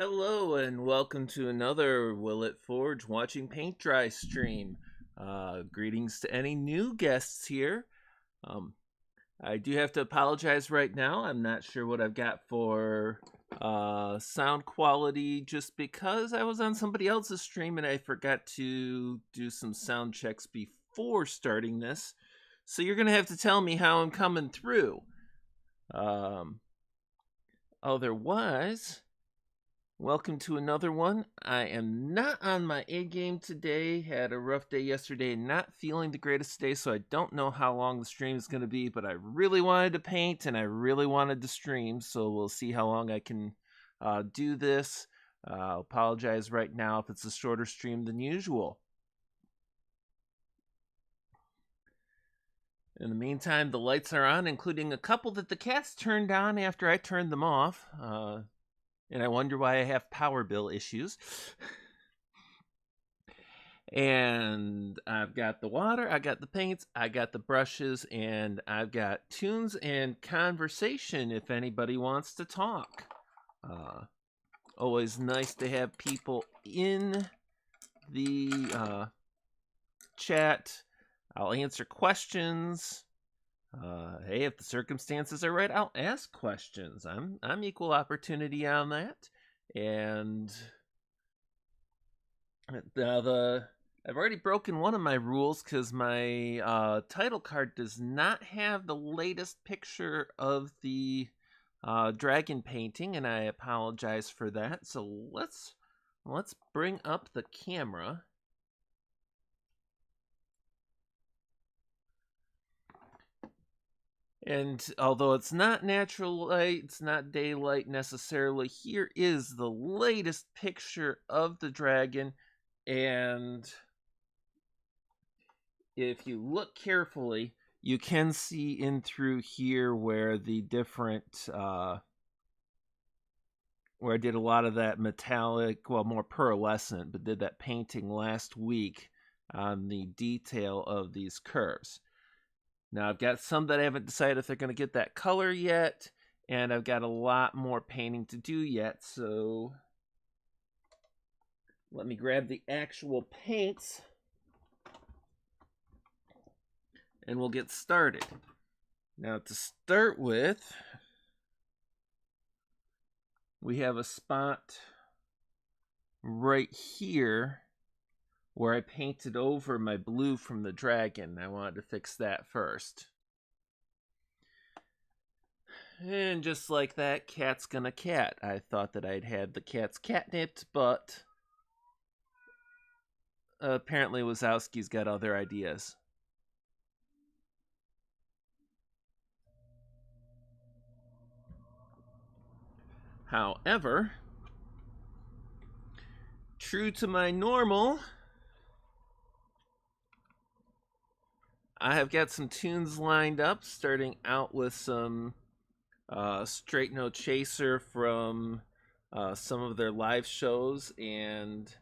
Hello and welcome to another Will It Forge Watching Paint Dry stream. Greetings to any new guests here. I do have to apologize right now. I'm not sure what I've got for sound quality just because I was on somebody else's stream and I forgot to do some sound checks before starting this. So you're going to have to tell me how I'm coming through. Otherwise, welcome to another one. I am not on my A game today. Had a rough day yesterday, not feeling the greatest today, so I don't know how long the stream is going to be, but I really wanted to paint and I really wanted to stream, so we'll see how long I can do this. I'll apologize right now if it's a shorter stream than usual. In the meantime, the lights are on, including a couple that the cats turned on after I turned them off. And I wonder why I have power bill issues. And I've got the water, I got the paints, I got the brushes, and I've got tunes and conversation if anybody wants to talk. Always nice to have people in the chat. I'll answer questions. Hey, if the circumstances are right, I'll ask questions. I'm equal opportunity on that. And I've already broken one of my rules because my title card does not have the latest picture of the dragon painting, and I apologize for that. So let's bring up the camera. And although it's not natural light, it's not daylight necessarily, here is the latest picture of the dragon. And if you look carefully, you can see in through here where the different, where I did a lot of that metallic, well, more pearlescent, but did that painting last week on the detail of these curves. Now, I've got some that I haven't decided if they're going to get that color yet, and I've got a lot more painting to do yet, so let me grab the actual paints, and we'll get started. Now, to start with, we have a spot right here where I painted over my blue from the dragon. I wanted to fix that first. And just like that, cat's gonna cat. I thought that I'd had the cats catnipped, but apparently Wazowski's got other ideas. However, true to my normal, I have got some tunes lined up, starting out with some Straight No Chaser from some of their live shows, and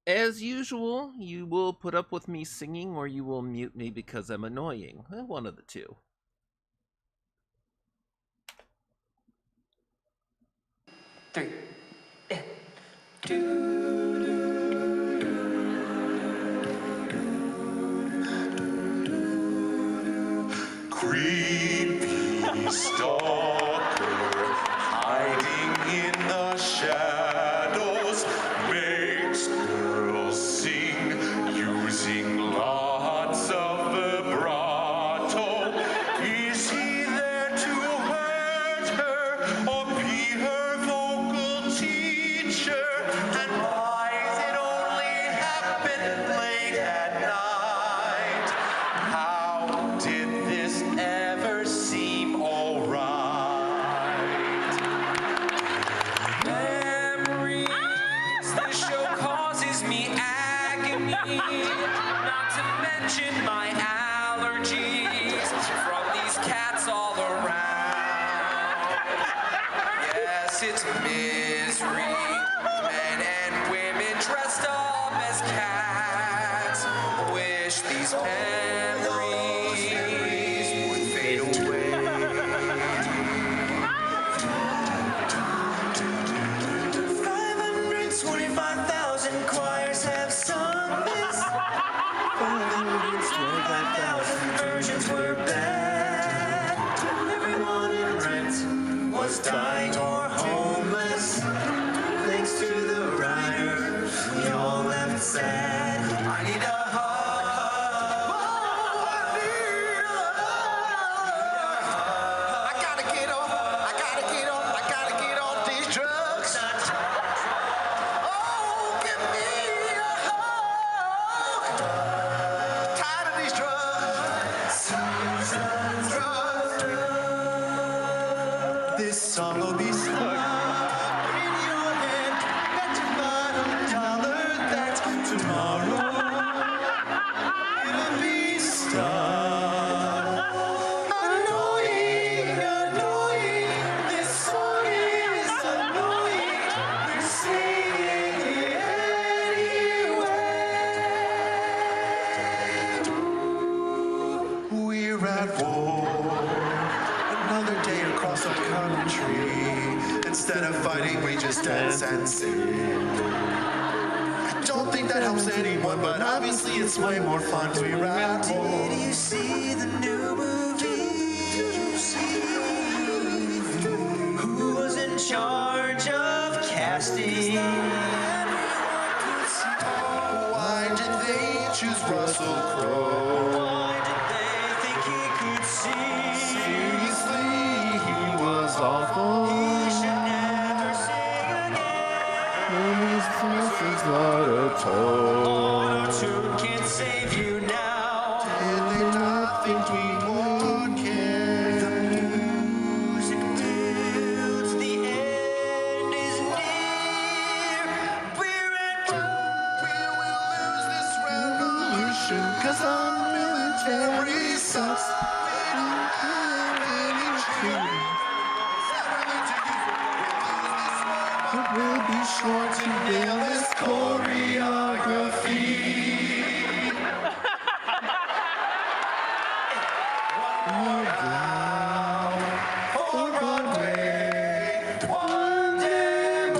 as usual, you will put up with me singing or you will mute me because I'm annoying. One of the two. Three, and two. Creepy stalker hiding in the shadows makes girls sing using lots of vibrato. Is he there to hurt her or be her vocal teacher? And why is it only happen late at night? How did this ever seem alright? Memories, this show causes me agony, not to mention my allergies from these cats all around. Yes, it's misery, men and women dressed up as cats. Wish these memories would fade away. things were bad. Everyone in rent was dying or homeless. Thanks to the writers, we all left sad. I need a hug. I gotta get off. I gotta get off. I gotta get off these drugs. Oh, give me a hug. Tired of these drugs. This song will be stuck in your head. Bet your bottom dollar that tomorrow it'll be stuck. Annoying, annoying. This song is annoying. We're singing it anyway. We're at war. Another day across the country. Instead of fighting, we just dance and sing. I don't think that helps anyone, but obviously it's way more fun. We're at war. Did you see the new movie? Did you see who was in charge of casting? Why did they choose Russell Crowe? Why did they think he could sing? Seriously, he was awful. He should never sing again. His voice is not a tone. Auto-tune can't save you now. Did they not think we would care? The music builds, the end is near. We're at war. We will lose this revolution, 'cause our military sucks. It will be short to nail this choreography. For Broadway, one day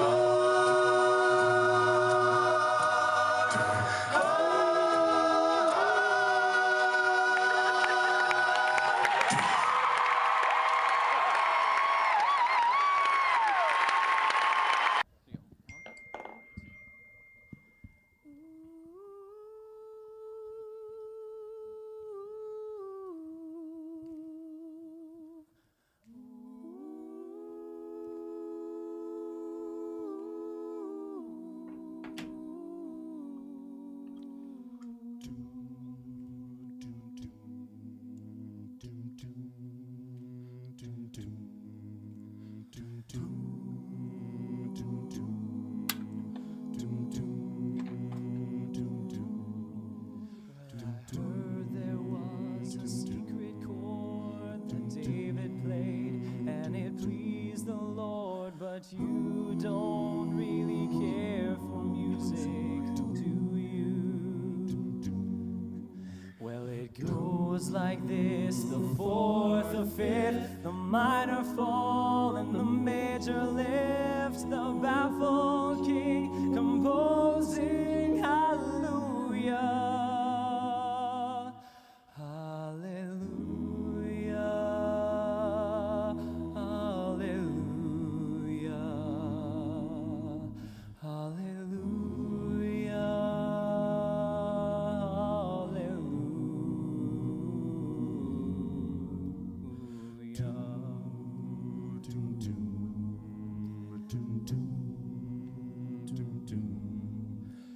But you don't really care for music, do you? Well, it goes like this: the fourth, the fifth, the minor fall, and the major lift. The baffled king composing hallelujah, hallelujah, hallelujah, hallelujah,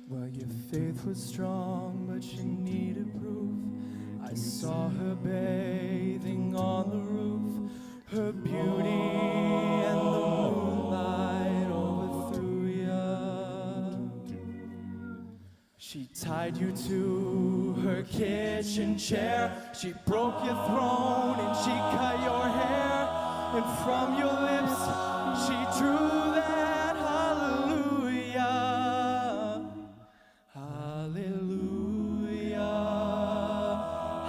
Well, your faith was strong, but you needed proof. I saw her bathing on the roof. Her beauty and the moonlight overthrew ya. She tied you to her kitchen chair. She broke your throne and she cut your hair. And from your lips she drew that hallelujah. Hallelujah,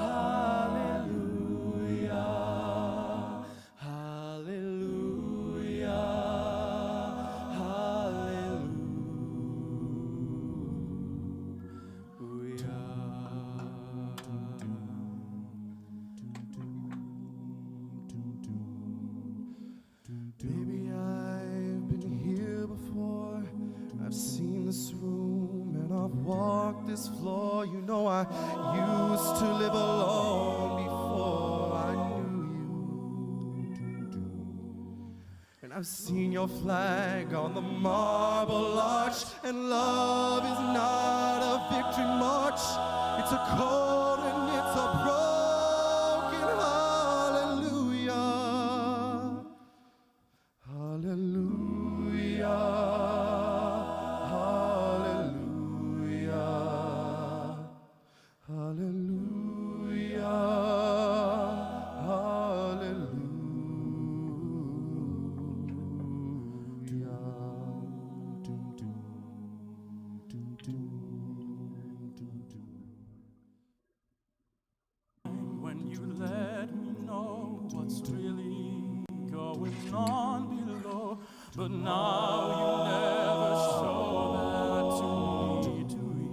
hallelujah, hallelujah, hallelujah. this floor. You know I used to live alone before I knew you. And I've seen your flag on the marble arch, and love is not a victory march. It's a cold and it's a broken hallelujah. Hallelujah. Hallelujah. Hallelujah. When you let me know what's really going on below, but now you never show that to me.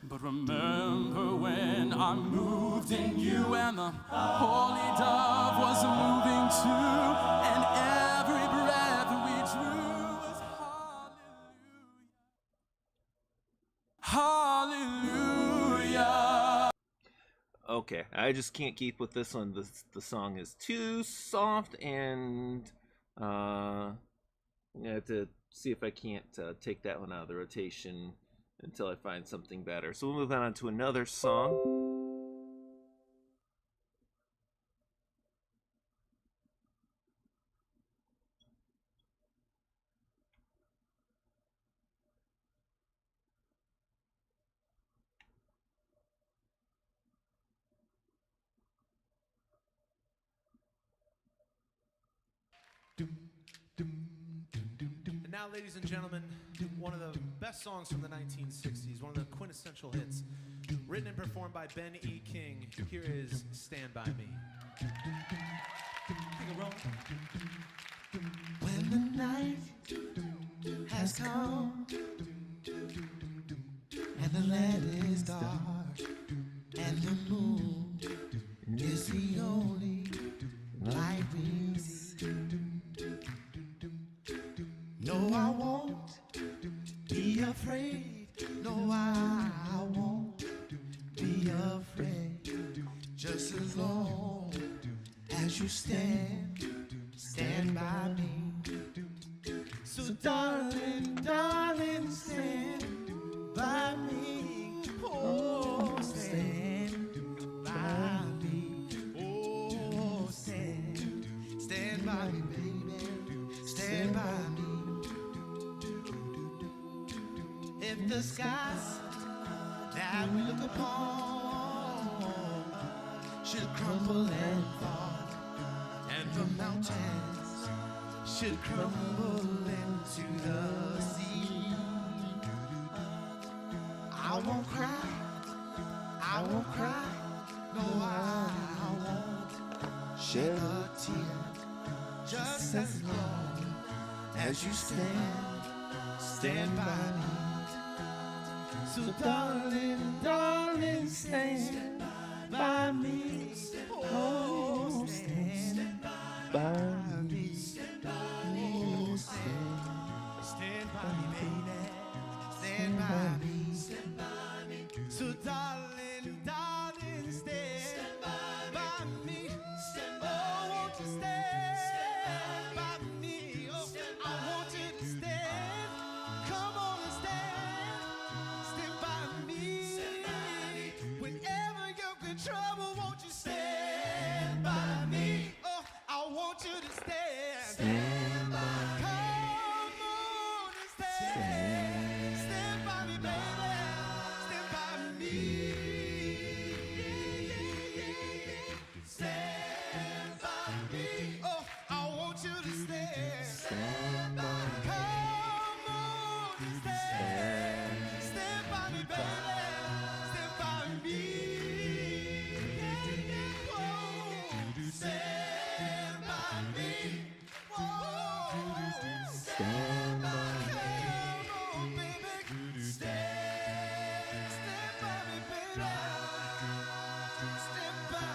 But remember when I moved in you, and the holy dove was moving too, and every breath we drew was hallelujah. Hallelujah. Okay, I just can't keep with this one. The song is too soft, and I have to see if I can't take that one out of the rotation until I find something better. So we'll move on to another song. And now, ladies and gentlemen, one of the best songs from the 1960s, one of the quintessential hits, written and performed by Ben E. King. Here is Stand By Me. When the night has come and the land is dark and the moon is the only light we see. No, I won't be afraid. No, I won't be afraid. Just as long as you stand by me. So darling, darling, stand by me. Oh, stand by me. Oh, stand by me, baby. Stand by me. If the skies that we look upon should crumble and fall, and the mountains should crumble into the sea, I won't cry, I won't cry, no, I won't shed a tear, just as long as you stand by me. So darling, darling, stand by me. Oh, stand by me. Oh, stand by me, baby. Stand by me. So darling, darling, stand by me. Oh, won't you stand by me? Oh, I want you to stand. Come on and stand. Stand by me. Whenever you're in trouble, won't you stand by me? Oh, I want you to stand. Stand by me. Come on and stand. Stand by me, baby. Stand by me. Stand by me. Oh, I want you to stand. Stand by me. Come on and stand. Stand by me, baby. Stand by me. Whoa. Stand by me. Whoa. Stand by me. Come on, baby. Stand by me, baby. Stand by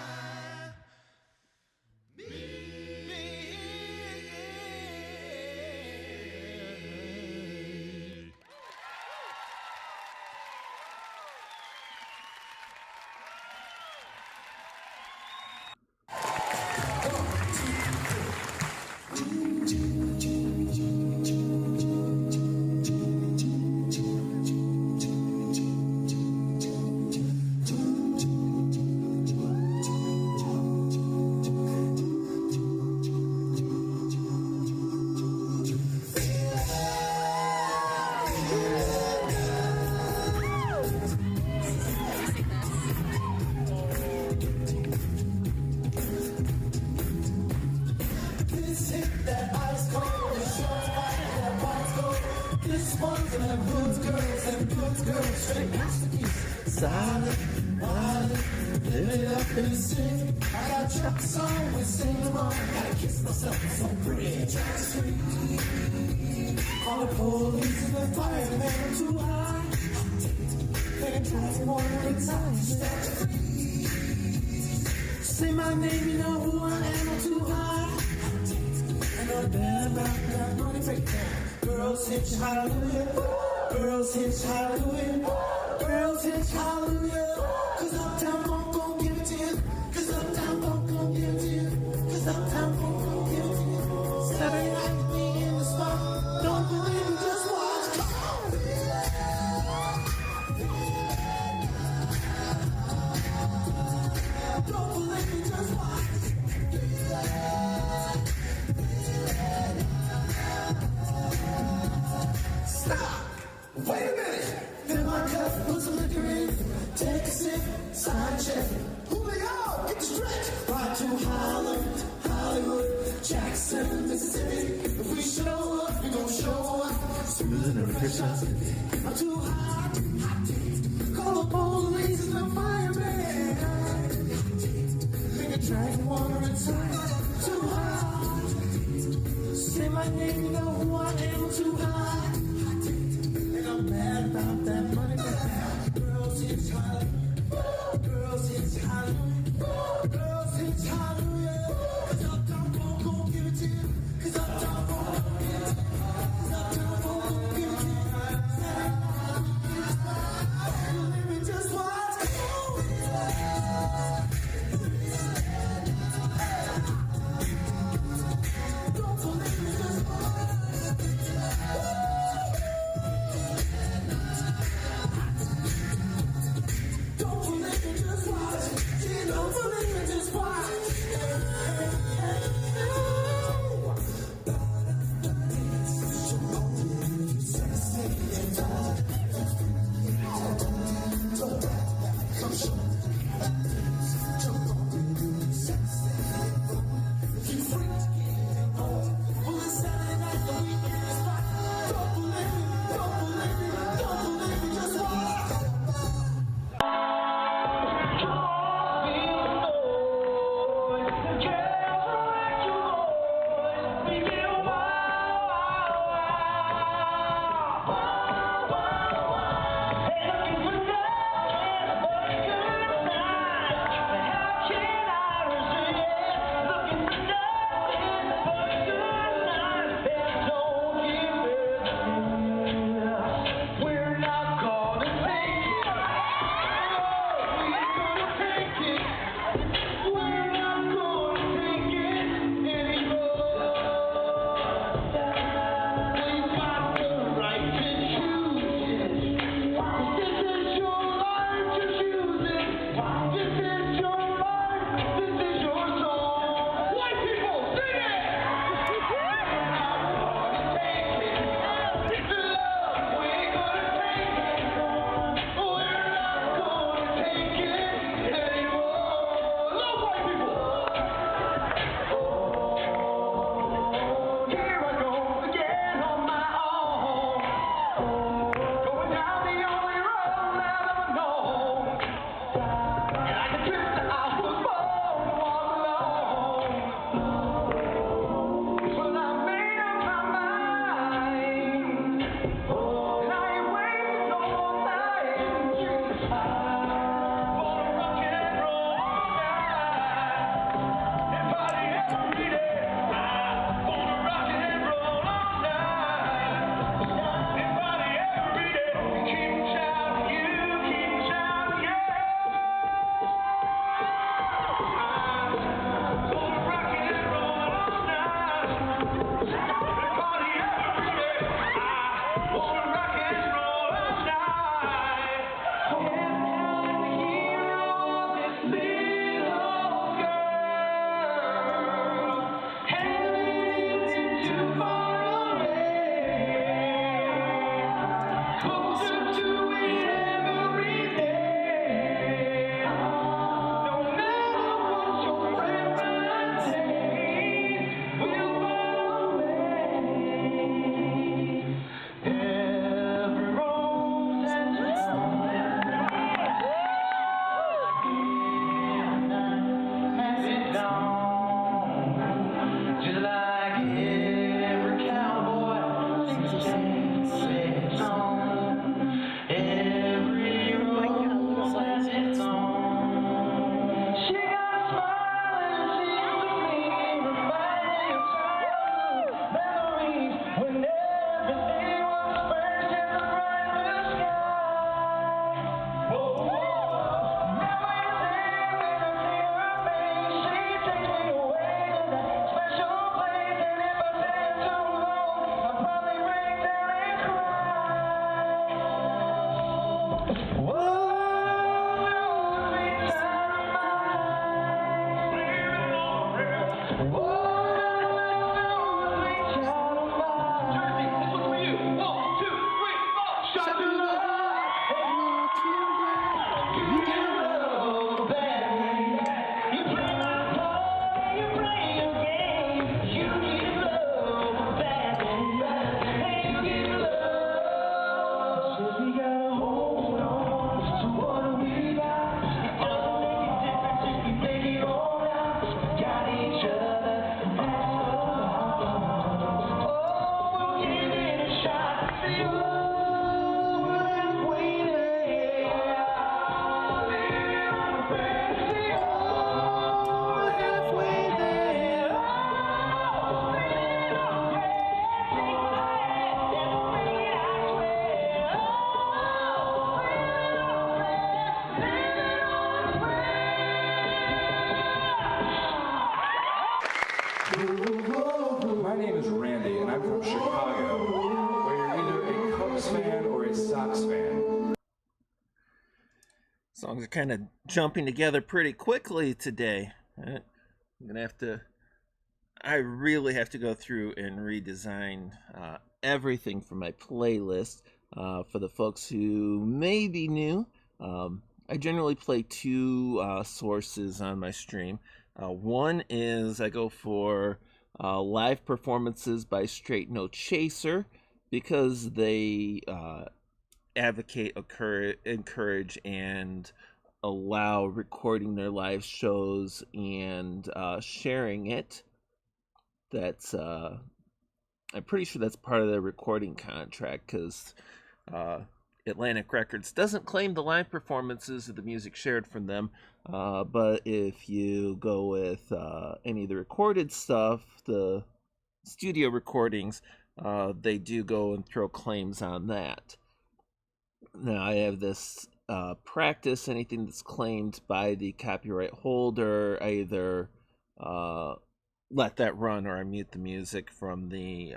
me. hit that ice cold. The shorts white and that white gold. This one's and them hoods girls, straight masterpiece. Silent, violent, live it up and sing. I got tracks on, we sing them all. Gotta kiss myself, so pretty. Tracks free. Call the police and the fireman, I'm too high. They try to water inside, stretch free. Say my name, you know who I am, I'm too high. And I'm bad about that money breakdown. Girls hitch hallelujah, girls hitch hallelujah, girls hitch hallelujah. Cause Uptown won't gon' give it to you, cause Uptown won't gon' give it to you, cause Uptown won't gon' give it to you. Saturday night, me in the spot, don't believe me, just watch. Don't believe me, just watch. Stop! Wait a minute! Fill my cup, put some liquor in. Take a sip, sign check. Who they are? Get the stretch. Ride to Harlem, Hollywood, Jackson, Mississippi. If we show up, we gon' show up. Smoother than a Christmas. I'm too hot. Call the police and the fireman. Make a drink, water inside. Too hot. Say my name, you know who I am. Too high. And I'm mad about that money. Girls hit hallelujah. Girls hit hallelujah. Girls hit hallelujah. Cause Uptown won't gon' give it to you. Cause Uptown won't gon' give it to you. Cause Uptown won't gon' give it to you. Let me just watch. Don't believe me, just watch. My name is Randy, and I'm from Chicago, where you're either a Cubs fan or a Sox fan. Songs are kind of jumping together pretty quickly today. I'm gonna have to. I really have to go through and redesign everything for my playlist. For the folks who may be new, I generally play two sources on my stream. One is I go for live performances by Straight No Chaser because they advocate, encourage, and allow recording their live shows and sharing it. That's I'm pretty sure that's part of their recording contract because Atlantic Records doesn't claim the live performances of the music shared from them, but if you go with any of the recorded stuff, the studio recordings, they do go and throw claims on that. Now I have this practice: anything that's claimed by the copyright holder, I either let that run or I mute the music from the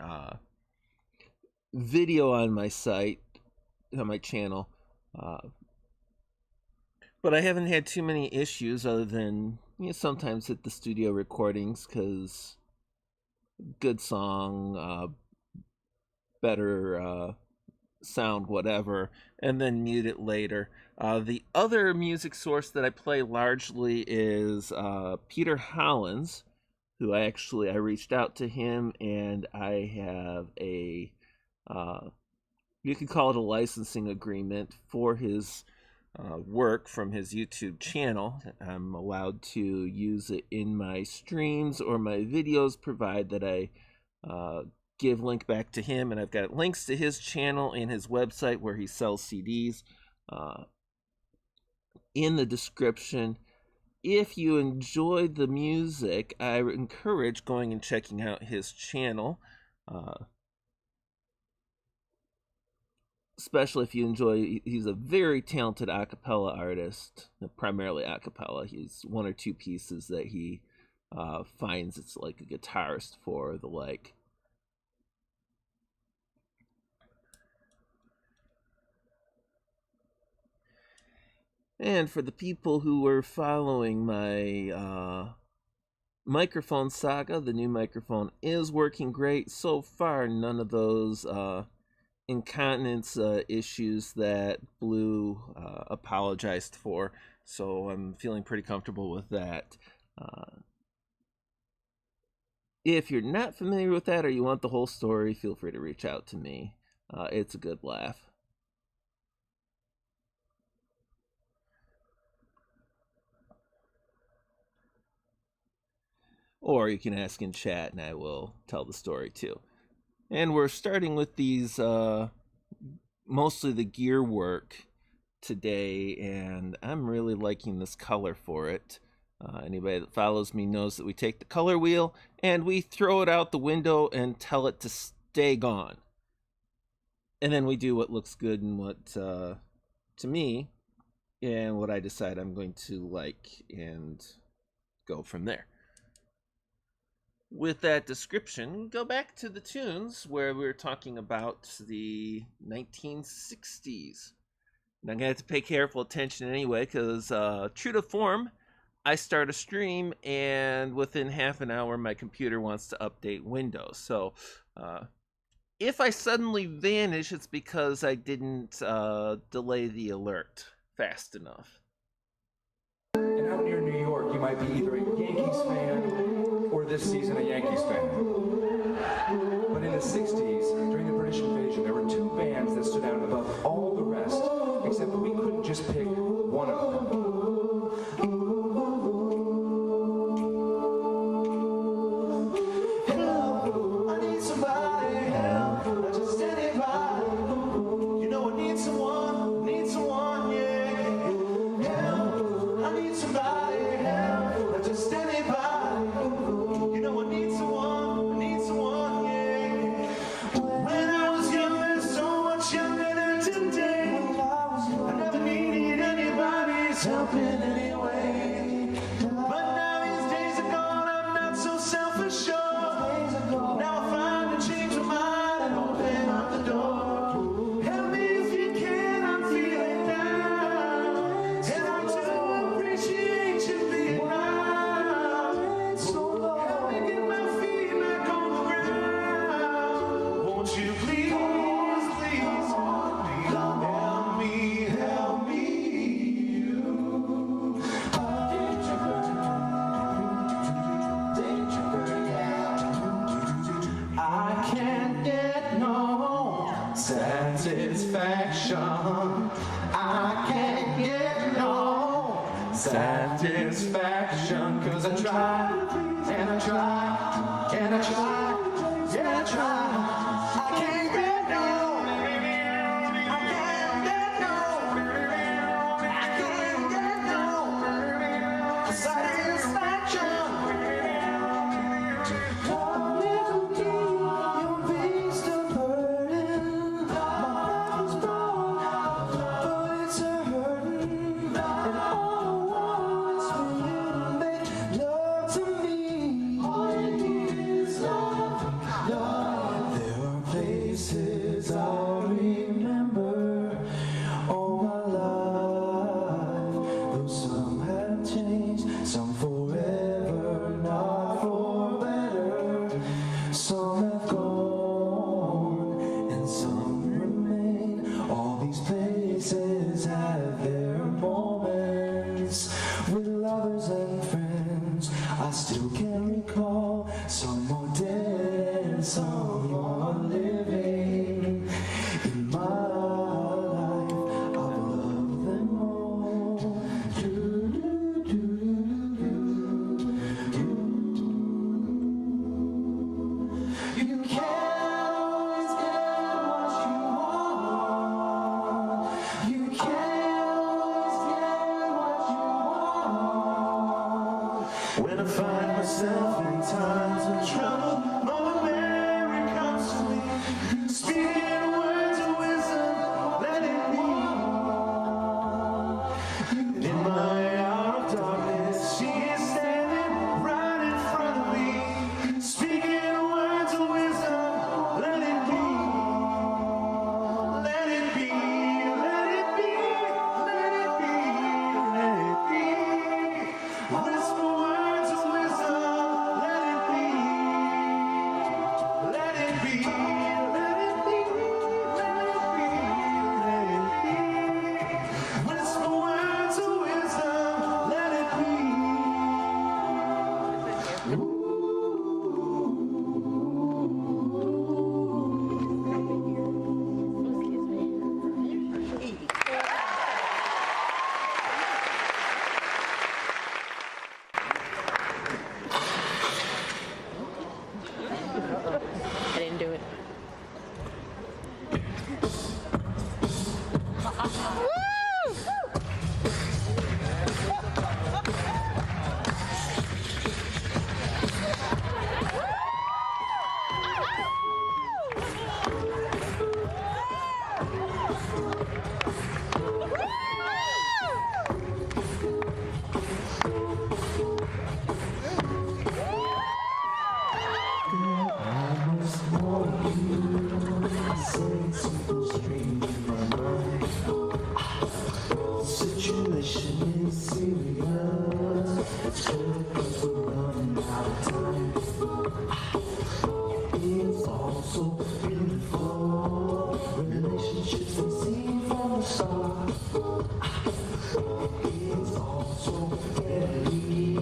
video on my site, on my channel. But I haven't had too many issues other than sometimes at the studio recordings because good song, better sound, whatever, and then mute it later. The other music source that I play largely is Peter Hollins, who I reached out to him, and I have a you could call it a licensing agreement for his work from his YouTube channel. I'm allowed to use it in my streams or my videos, provide that I give link back to him, and I've got links to his channel and his website where he sells CDs in the description. If you enjoyed the music, I encourage going and checking out his channel, especially if you enjoy. He's a very talented a cappella artist, primarily a cappella. He's one or two pieces that he finds it's like a guitarist for or the like. And for the people who were following my microphone saga, the new microphone is working great. So far, none of those incontinence issues that Blue apologized for. So I'm feeling pretty comfortable with that. If you're not familiar with that or you want the whole story, feel free to reach out to me. It's a good laugh. Or you can ask in chat and I will tell the story too. And we're starting with these, mostly the gear work today, and I'm really liking this color for it. Anybody that follows me knows that we take the color wheel and we throw it out the window and tell it to stay gone. And then we do what looks good and what, to me, and what I decide I'm going to like and go from there. With that description, go back to the tunes where we were talking about the 1960s. And I'm going to have to pay careful attention anyway, because true to form, I start a stream, and within half an hour, my computer wants to update Windows. So if I suddenly vanish, it's because I didn't delay the alert fast enough. And out near New York, you might be either a Yankees fan or this season a Yankees fan. But in the 60s, during the British invasion, there were two bands that stood out above all the rest, except that we couldn't just pick one of them. Help, I need somebody, help, just anybody. You know I need someone, yeah. Help, I need somebody, help, just anybody. You know I need someone, yeah. When I was younger, so much younger than today, I never needed anybody's help in any way. But now these days are gone, I'm not so self-assured. satisfaction. I can't get no satisfaction, 'cause I try, and I try, and I try, and I try. I can't get no, I can't get no, I can't get no satisfaction. One little key, your beast of burden. My heart's broken, but it's a hurting, and all I want is for you to make love to me. All you need is love, love. There are places I'll remember all my life, though some have changed, some forever, not for better. Some have gone and some remain. All these places have their moments with lovers and friends. I still can recall some more dead and some more living. In my life, I've loved them all. You can't always get what you want. You can't always get what you want. When I find myself in times of trouble, Mother Mary comes to me, speaking words of wisdom, let it be. In my hour of darkness, she is standing right in front of me, speaking words of wisdom, let it be. Let it be, let it be, let it be, let it be. Whisper words of wisdom, let it be. Let it be, let it be, let it be, let it be. Whisper words of wisdom, let it be. I didn't do it. Situation is serious. It's good because we're running out of time. It's also beautiful. Relationships we see from the start. It's also deadly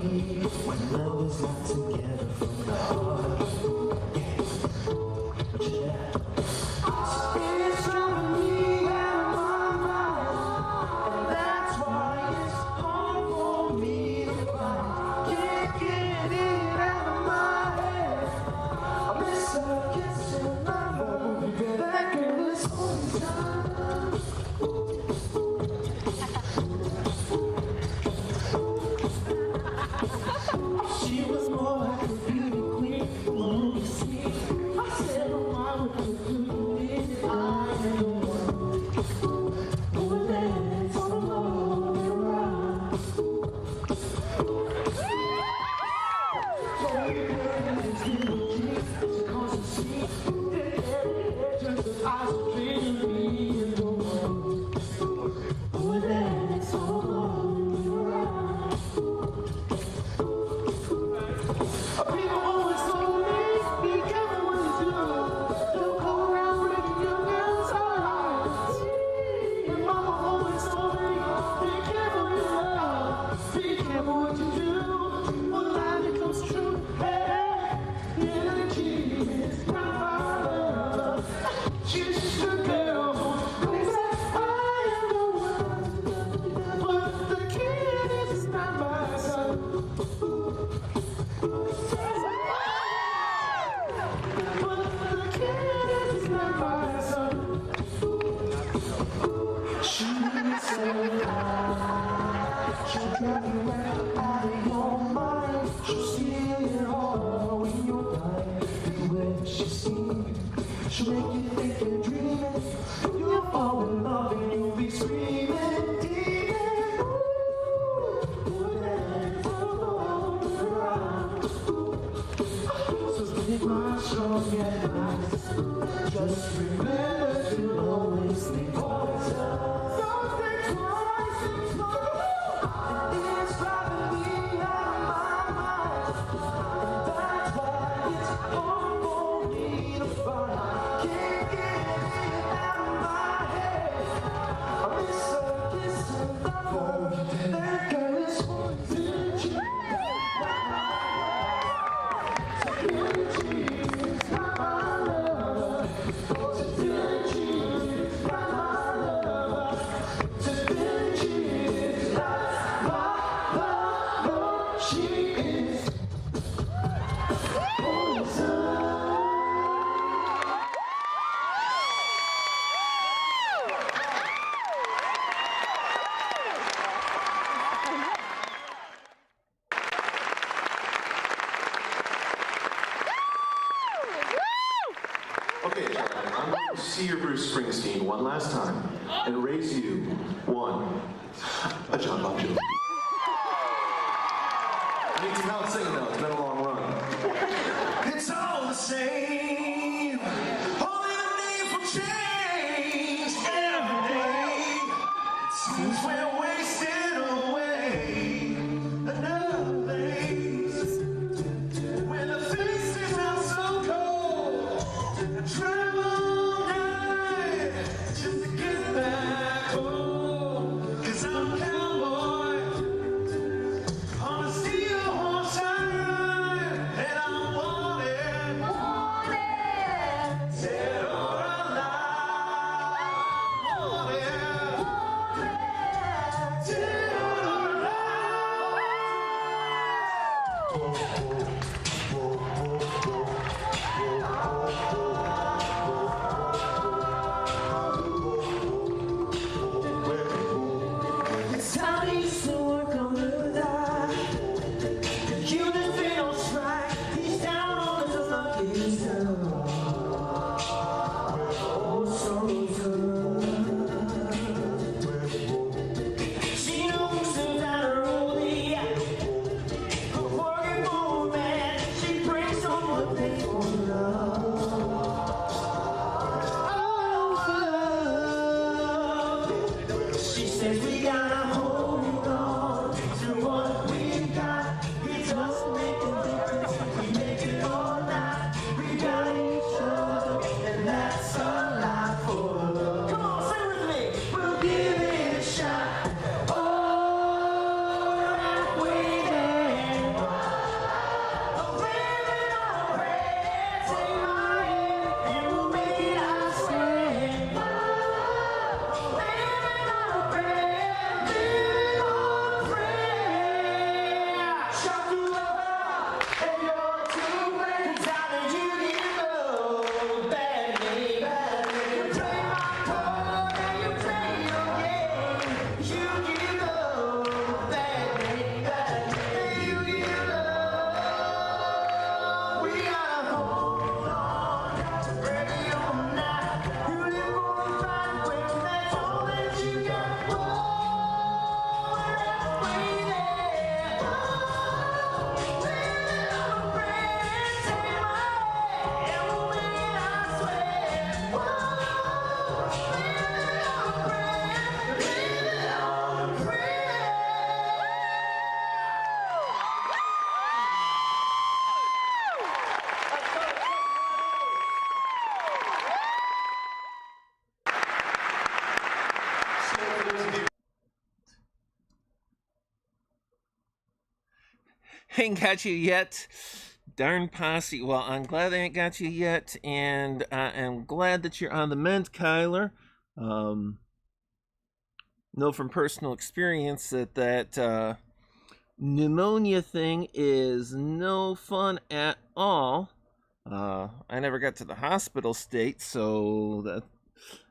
when love is not together from the heart. Yeah. It's driving me out of my mind, and that's why it's hard for me to find. Can't get it out of my head. I miss her kissing my she seen. She'll make you think you're dreaming. You'll fall in love and you'll be screaming, demon. Ooh, dance around. So take my strong advice. Just remember to always think twice. Don't think twice, think twice. It's driving me out of my mind. And that's why it's hard for me to find. Can't get it out of my head. I miss her, kiss her, love her. That girl is poison. She Okay, gentlemen, I'm going to see your Bruce Springsteen one last time and raise you one, a John Bon Jovi. I need some help singing though, it's been a long run. It's all the same, only the need for change every day. It seems we're wasting away another place where the face is not so cold. Drive all night just to get back home. 'Cause I'm a cowboy on a steel horse I ride, and I'm wanted, dead or alive. Wanted, dead or It's time he's to work on the die. You just ain't no strike. He's down on his lucky star. Oh, so good. She knows the better only. Working for a man, she brings home the faithful love. She says we gotta hold on to what we got. It doesn't make a difference if we make it or not. We got each other, and that's our life for love. Come on, sing with me. We'll give it a shot. Oh, halfway there. I'm living on a prayer. Take my hand, and we'll make it, I swear. Living on a prayer, living on a prayer. Shot to love, and you're too late. How did you get love? Badly, badly. You play my card and you play your game. You give love, badly, badly. You give love. We gotta hold on, ready or not. You live on the right when that's all that you got. Oh, we're halfway there. Living on a prayer, take my hand, and we'll make it, I swear. Living on a prayer, living on a prayer. Ain't got you yet. Darn posse. Well, I'm glad they ain't got you yet, and I am glad that you're on the mend, Kyler. Know from personal experience that pneumonia thing is no fun at all. I never got to the hospital state, so that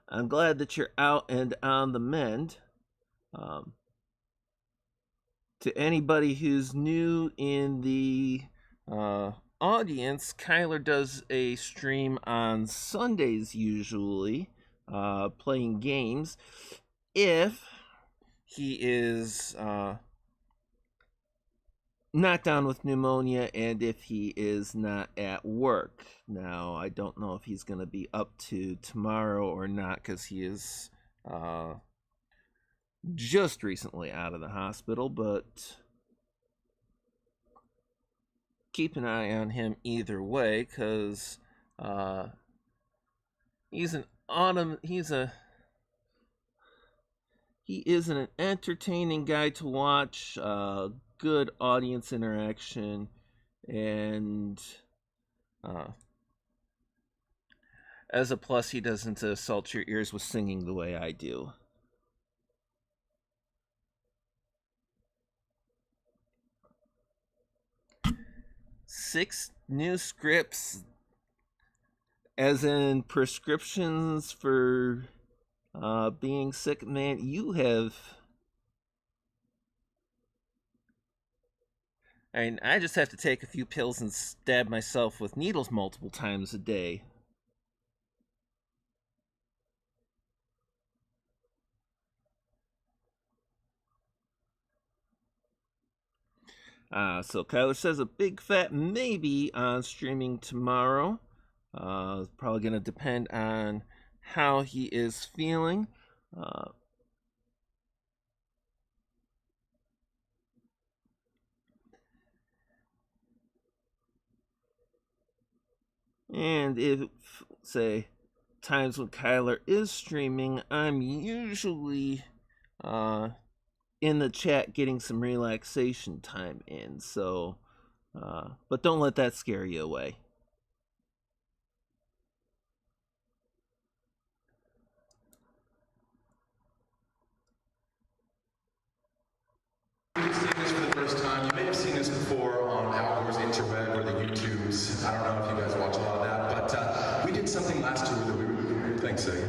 I'm glad that you're out and on the mend. To anybody who's new in the audience, Kyler does a stream on Sundays usually, playing games. If he is not down with pneumonia and if he is not at work. Now, I don't know if he's going to be up to tomorrow or not because he is just recently out of the hospital, but keep an eye on him either way because he is an entertaining guy to watch, good audience interaction, and as a plus, he doesn't assault your ears with singing the way I do. Six new scripts, as in prescriptions for being sick. Man, you have... I just have to take a few pills and stab myself with needles multiple times a day. So Kyler says a big fat maybe on streaming tomorrow. It's probably going to depend on how he is feeling. And if, say, times when Kyler is streaming, I'm usually in the chat getting some relaxation time in. So, but don't let that scare you away. You've seen this for the first time. You may have seen this before on Al Gore's interweb or the YouTubes. I don't know if you guys watch a lot of that, but we did something last tour that we were... Thanks, Sig.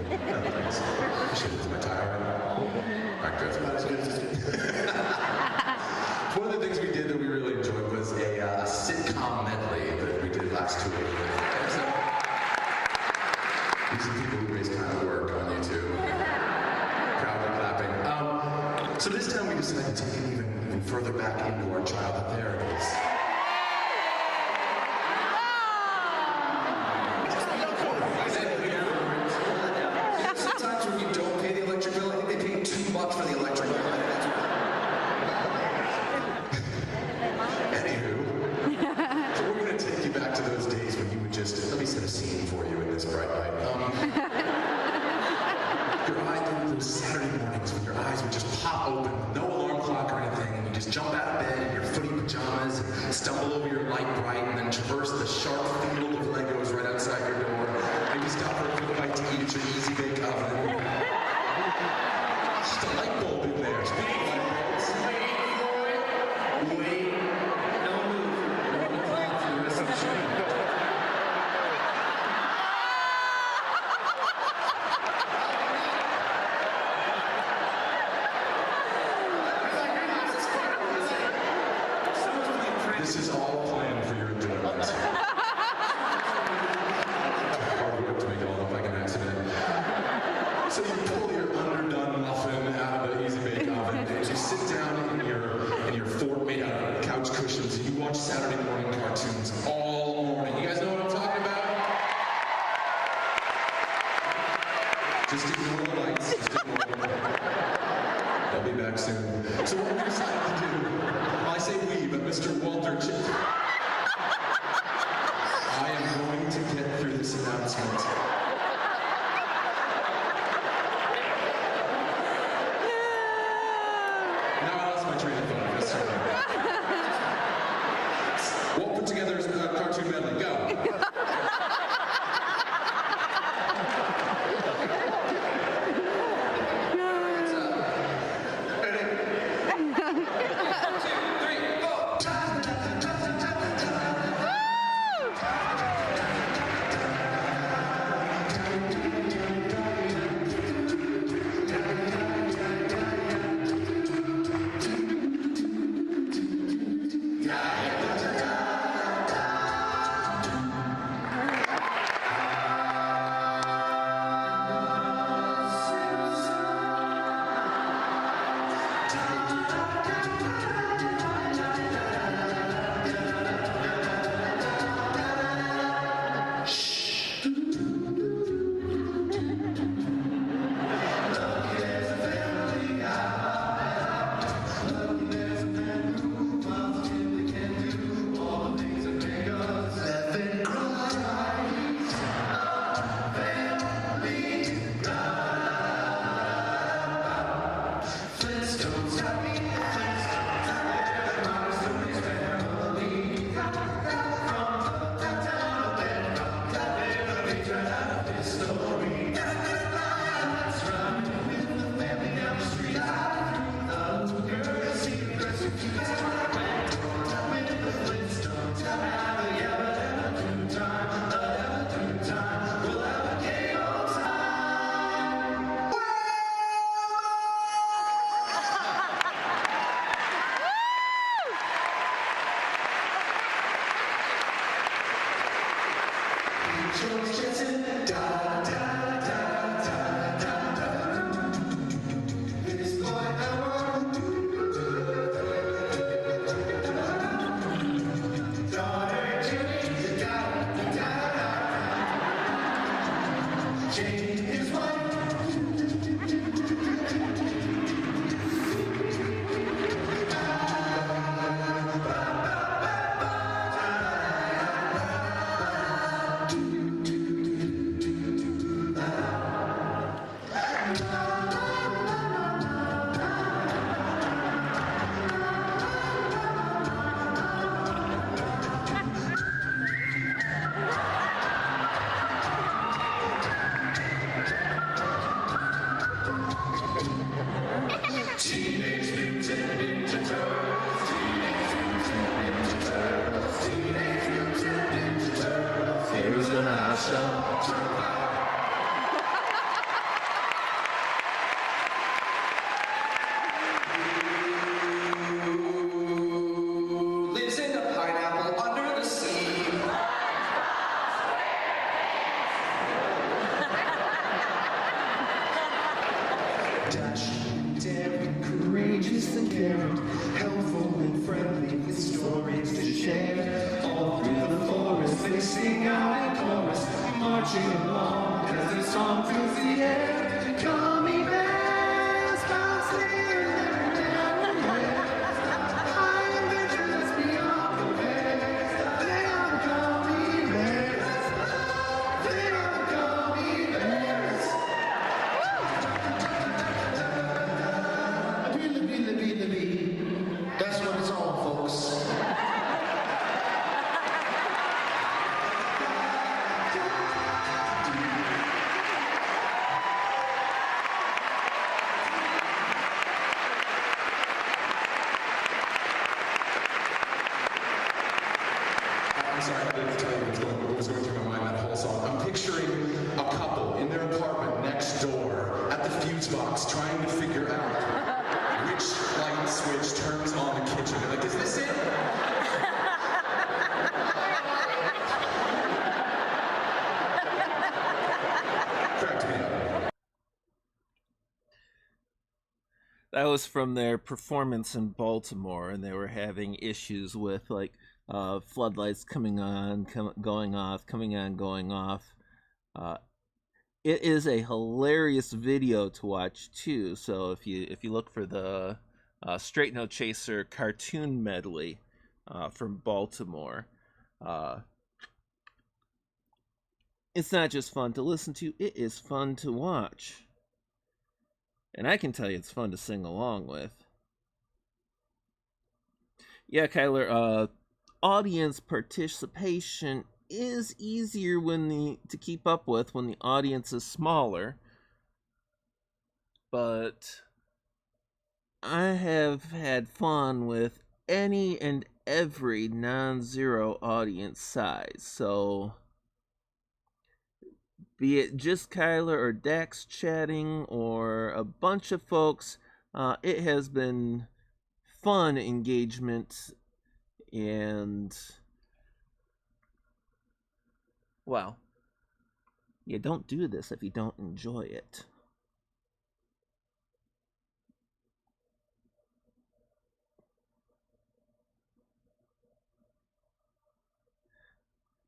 Thanks. I should have my tie already. All right, good. One of the things we did that we really enjoyed was a sitcom medley that we did last tour. These are people who raise kind of work on YouTube. Proudly clapping. So this time we decided to take it even further back into our childhood. There it is. Sometimes when you don't pay the electric bill, I think they pay $2 for the electric bill. Anywho, so we're going to take you back to those days when you would just, let me set a scene for you in this bright light. Your eyes, those Saturday mornings when your eyes would just pop open, no alarm clock or anything, and you just jump out of bed in your footy pajamas, and stumble over your light bright, and then traverse the sharp field of Legos right outside your door. And you stop for a quick bite to eat at your easy bake oven. Just a light bulb in there. Speaking of light bulbs. Wait. Don't move. We're on the clock for the rest of the show. This is all planned for your enjoyment. Hard work to make it all look like an accident. So you pull your underdone muffin out of the easy bake oven and you sit down in your fort made out of couch cushions and you watch Saturday morning cartoons all morning. You guys know what I'm talking about? Just ignore the lights. Just ignore them. I'll be back soon. So what we decided to do, well, I say we, but Mr. Walter I am going to get through this announcement. Now I lost my train of thought. Let's start over. We'll put together a cartoon medley. Go. George Jetson, da da da da da da. This boy I want. Daughter Jenny, da da da. Jane, his wife. Teenage Mutant Ninja Turtles. Teenage Mutant Ninja Turtles. Teenage Mutant Ninja Turtles. Here's an awesome. Lives in a pineapple under the sea. Dashing, daring, courageous and caring, helpful and friendly with stories to share. All through the forest they sing out in chorus, marching along as their song fills the air. Gummy bears bouncing every now and then. High adventures beyond the bears. They are gummy bears. They are gummy bears. That's what it's on, folks. I'm sorry, I didn't tell you what was going through my mind that whole song. I'm picturing a couple in their apartment next door at the fuse box trying to figure out which light switch turns on the kitchen. They're like, is this it? Cracked me up. That was from their performance in Baltimore, and they were having issues with like floodlights coming on, going off, coming on, going off. It is a hilarious video to watch too. So if you look for the Straight No Chaser cartoon medley from Baltimore, it's not just fun to listen to; it is fun to watch. And I can tell you it's fun to sing along with. Yeah, Kyler, audience participation is easier to keep up with when the audience is smaller. But I have had fun with any and every non-zero audience size. So be it just Kyler or Dax chatting or a bunch of folks, it has been fun engagement. And well, you don't do this if you don't enjoy it.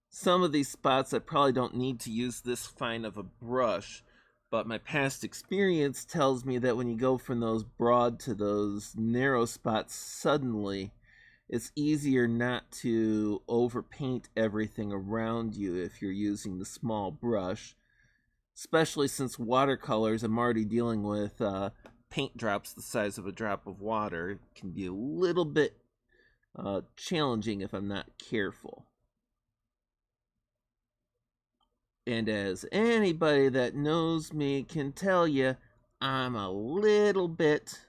Some of these spots I probably don't need to use this fine of a brush, but my past experience tells me that when you go from those broad to those narrow spots suddenly, it's easier not to overpaint everything around you if you're using the small brush, especially since watercolors, I'm already dealing with paint drops the size of a drop of water. It can be a little bit challenging if I'm not careful. And as anybody that knows me can tell you, I'm a little bit,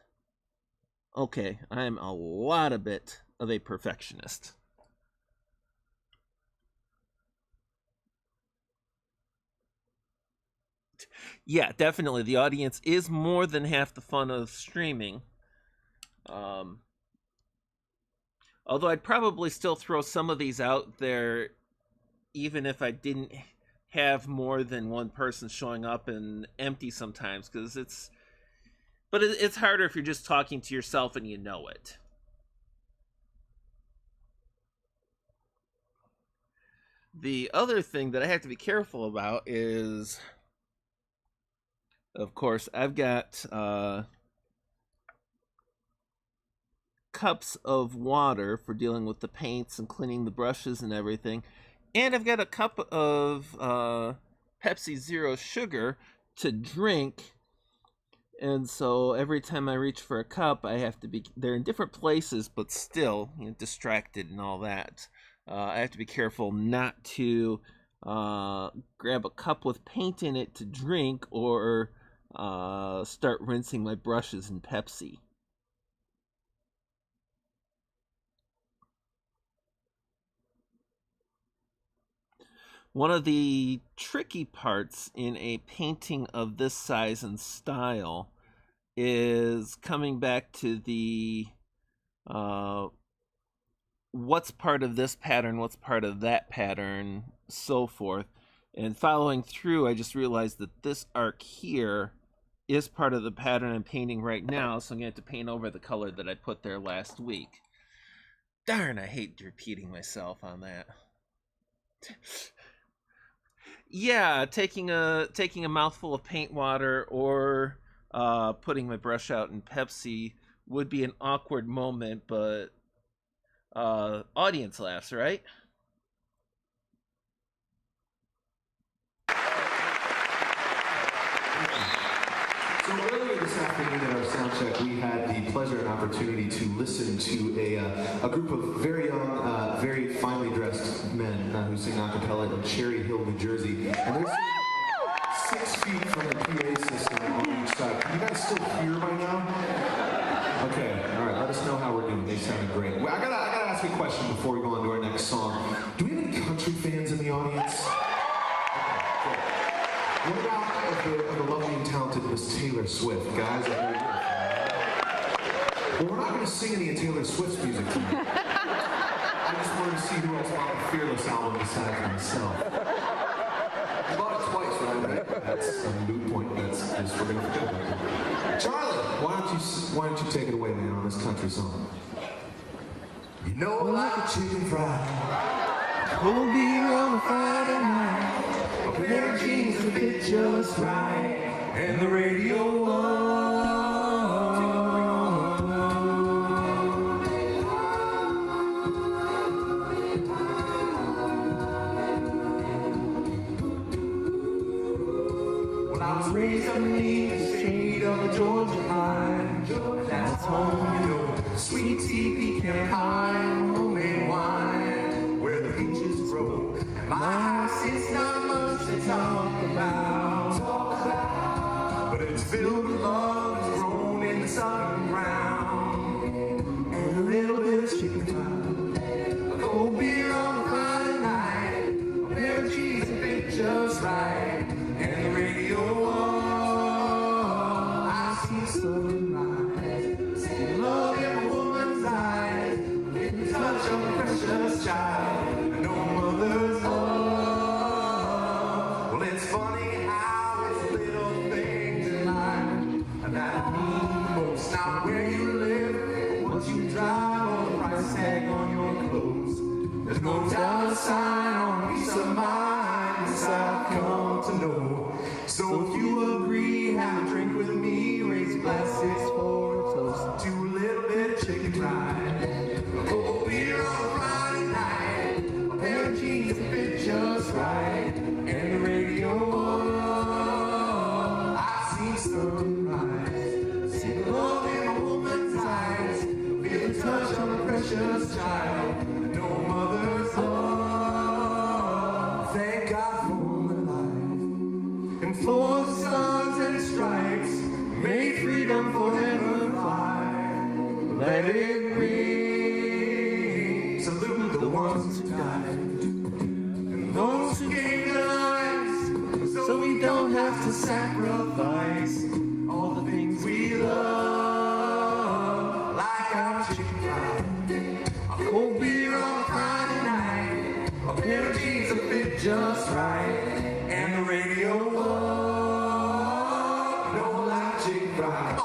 okay, I'm a lot of bit of a perfectionist. Yeah, definitely. The audience is more than half the fun of streaming. Although I'd probably still throw some of these out there even if I didn't have more than one person showing up and empty sometimes, because it's harder if you're just talking to yourself and you know it. The other thing that I have to be careful about is, of course, I've got cups of water for dealing with the paints and cleaning the brushes and everything. And I've got a cup of Pepsi Zero sugar to drink. And so every time I reach for a cup, I have to be... They're in different places, but still, distracted and all that. I have to be careful not to grab a cup with paint in it to drink or start rinsing my brushes in Pepsi. One of the tricky parts in a painting of this size and style is coming back to the what's part of this pattern, what's part of that pattern, so forth. And following through, I just realized that this arc here is part of the pattern I'm painting right now, so I'm going to have to paint over the color that I put there last week. Darn, I hate repeating myself on that. Yeah, taking a mouthful of paint water or putting my brush out in Pepsi would be an awkward moment, but audience laughs, right? So earlier this afternoon at our sound check, we had the pleasure and opportunity to listen to a group of very young, very finely dressed men who sing a cappella in Cherry Hill, New Jersey. And they're sitting 6 feet from the PA system on each side. Can you guys still hear by now? Okay, all right, let us know how we're doing. They sounded great. Well, I gotta ask a question before we go on to our next song. Do we have any country fans in the audience? Okay, good. What about the lovely and talented Miss Taylor Swift, guys? Well, we're not going to sing any of Taylor Swift's music tonight. I just wanted to see who else bought the Fearless album besides myself. I bought it twice, right? That's a moot point. That's just we're going to forget about it. Charlie, why don't you take it away, man, on this country song? You know I like a chicken fried, cold beer on a Friday night. A pair of jeans that fit just right, and the radio on. Well, I was raised underneath the shade of a Georgia pine. That's home, you know, sweet tea, pecan pie, homemade wine, where the peaches grow. And my house is not much to talk about, but it's filled with love that's grown in the southern ground, and a little bit of chicken fried, a cold beer on a Friday night, a pair of jeans that fit just right, and the radio on. I see sunrise, see love in a woman's eyes, get the touch of a precious child, no mother's love. Well, it's funny how it's little things in life that mean most. Not where you live, or what you drive, or the price tag on your clothes. There's no dollar sign on a piece of mind, this I've come to know. So if you agree, have a drink with me, raise glasses for a toast to a little bit of chicken fried, a cold beer on a Friday night, a pair of jeans that fit just right, and the radio on. I've seen sunrise, see the love in a woman's eyes, feel the touch of a precious child, no mother's love. Thank God for life, and for the stars and stripes, may freedom forever fly. Let it ring, salute the ones who died, and those who gave their lives, so we don't have to sacrifice all the things we love, like our chicken fried, a cold beer on a Friday night, a pair of jeans that fit just right, and the radio. No logic right.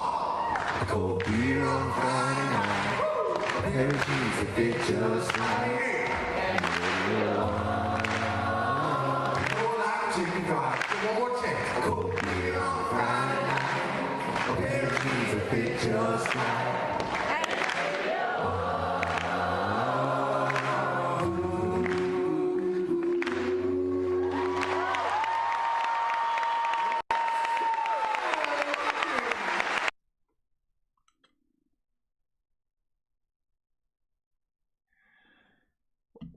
Cold beer on Friday night. A pair of jeans that fit just right. And the radio. No logic right. One more chance. Cold beer on Friday night. A pair of jeans that fit just right.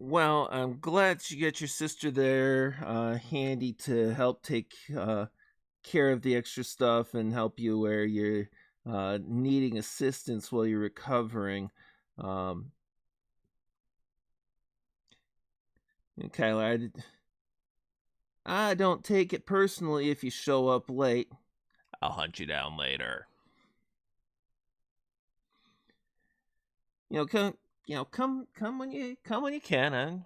Well, I'm glad you get your sister there handy to help take care of the extra stuff and help you where you're needing assistance while you're recovering. Um, and Kyler, I don't take it personally if you show up late. I'll hunt you down later. Come when you can.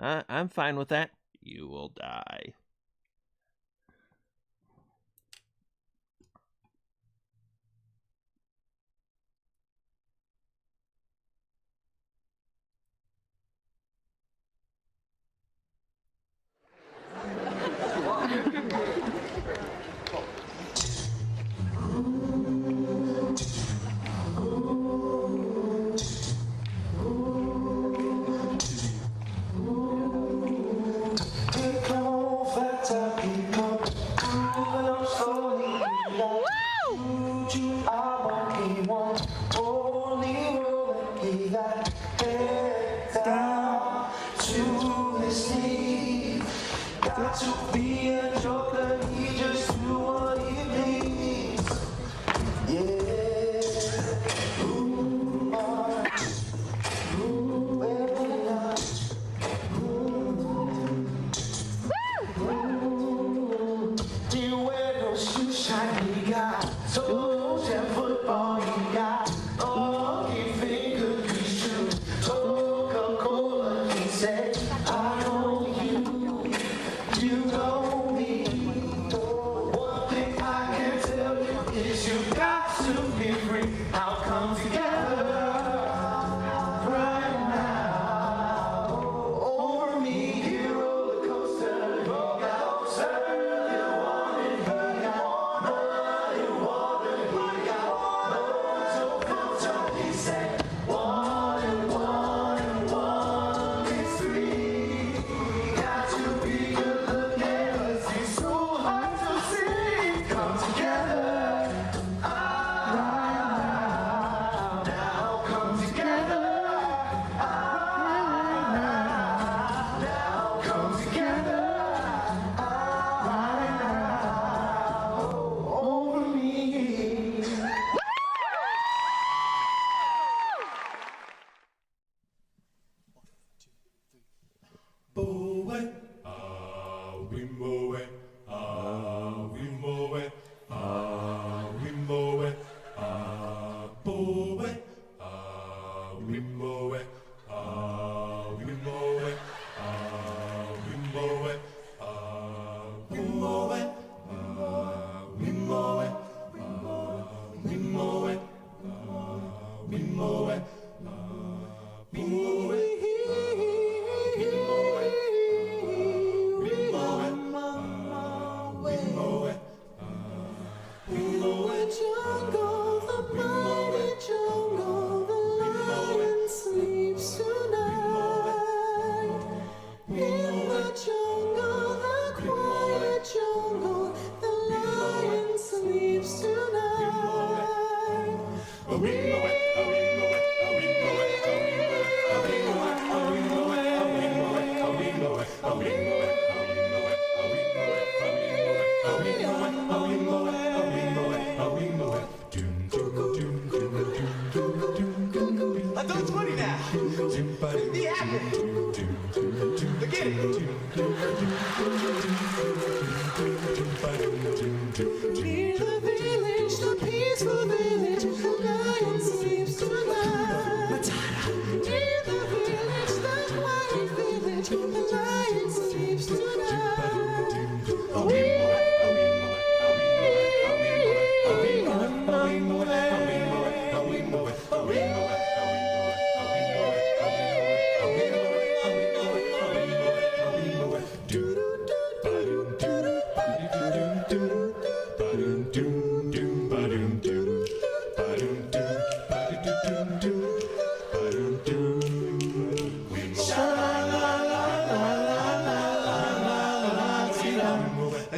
I'm fine with that. You will die. To be a joker, he just do what he please. Yeah. Ooh, do you wear no shoe shine? He got toes and football. He got he finger he shoot. Coca-Cola, he said, I know you. You know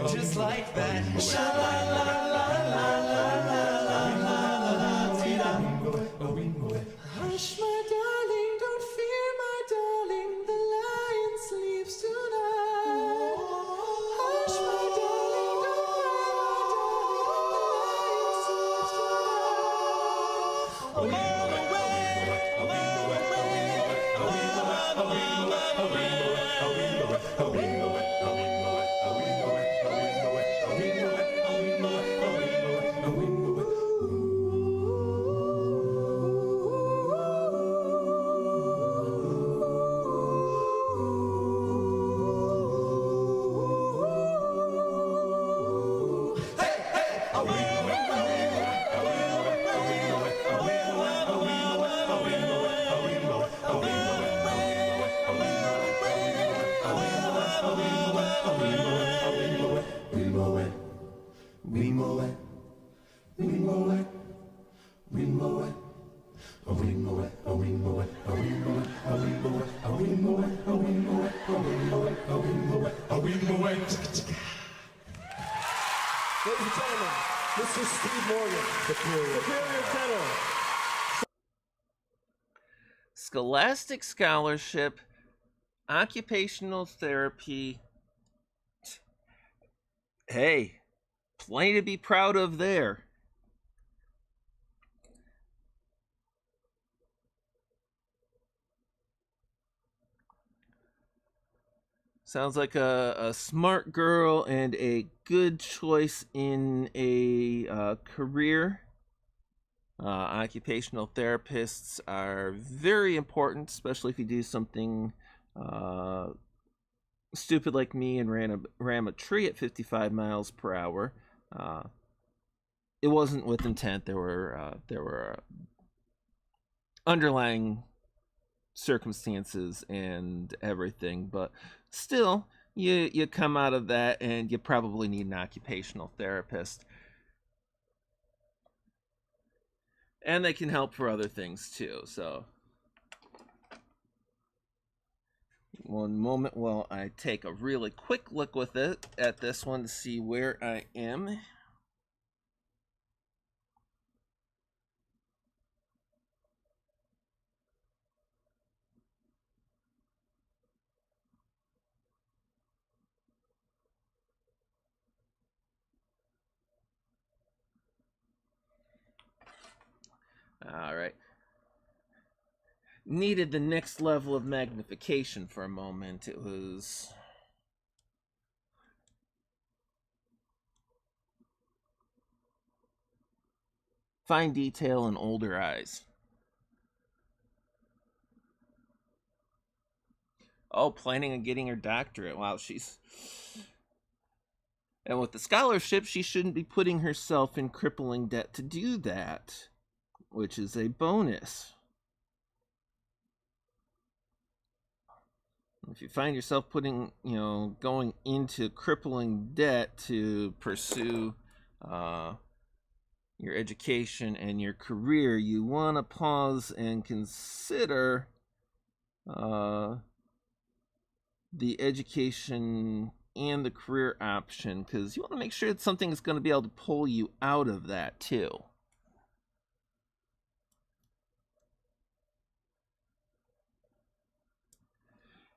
just like that. Sha la la la la la la la la la dee da. Hush, my darling, don't fear, my darling, the lion sleeps tonight. Hush, my darling, don't cry, my darling, the lion sleeps tonight. Oh, Ladies and gentlemen, Mr. Steve Morgan, Superior Tenor. Scholastic Scholarship, Occupational Therapy. Hey, plenty to be proud of there. Sounds like a smart girl and a good choice in a career. Occupational therapists are very important, especially if you do something stupid like me and ram a tree at 55 miles per hour. It wasn't with intent. There were underlying circumstances and everything, but still, you come out of that and you probably need an occupational therapist. And they can help for other things too. So one moment while I take a really quick look at this one to see where I am. All right. Needed the next level of magnification for a moment. It was fine detail and older eyes. Oh, planning on getting her doctorate. Wow, she's... And with the scholarship, she shouldn't be putting herself in crippling debt to do that, which is a bonus. If you find yourself going into crippling debt to pursue your education and your career, you want to pause and consider the education and the career option, because you want to make sure that something is going to be able to pull you out of that too.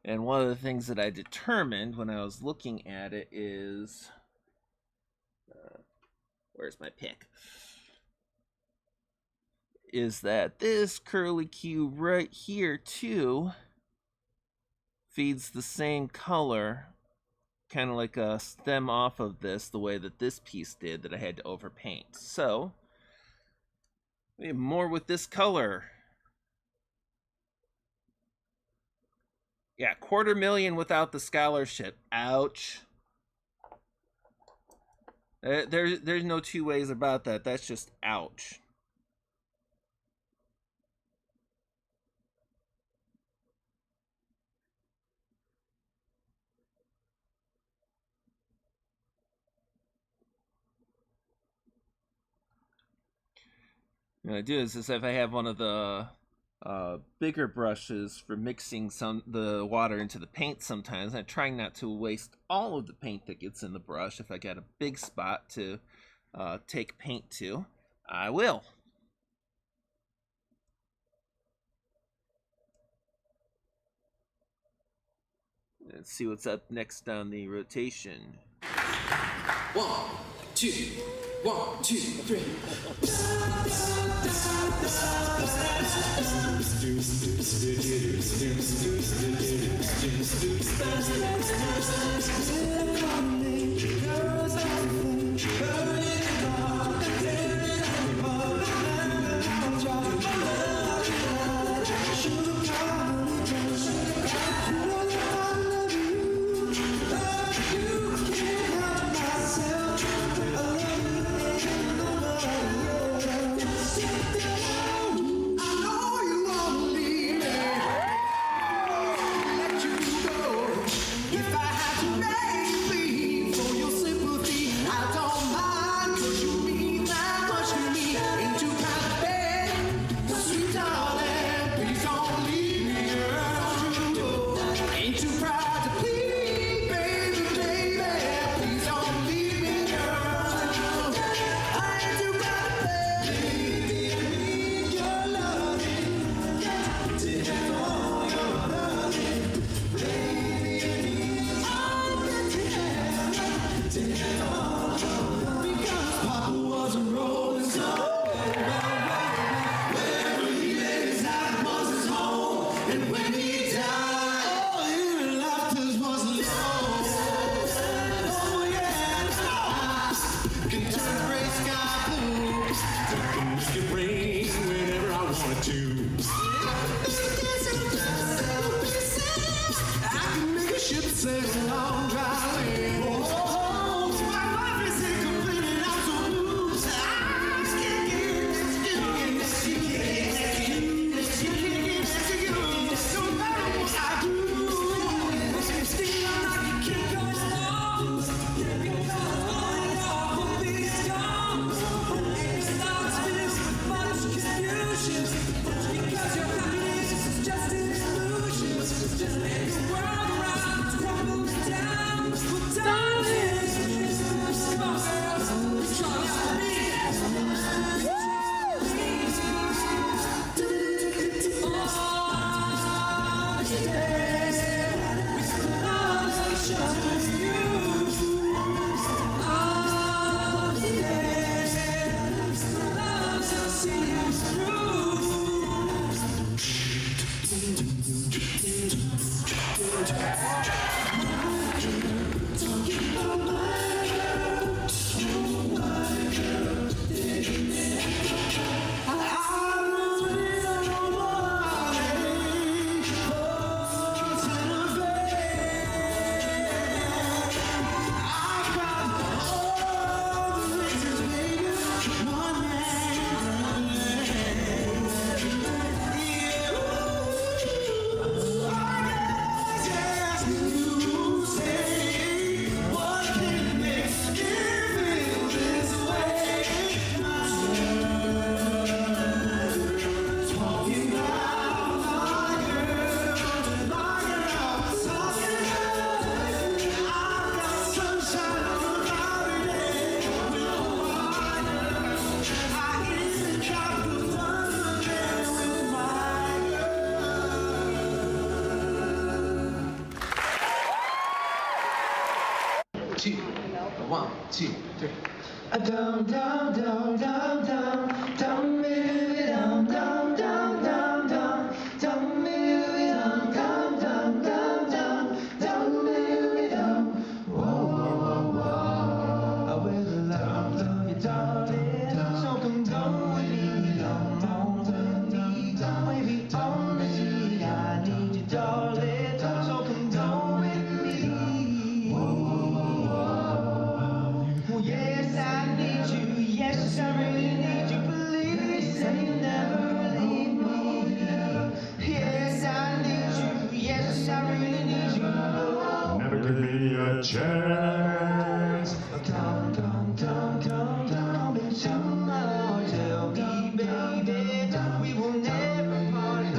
And one of the things that I determined when I was looking at it is, where's my pick? Is that this curly Q right here too feeds the same color, kind of like a stem off of this, the way that this piece did that I had to overpaint. So we have more with this color. Yeah, $250,000 without the scholarship. Ouch. There's no two ways about that. That's just ouch. What I do is if I have one of the bigger brushes for mixing the water into the paint sometimes. I'm trying not to waste all of the paint that gets in the brush. If I got a big spot to take paint to, I will. Let's see what's up next on the rotation. 1, 2, 1, 2, 3. Two, 1, 2, 3. Dum dum dum dum dum dum dum dum dum dum dum dum dum dum dum dum dum dum dum. Whoa whoa whoa. I will love you, darling. So come down with me, down with me, baby, down with me. I need you, darling. So come down with me. Whoa whoa whoa. Yes, I need you. Yes, I really need you. Please say you never leave me. Yes, I need you. Yes, I really need you. Never give me a chance. Come, come, come, come, come into my heart. Tell me, baby, we will never part.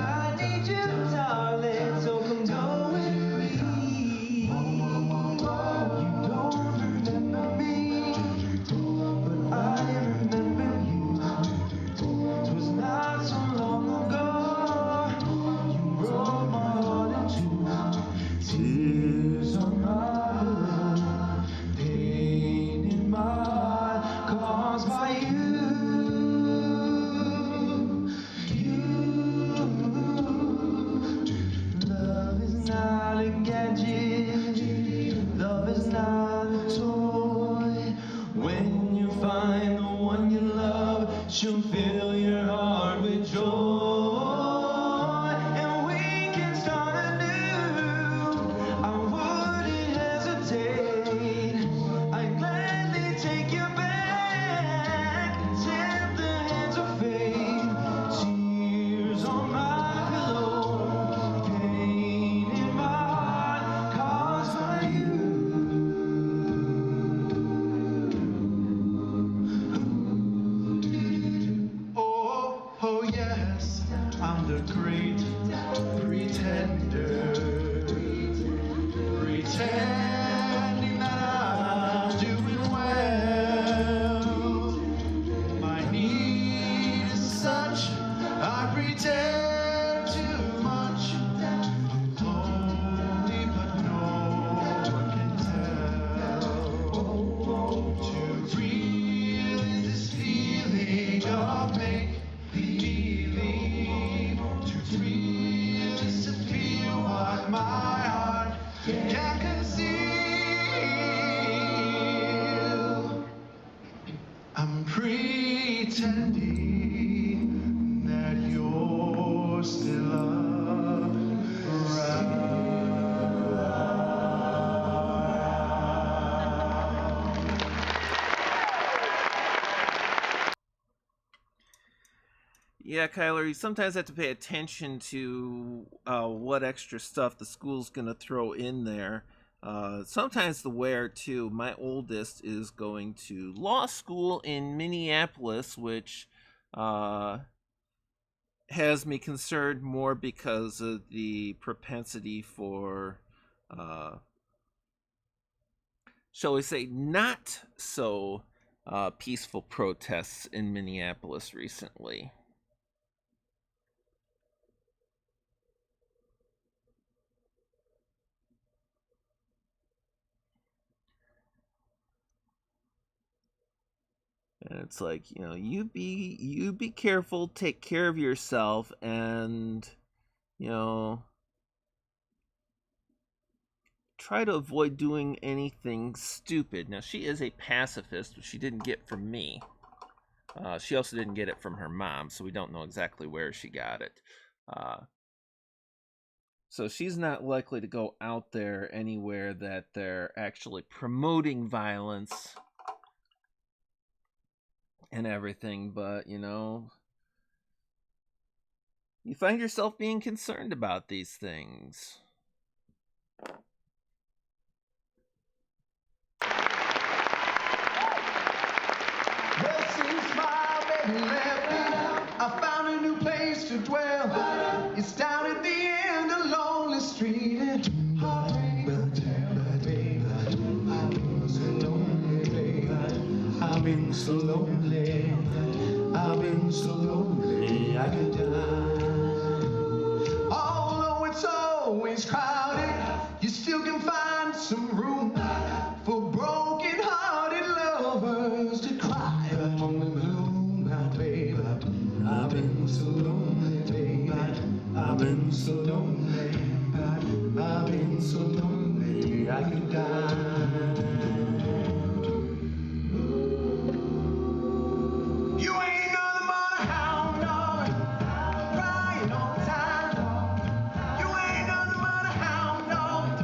Yeah, Kyler, you sometimes have to pay attention to what extra stuff the school's going to throw in there. Sometimes the where, too. My oldest is going to law school in Minneapolis, which has me concerned more because of the propensity for, shall we say, not so peaceful protests in Minneapolis recently. And it's like, you know, you be careful, take care of yourself, and, you know, try to avoid doing anything stupid. Now, she is a pacifist, which she didn't get from me. She also didn't get it from her mom, so we don't know exactly where she got it. So she's not likely to go out there anywhere that they're actually promoting violence and everything, but, you know, you find yourself being concerned about these things. Well, since my baby left me, I found a new place to dwell. It's down at the end of Lonely Street. I've been so lonely, I've been so lonely, I could die. Although it's always crowded, you still can find some room for broken-hearted lovers to cry among the moonlight, baby. I've been so lonely, baby. I've been so lonely, I've been so lonely, I could die. You ain't nothing but a hound dog, crying all the time. You ain't nothing but a hound dog,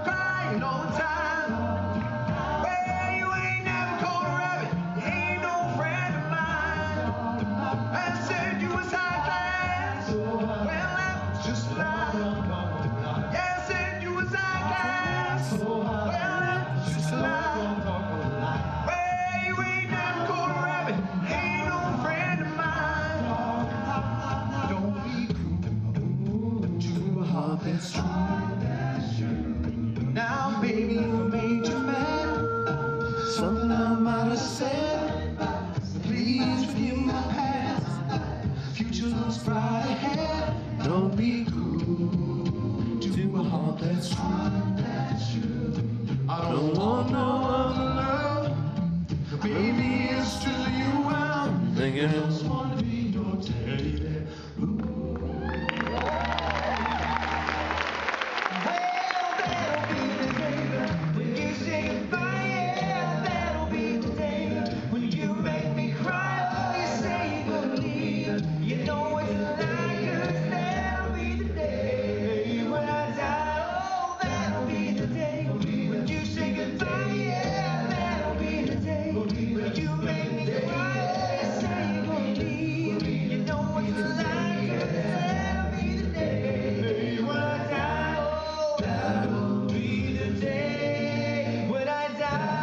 crying all the time. Well, you ain't never caught a rabbit, you ain't no friend of mine. I said you was high class, well, that's just a lie. Yeah, I said you was high class, well, that's just a lie. Well, you ain't never caught a rabbit, ain't no friend of mine. Don't be cruel to a heart that's true. Now, baby, if I made you mad, something I might have said, please forgive my past. Future looks bright ahead. Don't be cruel to a heart that's true. I don't want no other love. Baby, it's just you I'm thinking. I just want to be your teddy bear. Well, that'll be the day when you say goodbye. Yeah, that'll be the day when you make me cry. Oh, you say you're gonna leave. You know it's like us. That'll be the day when I die. Oh, that'll be the day when you say goodbye. Yeah, that'll be the day when you make me cry. You say you're gonna leave. You know it's like us. That'll be the day when I die. Oh, that'll be the day when I die.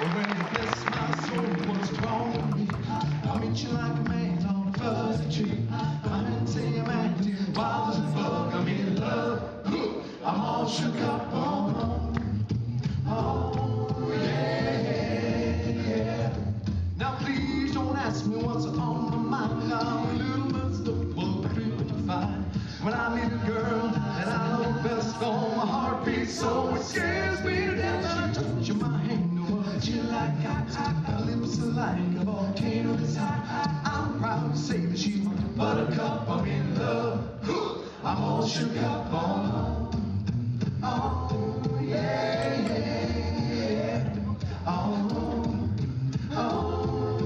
When you bless my soul, what's wrong with me? I meet you like a man on a fuzzy tree. I didn't say I'm acting wild as a bug. I'm in love. I'm all shook up. Oh, yeah. Now please don't ask me what's on my mind. I'm a little messed up, but pretty fine. When I meet a girl that I love best, oh, my heart beats so it scares me to death. And I touch your mind, what you like, her lips are like a volcano that's hot. I'm proud to say that she's my buttercup. I'm in love. I'm all shook up. Oh, yeah. Oh,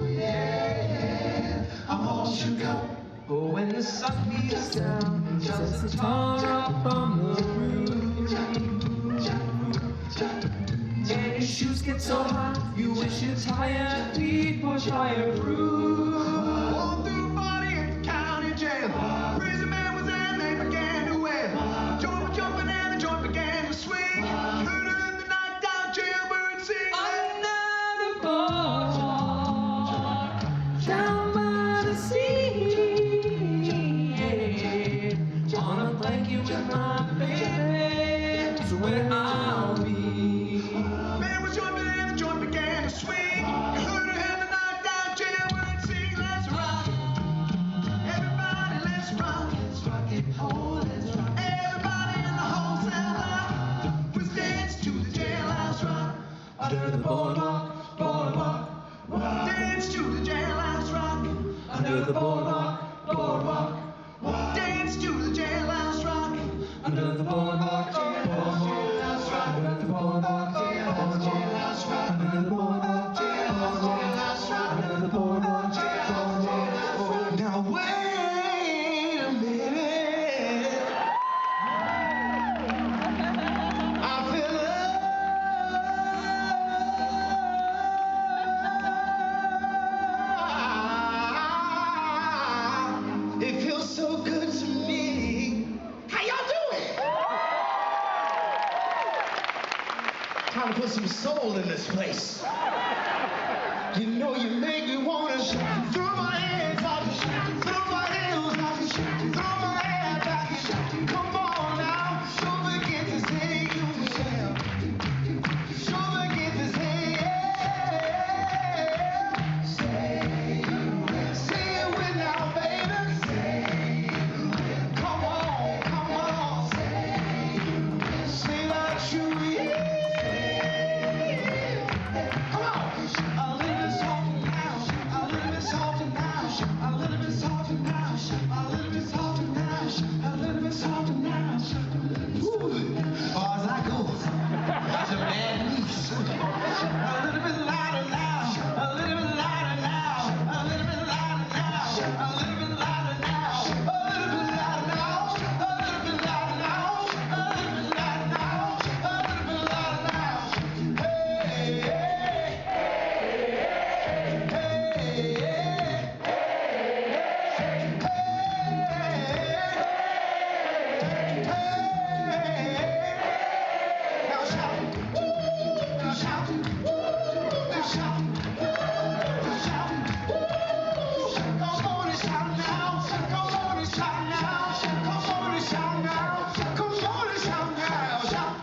yeah. I'm all shook up. Oh, when the sun beats us down, sets the tar up on the roof. And your shoes get so hot, you wish your tired feet were fireproof. Walked through body at the county jail. Prison man was there, they began to wail. Joint was jumping and the joint began to swing. Heard her in the night down, jailbird sing. Another bar down by the sea, on a blanket with my baby, so where I'll be. Man was jumping and the joint began to swing. Heard her in the night down, jailbird sing. Let's rock, everybody, let's rock. Let's rock it, oh, let's rock. Everybody in the whole cell block was dance to the jailhouse rock. Under the boardwalk, boardwalk, Dance to the jailhouse rock. under the boardwalk, boardwalk, Dance to the jailhouse rock. under the boardwalk, Jailhouse rock. under the boardwalk, Jailhouse rock. under the boardwalk, Jailhouse rock. under the boardwalk. Now wait a minute. I feel love. It feels so good to me. How y'all doing? Time to put some soul in this place. You know you make me wanna throw my hands up, throw my heels up, throw my hair back. Come on now, don't forget to say you will. Don't forget to say yeah. Say you will. Say it with now, baby. Say you will. Come on, come on. Say you will. Say that you will. Come on. A little bit softer now. A little bit softer now. A little bit softer now. A little bit softer now. A little bit softer now. Woo. Far as I go, that's a bad niece. A little bit louder now. A little bit louder now. A little bit louder now. A little bit louder now. A little bit louder now. A little bit louder now. A little bit louder now. A little bit louder now. Hey, now shout, woo, now shout, woo, now shout, woo, now shout, woo. Come on and shout now, come on and shout now, come on and shout now, come on and shout now, shout.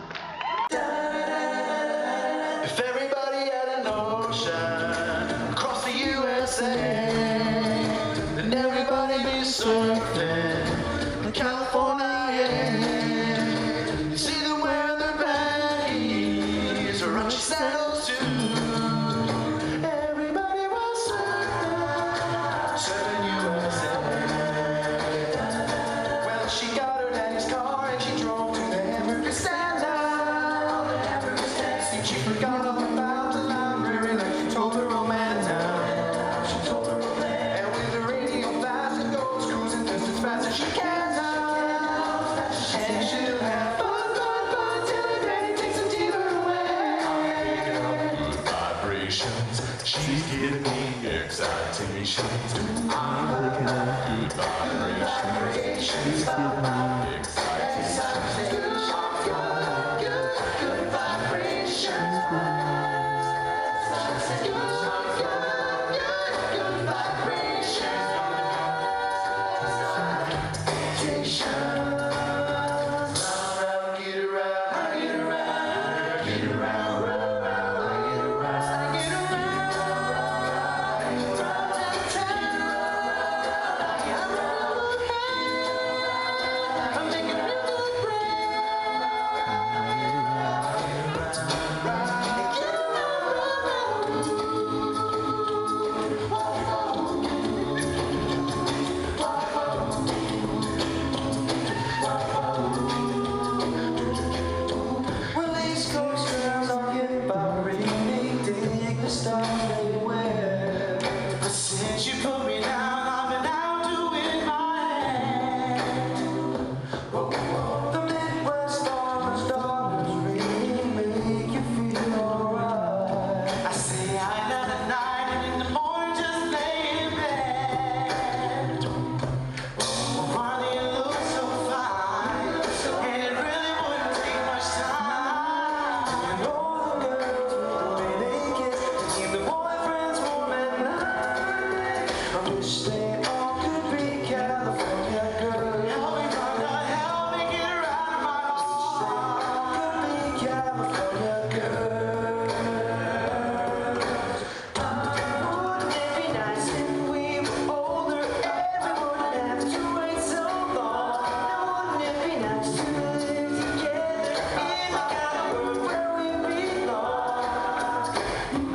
If everybody had an ocean across the USA, then everybody be surfing in California. You see them wearing their baggies, run sandals too. Everybody was surfing USA. Well, she got her daddy's car and she drove to the Everest stand down. She forgot all about the library like she told her old man now. And with the radio fast, it goes cruising just as fast as she can now. And she'll have fun till her daddy takes the dealer away. Good vibrations, she's giving me excitations. I'm looking at good vibrations, she's giving me excitations. Good vibrations. Good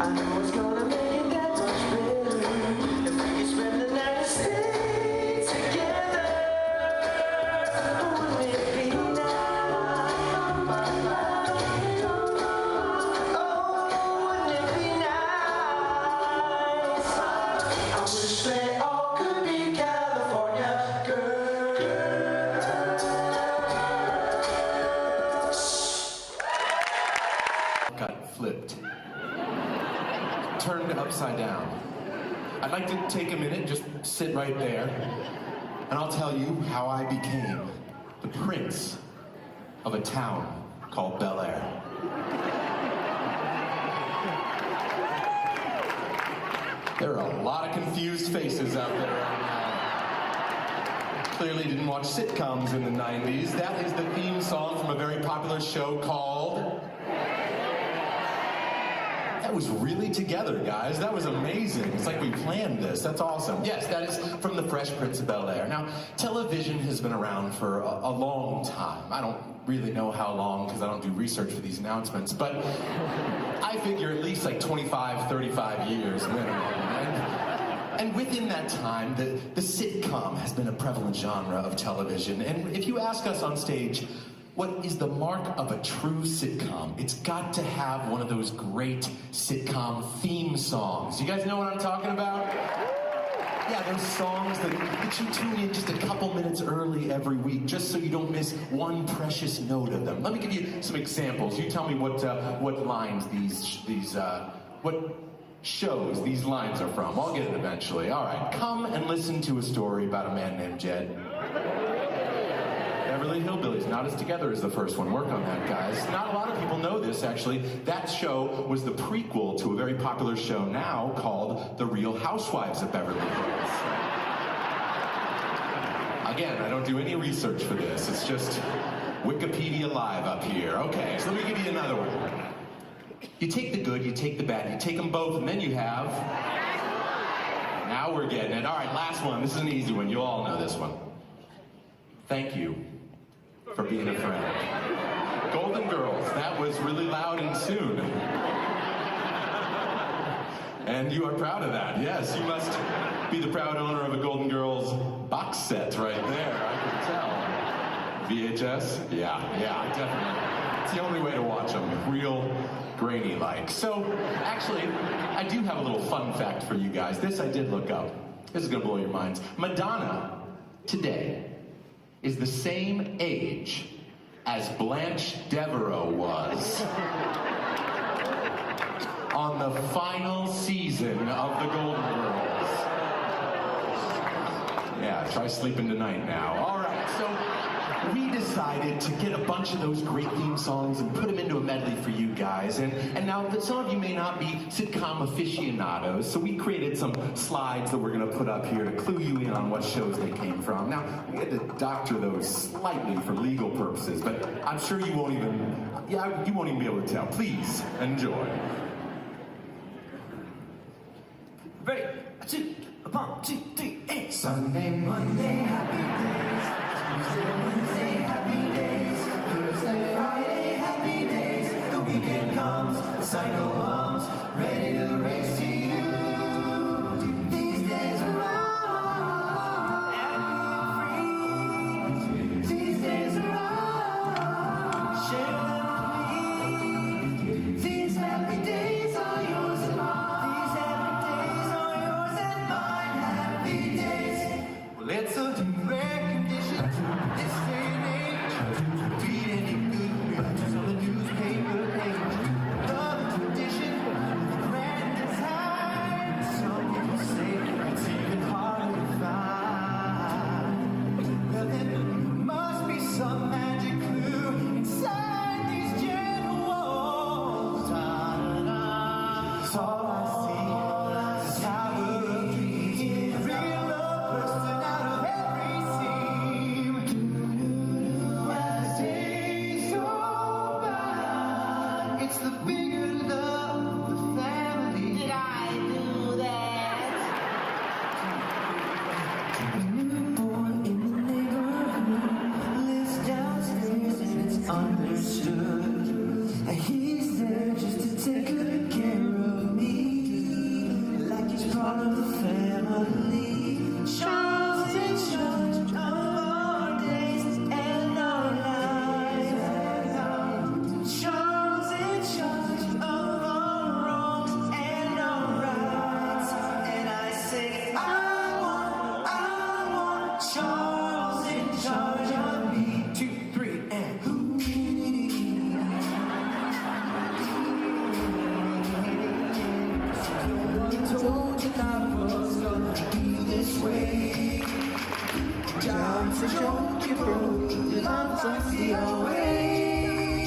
I know it's gonna make it that much better if we can spend the night and stay together. Wouldn't it be nice? Oh, wouldn't it be nice? I wish they all could be California girls. Got flipped. Turned upside down. I'd like to take a minute, just sit right there, and I'll tell you how I became the prince of a town called Bel Air. There are a lot of confused faces out there right now. Clearly didn't watch sitcoms in the 90s. That is the theme song from a very popular show called... That was really together, guys. That was amazing. It's like we planned this. That's awesome. Yes, that is from The Fresh Prince of Bel Air. Now, television has been around for a long time. I don't really know how long because I don't do research for these announcements, but I figure at least like 25, 35 years minimum. And within that time, the sitcom has been a prevalent genre of television. And if you ask us on stage, what is the mark of a true sitcom? It's got to have one of those great sitcom theme songs. You guys know what I'm talking about? Yeah, those songs that you tune in just a couple minutes early every week, just so you don't miss one precious note of them. Let me give you some examples. You tell me what lines what shows these lines are from. I'll get it eventually. All right, come and listen to a story about a man named Jed. Beverly Hillbillies, Not As Together is the first one. Work on that, guys. Not a lot of people know this, actually. That show was the prequel to a very popular show now called The Real Housewives of Beverly Hills. Again, I don't do any research for this. It's just Wikipedia Live up here. Okay, so let me give you another one. You take the good, you take the bad, you take them both, and then you have... Now we're getting it. All right, last one. This is an easy one. You all know this one. Thank you for being a friend. Golden Girls, that was really loud and soon. And you are proud of that. Yes, you must be the proud owner of a Golden Girls box set right there, I can tell. VHS? Yeah, definitely. It's the only way to watch them, real grainy-like. So, actually, I do have a little fun fact for you guys. This I did look up. This is gonna blow your minds. Madonna, today, is the same age as Blanche Devereaux was on the final season of The Golden Girls. Yeah, try sleeping tonight now. All right, so we decided to get a bunch of those great theme songs and put them into a medley for you guys. And now some of you may not be sitcom aficionados, so we created some slides that we're going to put up here to clue you in on what shows they came from. Now, we had to doctor those slightly for legal purposes, but I'm sure you won't even be able to tell. Please enjoy. Ready? 1, 2, 3, 8. Sunday, Monday, happy days. Tuesday, Wednesday, happy days. Thursday, Friday, happy days. The weekend comes, the cycle hums, ready to race to you. These days are on, and we're free. These days are on, share them with me. These happy days are yours and mine. These happy days are yours and mine. Happy days. Well, it's a rare condition this day and age. Read any good news on the newspaper page. Love tradition, grand design. Some people say it's even harder to find. Well, there must be some magic clue inside these gentle walls. Da-da-da. It's all I see. The tower of dreams. Real love bursting out of every seam. As the days go by, it's the bigger love, the family. Did I do that? A newborn in the neighborhood lives downstairs and it's understood that he's there just to take good care of me. galaxy away.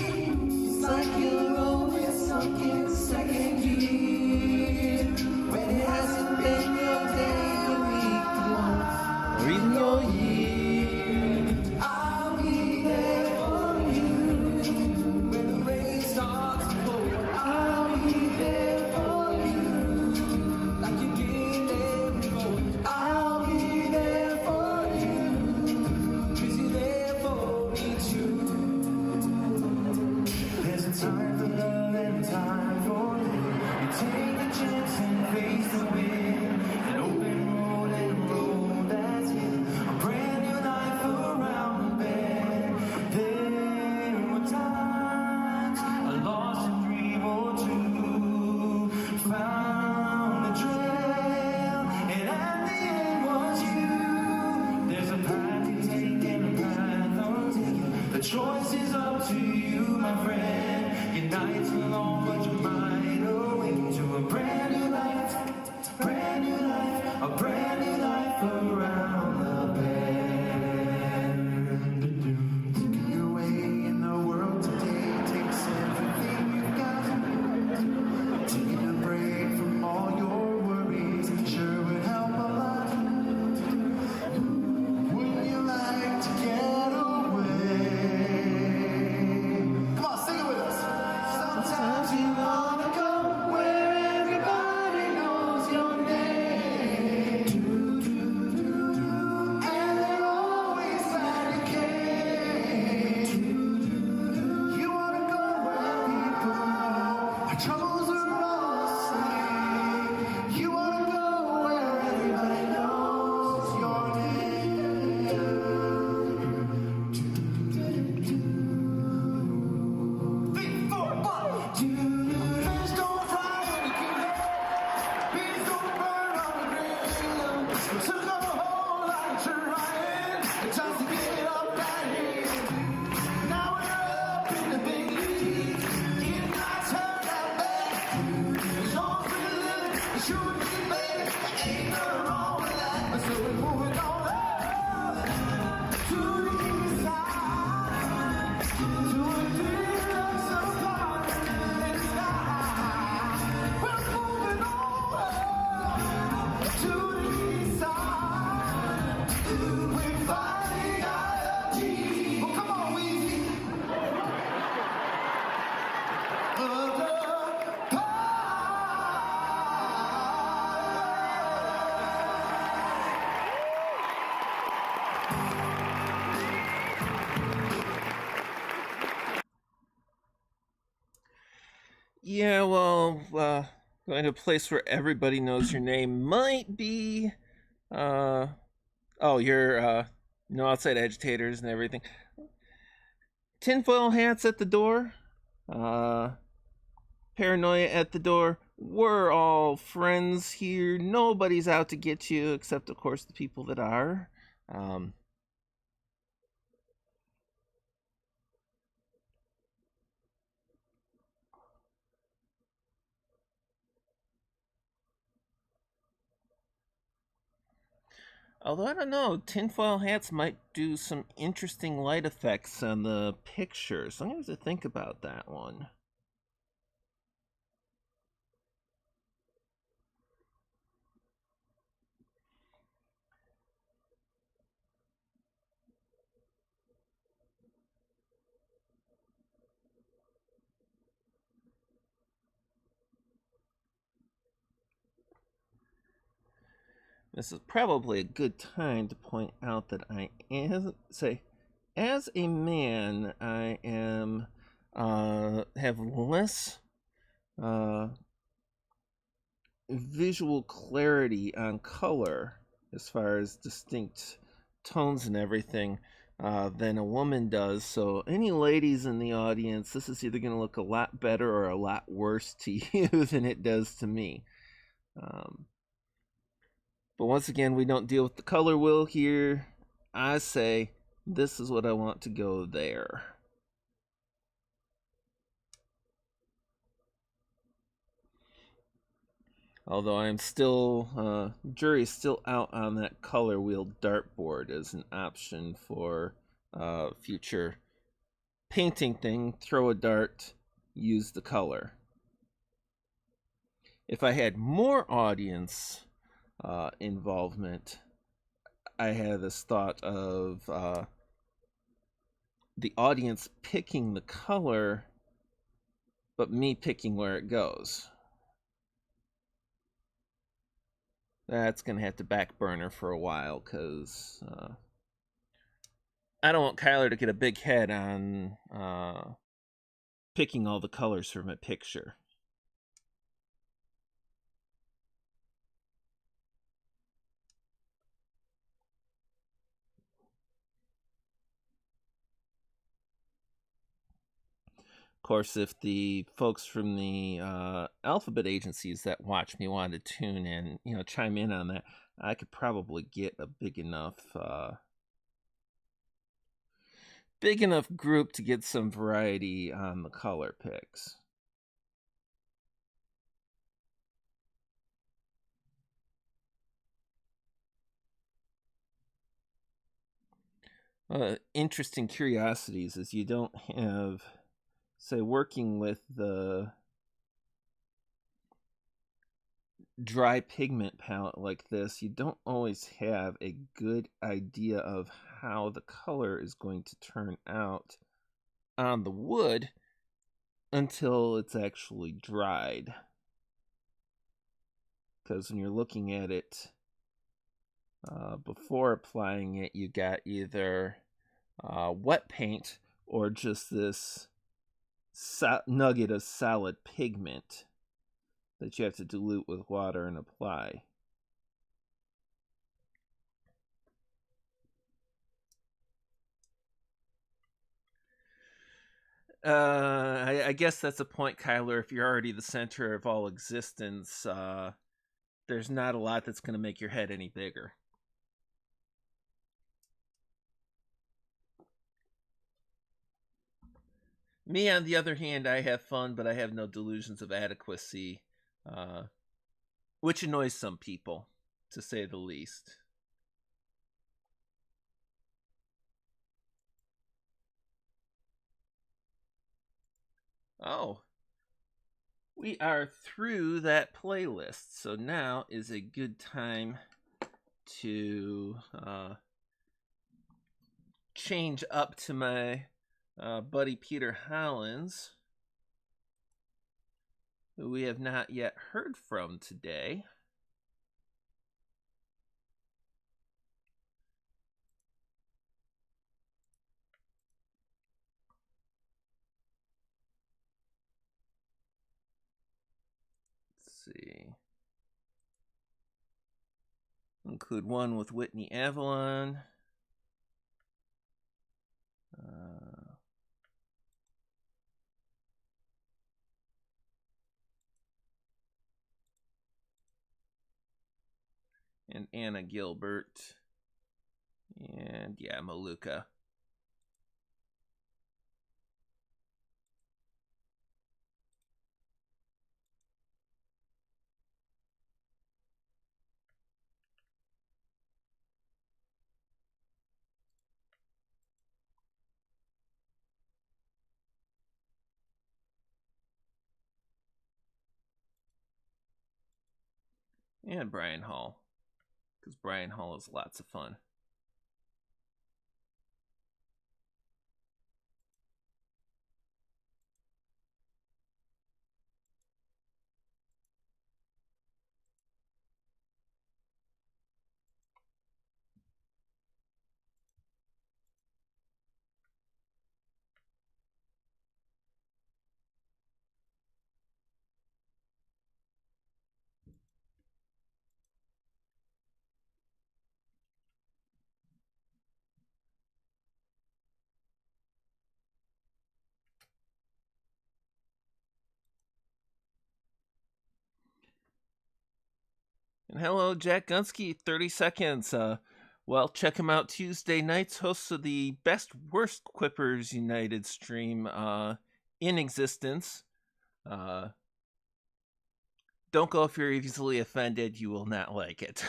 It's like you're always sunk in second gear, when it hasn't been your day, your week, your month, or even your year. I'll be there for you when the rain starts to pour. I'll be there for you like you did there before. I'll be there for you 'cause you're there for me too. There's a time for love and a time for living. You take a chance and face the wind. An open road and road that's it. A brand new life around the bend. There were times I lost a dream or two. Found a trail, and at the end was you. There's a path to take and a path untaken. The choice is up to you, my friend. Your nights are long, but your mind awake to a brand new life, a brand new life around the bend. Taking your way in the world today takes everything you've got. Taking a break from all your worries sure would help a lot. Wouldn't you like to get away? Come on, sing it with us. Sometimes you wanna go where everybody knows your name. And they're always glad you came. You wanna go where people know our troubles are all the same. You wanna go where everybody knows your name. 3, 4, 1, 2. Fish don't fly when you can help. Bees don't burn on the ground. It took a whole lot of trying just to get up that hill. Now we're up in the big leagues. It might turn out bad. As long as we're living, it should be made. There ain't nothing wrong with that. So we're moving on up to the east side, to a deluxe apartment in the sky. We're moving on up to the east side. We finally got a key. Well, come on, Weezy. Of the pie. Yeah, well, going to a place where everybody knows your name might be, you're, no outside agitators and everything. Tinfoil hats at the door, paranoia at the door. We're all friends here. Nobody's out to get you, except, of course, the people that are. Although I don't know, tinfoil hats might do some interesting light effects on the pictures. I'm going to have to think about that one. This is probably a good time to point out that as a man, I am have less visual clarity on color as far as distinct tones and everything than a woman does. So any ladies in the audience, this is either going to look a lot better or a lot worse to you than it does to me. But once again, we don't deal with the color wheel here. I say, this is what I want to go there. Although I'm still, jury's still out on that color wheel dartboard as an option for future painting thing, throw a dart, use the color. If I had more audience involvement, I had this thought of the audience picking the color, but me picking where it goes. That's going to have to back burner for a while because I don't want Kyler to get a big head on picking all the colors from a picture. Of course, if the folks from the alphabet agencies that watch me wanted to tune in, chime in on that, I could probably get a big enough group to get some variety on the color picks. Interesting curiosities is you don't have, say, working with the dry pigment palette like this, you don't always have a good idea of how the color is going to turn out on the wood until it's actually dried. Because when you're looking at it before applying it, you got either wet paint or just this nugget of solid pigment that you have to dilute with water and apply. I guess that's a point, Kyler. If you're already the center of all existence, there's not a lot that's going to make your head any bigger. Me, on the other hand, I have fun, but I have no delusions of adequacy, which annoys some people, to say the least. Oh, we are through that playlist, so now is a good time to change up to my buddy Peter Hollins, who we have not yet heard from today. Let's see. Include one with Whitney Avalon. And Anna Gilbert. And yeah, Maluka. And Brian Hall. Because Brian Hall is lots of fun. And hello, Jack Gunsky, 30 seconds. Well, check him out Tuesday nights, hosts of the Best Worst Quippers United stream in existence. Don't go if you're easily offended. You will not like it.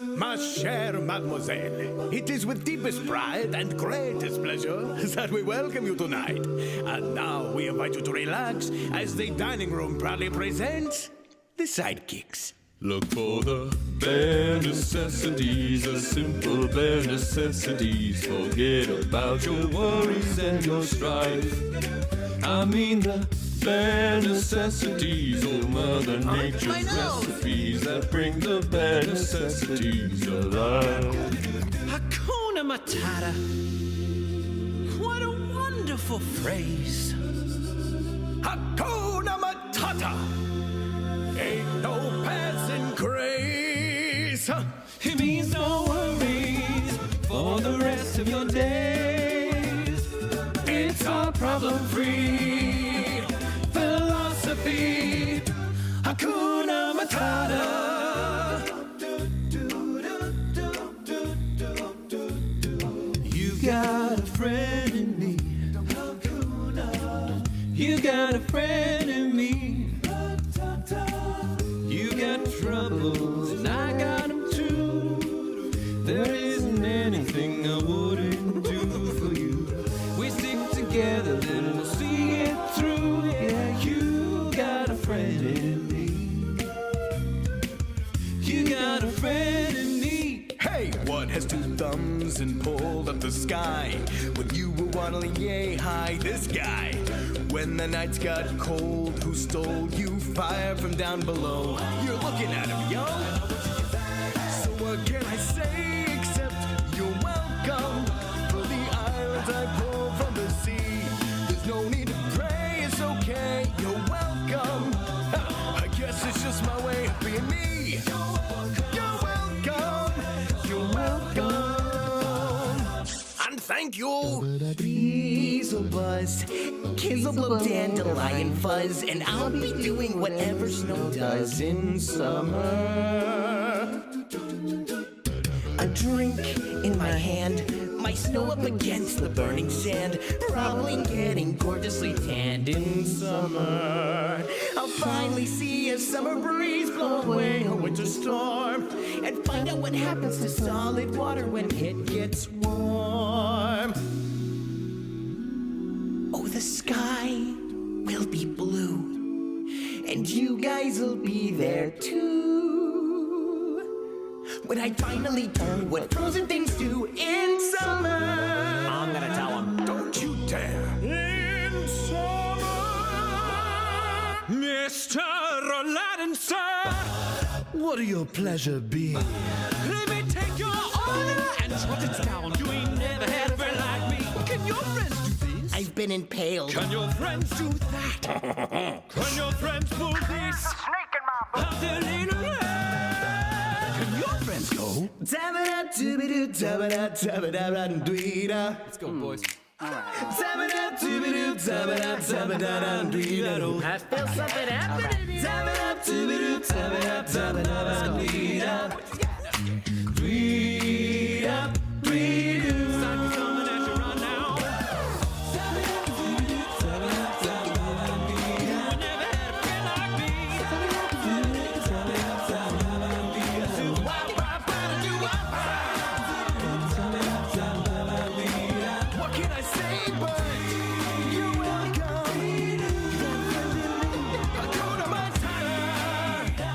Ma chère mademoiselle, it is with deepest pride and greatest pleasure that we welcome you tonight. And now we invite you to relax as the dining room proudly presents the sidekicks. Look for the bare necessities, the simple bare necessities. Forget about your worries and your strife. I mean the bare necessities, oh Mother Nature's recipes that bring the bare necessities alive. Hakuna Matata. What a wonderful phrase. Hakuna Matata. Ain't no passing craze. It means no worries for the rest of your days. It's our problem-free philosophy. Hakuna Matata. You got a friend in me. You got a friend in me. You got troubles and I got them too. There isn't anything I wouldn't do for you. We stick together, then we'll see it through. Yeah, you got a friend in me. You got a friend in me. Hey, what has two thumbs and pulled up the sky? When you were waddling yay high, this guy. When the nights got cold, who stole you fire from down below? You're looking at him, yo. So what can I say except you're welcome? For the islands I pulled from the sea. There's no need to pray, it's okay, you're welcome. I guess it's just my way of being me. You're welcome, you're welcome. And thank you. Diesel buzz, Kizzle dandelion fuzz, and I'll be doing whatever snow does in summer. A drink in my hand, my snow up against the burning sand, probably getting gorgeously tanned in summer. I'll finally see a summer breeze blow away a winter storm, and find out what happens to solid water when it gets warm. Oh, the sky will be blue, and you guys will be there too. When I finally do what frozen things do in summer, I'm gonna tell them, don't you dare. In summer, Mr. Aladdin, sir, what'll your pleasure be? let me take your order and jot it down. You ain't never had a friend like me. Can your friends do this? I've been impaled. Can your friends do that? Can your friends pull this? Out their little leg? Can your friends go? Let's go, boys. I feel something happening. Coming at you right now. You never had a friend like me. What can I say, but you're welcome. Hakuna Matata.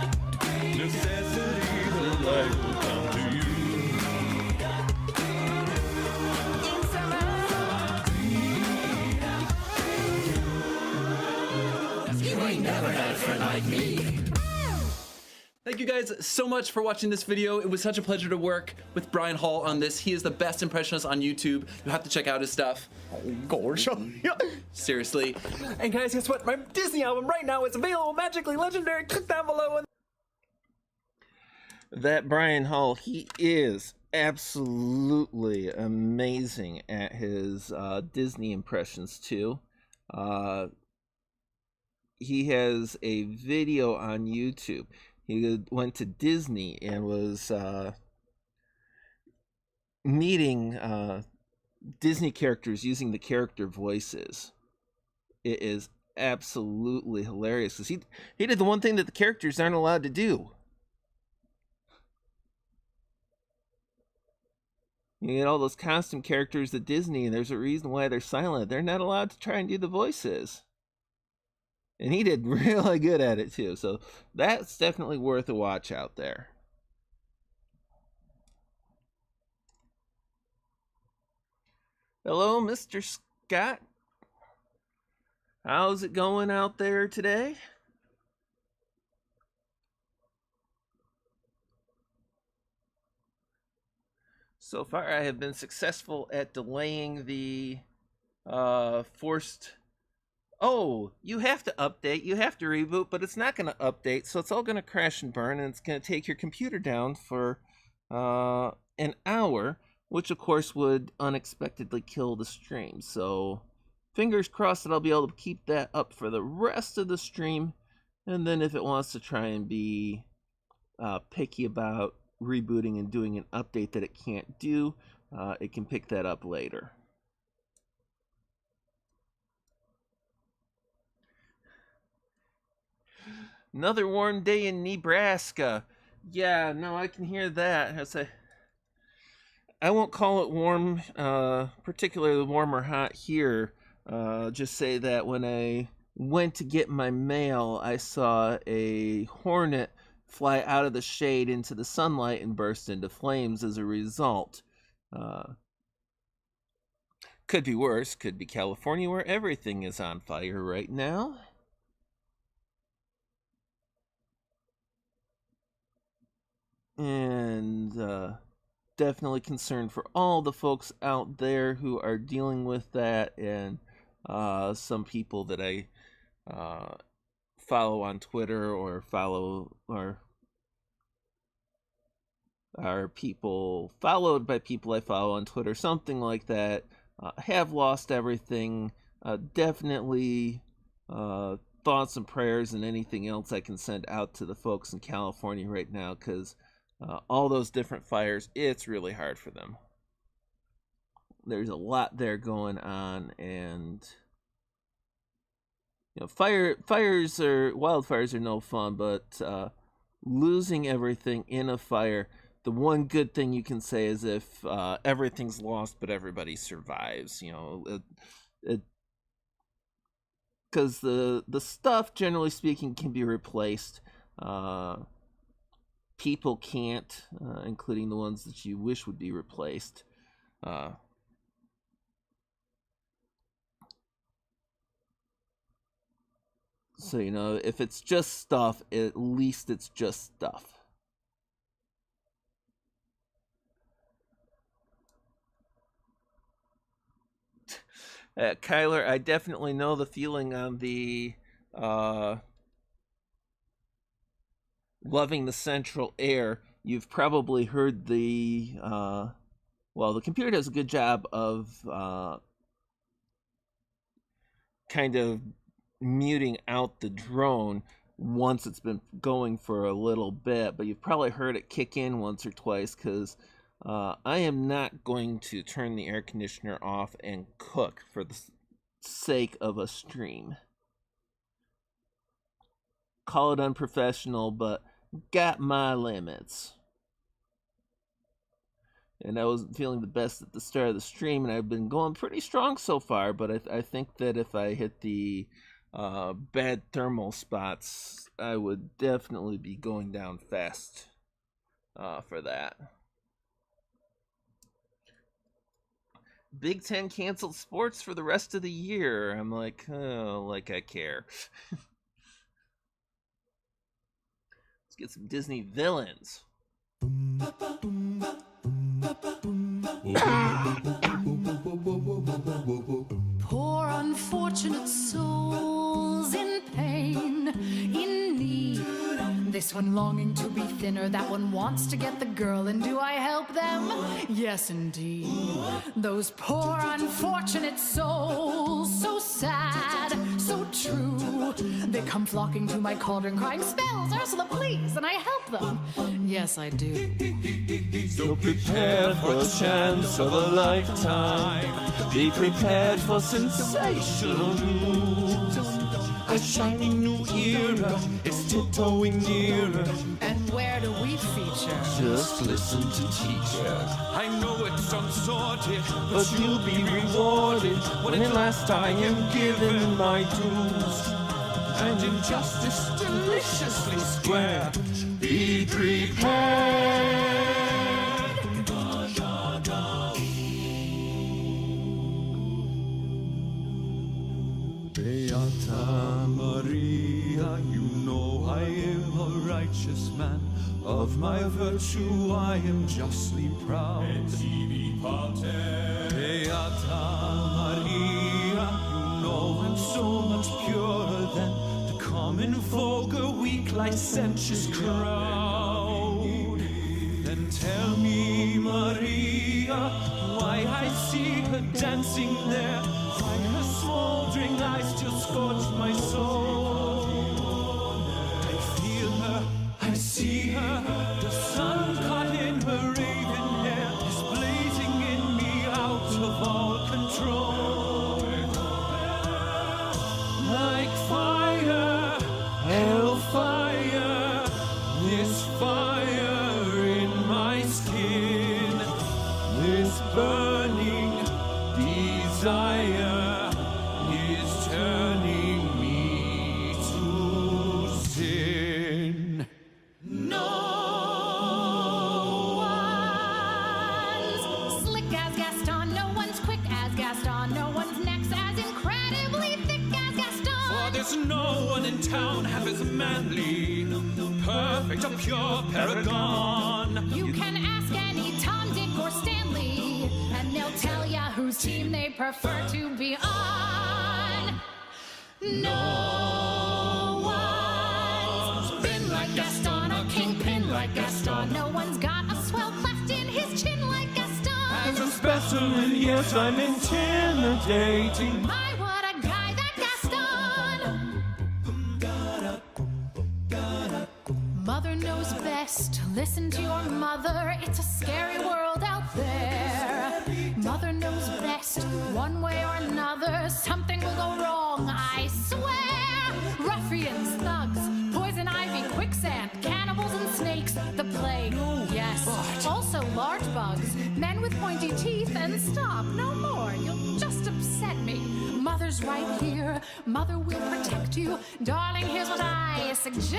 Necessities of life will come to you. You ain't never had a friend like me. Thank you guys so much for watching this video. It was such a pleasure to work with Brian Hall on this. He is the best impressionist on YouTube. You have to check out his stuff. Gosh. Seriously. And guys, guess what? My Disney album right now is available magically legendary. Click down below. And That Brian Hall, he is absolutely amazing at his Disney impressions too. He has a video on YouTube. He went to Disney and was meeting Disney characters using the character voices. It is absolutely hilarious because he did the one thing that the characters aren't allowed to do. You get all those costume characters at Disney, and there's a reason why they're silent. They're not allowed to try and do the voices. And he did really good at it, too. So that's definitely worth a watch out there. Hello, Mr. Scott. How's it going out there today? So far, I have been successful at delaying the forced... Oh, you have to update, you have to reboot, but it's not going to update, so it's all going to crash and burn, and it's going to take your computer down for an hour, which of course would unexpectedly kill the stream. So fingers crossed that I'll be able to keep that up for the rest of the stream, and then if it wants to try and be picky about rebooting and doing an update that it can't do, it can pick that up later. Another warm day in Nebraska. Yeah, no, I can hear that. I won't call it warm, particularly warm or hot here. Just say that when I went to get my mail, I saw a hornet fly out of the shade into the sunlight and burst into flames as a result. Could be worse. Could be California, where everything is on fire right now. And definitely concerned for all the folks out there who are dealing with that, and some people that I follow on Twitter or follow or are people followed by people I follow on Twitter, something like that, have lost everything. Definitely thoughts and prayers and anything else I can send out to the folks in California right now, because all those different fires, it's really hard for them. There's a lot there going on, and you know, wildfires are no fun, but losing everything in a fire, the one good thing you can say is if everything's lost but everybody survives, you know, because the stuff, generally speaking, can be replaced. People can't, including the ones that you wish would be replaced. So, you know, if it's just stuff, at least it's just stuff. Kyler, I definitely know the feeling on the loving the central air. You've probably heard the the computer does a good job of kind of muting out the drone once it's been going for a little bit, but you've probably heard it kick in once or twice, because I am not going to turn the air conditioner off and cook for the sake of a stream. Call it unprofessional, but got my limits. And I wasn't feeling the best at the start of the stream, and I've been going pretty strong so far, but I think that if I hit the bad thermal spots, I would definitely be going down fast for that. Big Ten canceled sports for the rest of the year. I'm like, oh, like I care. Let's get some Disney villains. Poor unfortunate souls in pain, in need. This one longing to be thinner, that one wants to get the girl, and do I help them? Yes, indeed. Those poor unfortunate souls, so sad, so true. They come flocking to my cauldron crying, spells, Ursula, please, and I help them. Yes, I do. So prepare for the chance of a lifetime. Be prepared for sensational news. A shiny new era is tiptoeing nearer. And where do we feature? Just listen to teacher. I know it sounds sordid, but you'll be rewarded when at last I am given my dues. And injustice deliciously square. Be prepared. Beata Maria, you know I am a righteous man. Of my virtue I am justly proud. Beata Maria, you know I'm so much purer than the common vulgar, weak, licentious crowd. Then tell me, Maria, why I see her dancing there. Why her smoldering eyes still scorch my soul. I feel her, I see her, the sun caught in her raven hair is blazing in me out of all control. Like fire, hellfire, this fire in my skin, this burning desire is turning me to sin. No one's slick as Gaston, no one's quick as Gaston, no one's neck's as incredibly thick as Gaston. For there's no one in town half as manly, perfect, a pure paragon. You can ask any Tom, Dick, or Stanley, and they'll tell ya whose team they prefer to be on. No one's been like Gaston, a kingpin like Gaston. No one's got a swell cleft in his chin like Gaston. As a specimen, yes, I'm intimidating. My, what a guy, that Gaston! Mother knows best. Listen to your mother. It's a scary world out there. Mother knows best. One way or another, something will go wrong, I swear. Ruffians, thugs, poison ivy, quicksand, cannibals and snakes, the plague. Yes, also large bugs, men with pointy teeth, and stop, no more. You'll just upset me. Mother's right here. Mother will protect you. Darling, here's what I suggest.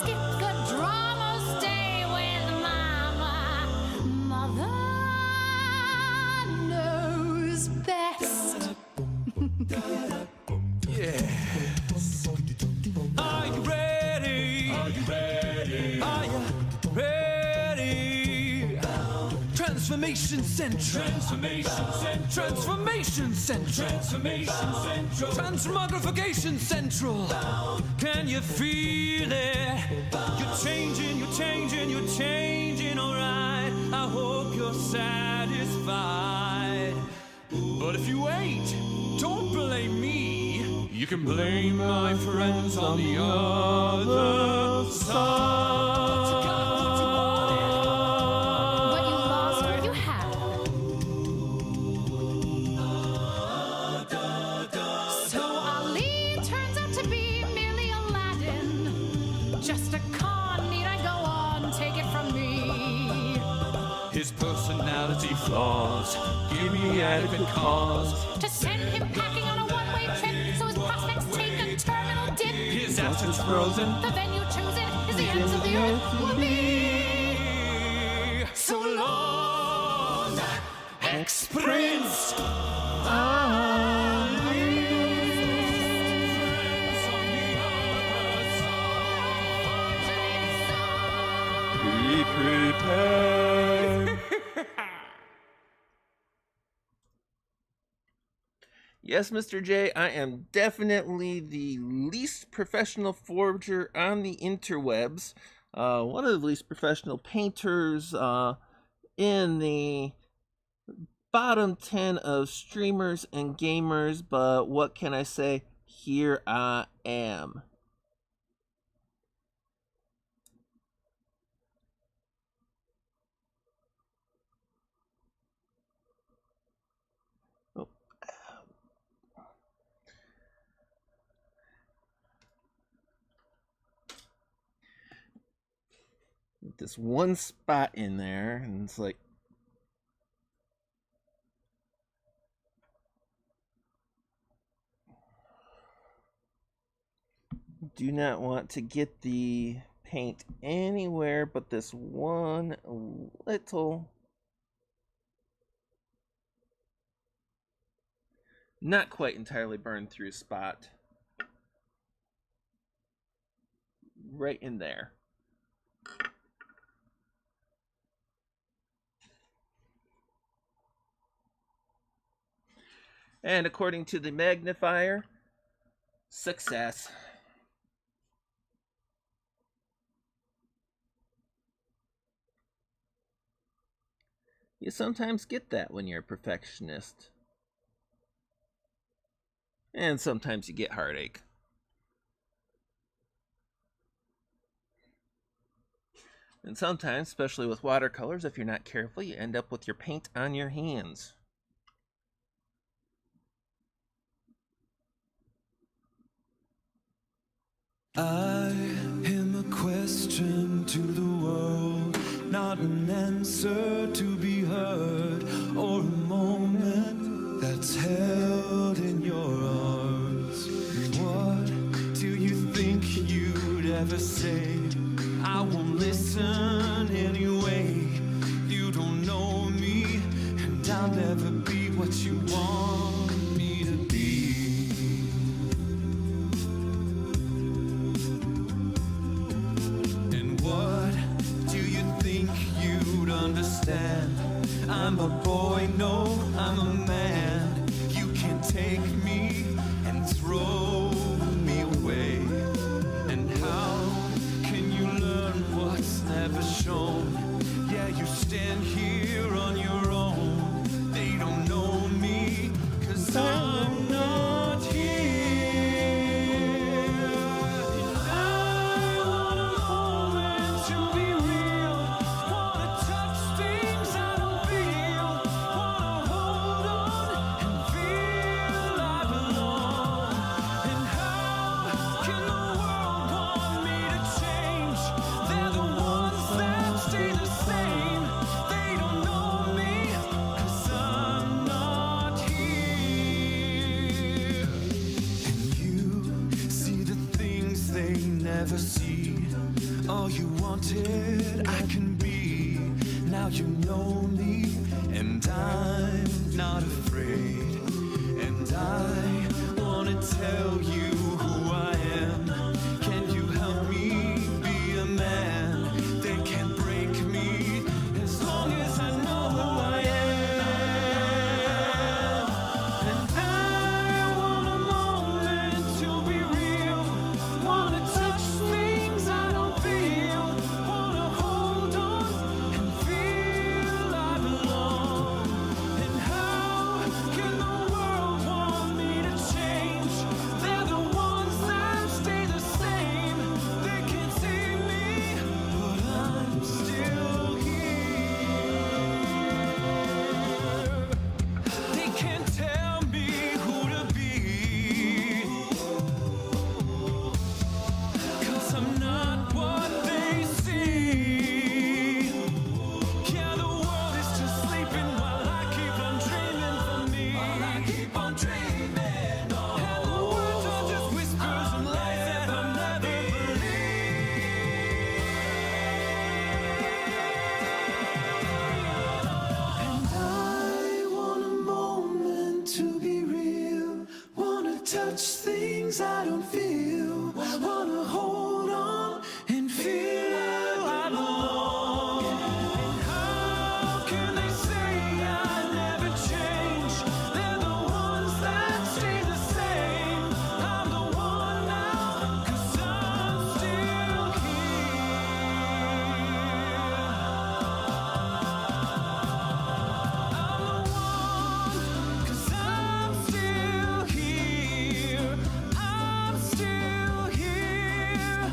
Skip the drama, stay with Mama. Mother knows best. Yes. Are you ready? Are you ready? Are you ready? Transformation Central. Transformation Central. Transformation Central. Transformation Central. Transmogrification Central. Can you feel it? You're changing, you're changing, you're changing, alright. I hope you're satisfied. But if you ain't, don't blame me. You can blame my friends on the other side. What you lost, what you have. So Ali turns out to be merely Aladdin. Just a con, need I go on? Take it from me. His personality flaws give me adequate cause To send him packing on a one-way trip, so his prospects take a terminal dip. His assets frozen. The venue chosen is the ends of the earth will be. So long, ex-prince. Be prepared. Yes, Mr. J, I am definitely the least professional forger on the interwebs. One of the least professional painters in the bottom 10 of streamers and gamers, but what can I say? Here I am. put this one spot in there, and it's like, do not want to get the paint anywhere but this one little, not quite entirely burned through spot right in there. And according to the magnifier, success. You sometimes get that when you're a perfectionist. And sometimes you get heartache. And sometimes, especially with watercolors, if you're not careful, you end up with your paint on your hands. I am a question to the world, not an answer to be heard, or a moment that's held in your arms. What do you think you'd ever say? I won't listen anyway. You don't know me, and I'll never be what you want me to be. And what do you think you'd understand? I'm a boy, no, I'm a man. You can take me and throw me away. And how can you learn what's never shown? Yeah, you stand here on your own. They don't know me, 'cause I'm not here. And I want a moment to be real. Wanna touch things I don't feel. Wanna hold on and feel I belong. And how can the world want me to change? They're the ones that stay the same. They don't know me, 'cause I'm not here. And you see the things they never see. All you wanted, I can be. Now you know me, and I'm not afraid. And I wanna tell you who I am. Can you help me be a man? They can't break me as long as I know who I am. And I want a moment to be real. Wanna touch things I don't feel. Wanna hold on and feel I belong. And how can the world want me to change? They're the ones that stay the same. They can't see me, but I'm still here. They can't tell me who to be, 'cause I'm not what they see. Yeah, the world is just sleeping while I keep on dreaming for me. While I keep on dreaming on. And the words are just whispers and lies that I'll never believe. And I want a moment to be real. Wanna touch things I don't feel. Wanna hold on and feel I belong. And how can they say I never change? They're the ones that stay the same. I'm the one now, 'cause I'm still here. I'm the one, 'cause I'm still here. I'm still here.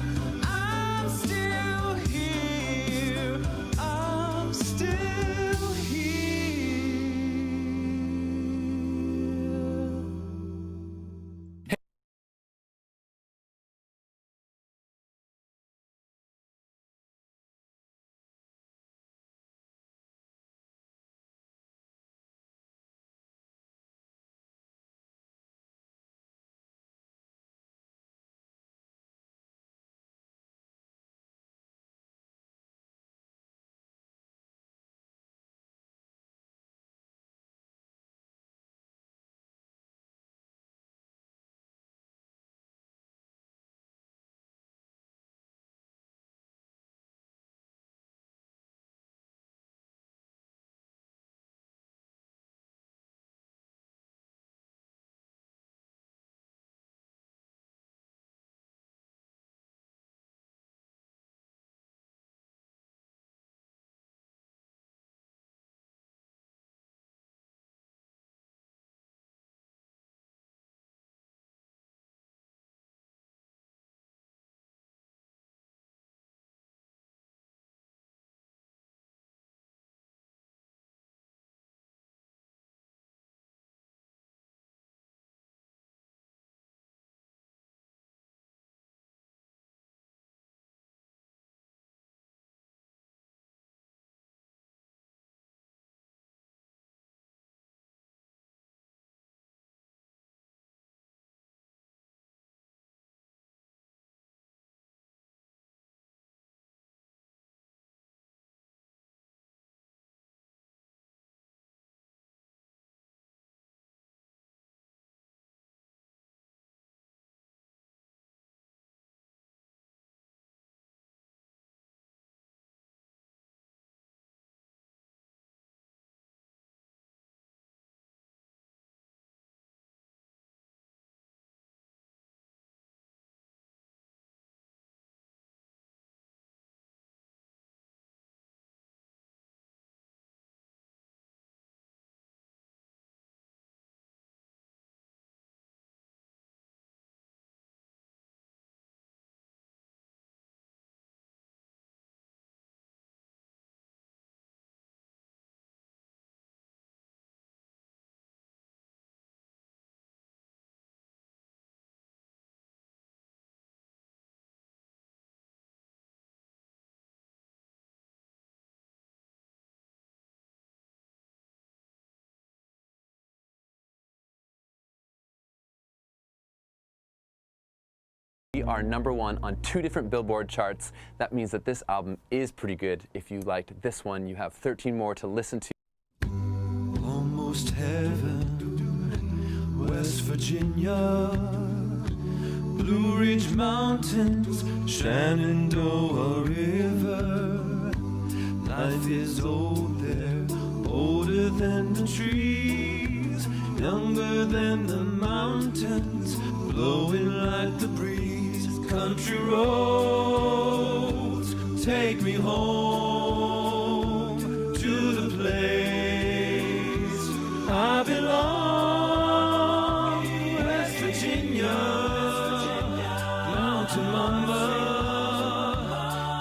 are #1 on 2 different Billboard charts. That means that this album is pretty good. If you liked this one, you have 13 more to listen to. Almost heaven, West Virginia, Blue Ridge Mountains, Shenandoah River. Life is old there, older than the trees, younger than the mountains, blowing like the breeze. Country roads, take me home to the place I belong. West Virginia, Mountain Mama,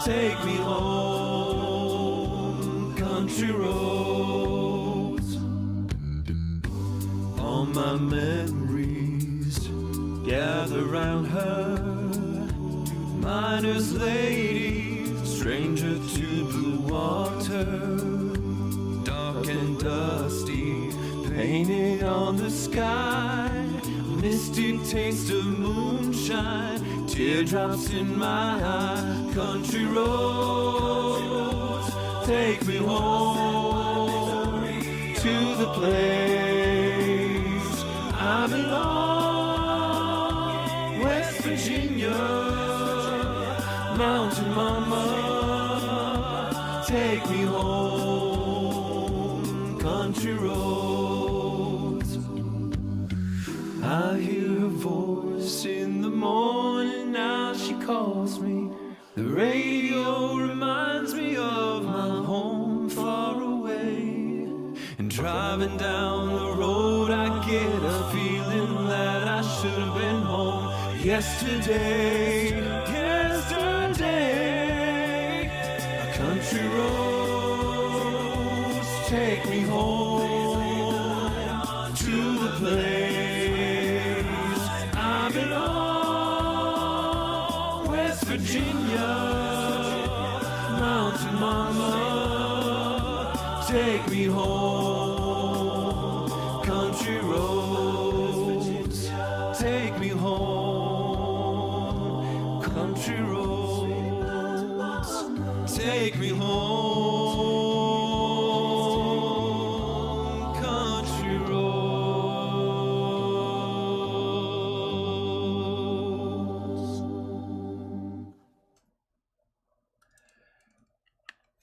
take me home. Country roads, all my memories gather round her. Miner's lady, stranger to blue water, dark and dusty, painted on the sky. Misty taste of moonshine, teardrops in my eye. Country roads, take me home to the place I belong. West Virginia, Mountain Mama, take me home. Country roads, I hear her voice in the morning, now she calls me. The radio reminds me of my home far away. And driving down the road, I get a feeling that I should have been home yesterday. Yesterday, country roads, take me home to the place I belong. West Virginia, Mountain Mama, take me home. Country roads, take me home. Country roads, take me home. Country roads.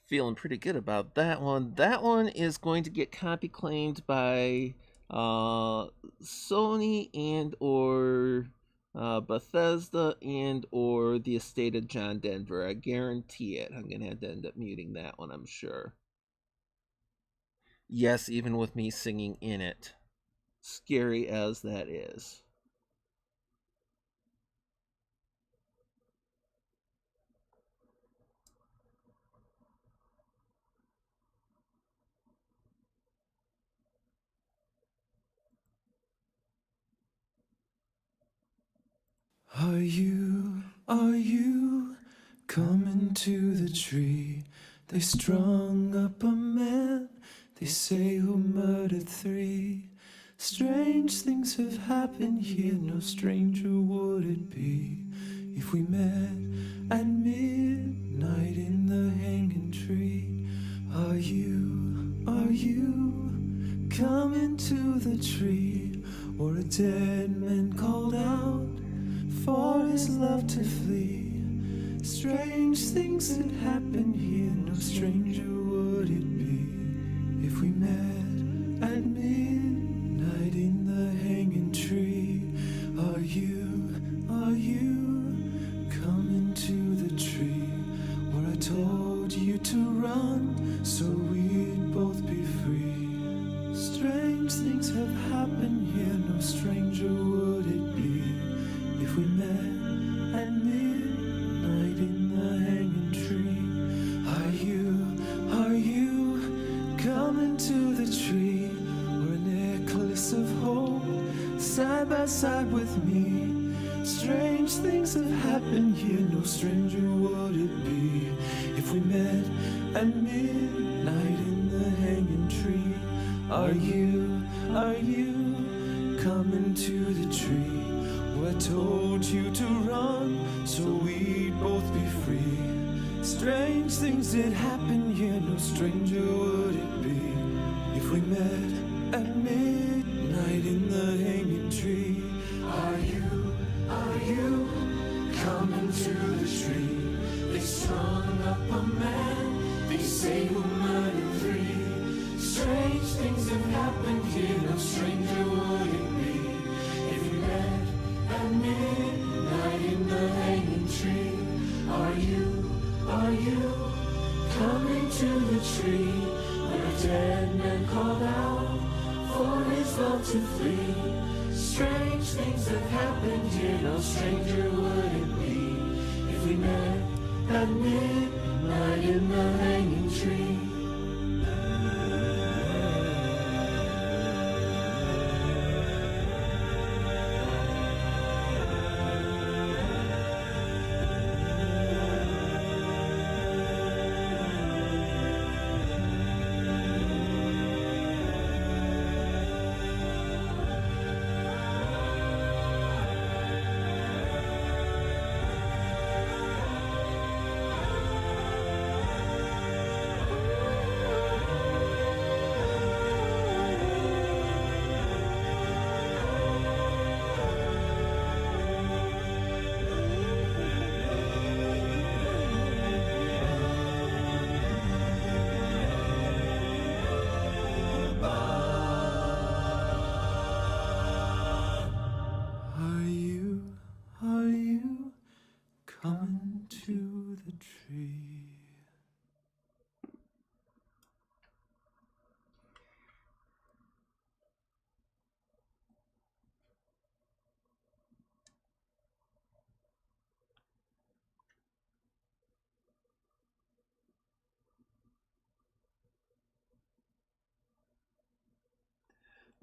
Feeling pretty good about that one. That one is going to get copy claimed by Sony and or Bethesda and or the estate of John Denver. I guarantee it. I'm gonna have to end up muting that one, I'm sure. Yes, even with me singing in it. Scary as that is. Are you coming to the tree? They strung up a man, they say, who murdered 3. Strange things have happened here, no stranger would it be if we met at midnight in the hanging tree. Are you coming to the tree, or a dead man called out for his love to flee? Strange things that happen here, no stranger would it be if we met at midnight in the hanging tree. Are you coming to the tree where I told you to run so we'd both be free? Strange things have happened here, no stranger would it be if we met at midnight in the hanging tree. Are you coming to the tree, or a necklace of hope, side by side with me? Strange things have happened here, no stranger would it be if we met at midnight in the hanging tree. Are you coming to the tree where I told you to run Strange things did happen here, no stranger would it be if we met at midnight in the hanging tree. Are you coming to the tree? They strung up a man, they say we'll murder three. Strange things have happened here, no stranger would it be if we met at midnight in the hanging tree. Are you coming to the tree where a dead man called out for his love to flee? Strange things have happened here, no stranger would it be if we met at midnight in the hanging tree. Are you coming to the tree?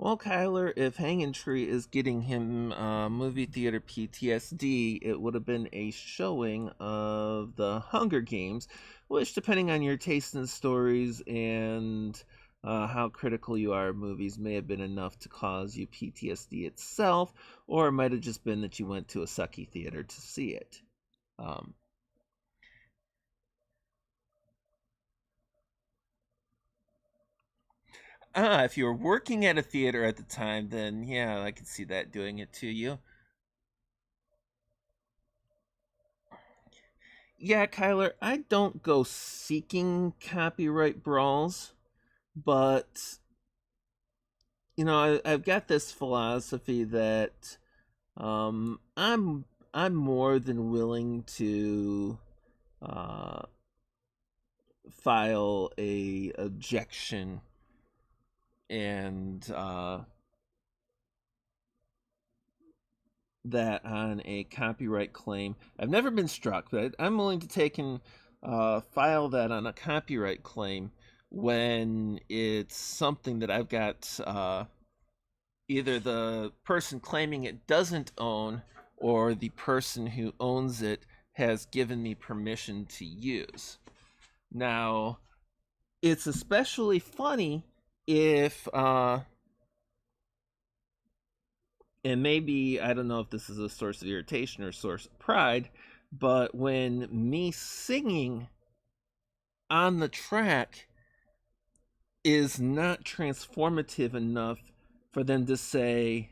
Well, Kyler, if Hanging Tree is getting him movie theater PTSD, it would have been a showing of the Hunger Games, which, depending on your taste in stories and how critical you are of movies, may have been enough to cause you PTSD itself, or it might have just been that you went to a sucky theater to see it. If you were working at a theater at the time, then yeah, I could see that doing it to you. Yeah, Kyler, I don't go seeking copyright brawls, but you know, I've got this philosophy that I'm more than willing to uh, file a objection and that on a copyright claim. I've never been struck, but I'm willing to take and file that on a copyright claim when it's something that I've got either the person claiming it doesn't own or the person who owns it has given me permission to use. Now, it's especially funny if and maybe I don't know if this is a source of irritation or a source of pride, but when me singing on the track is not transformative enough for them to say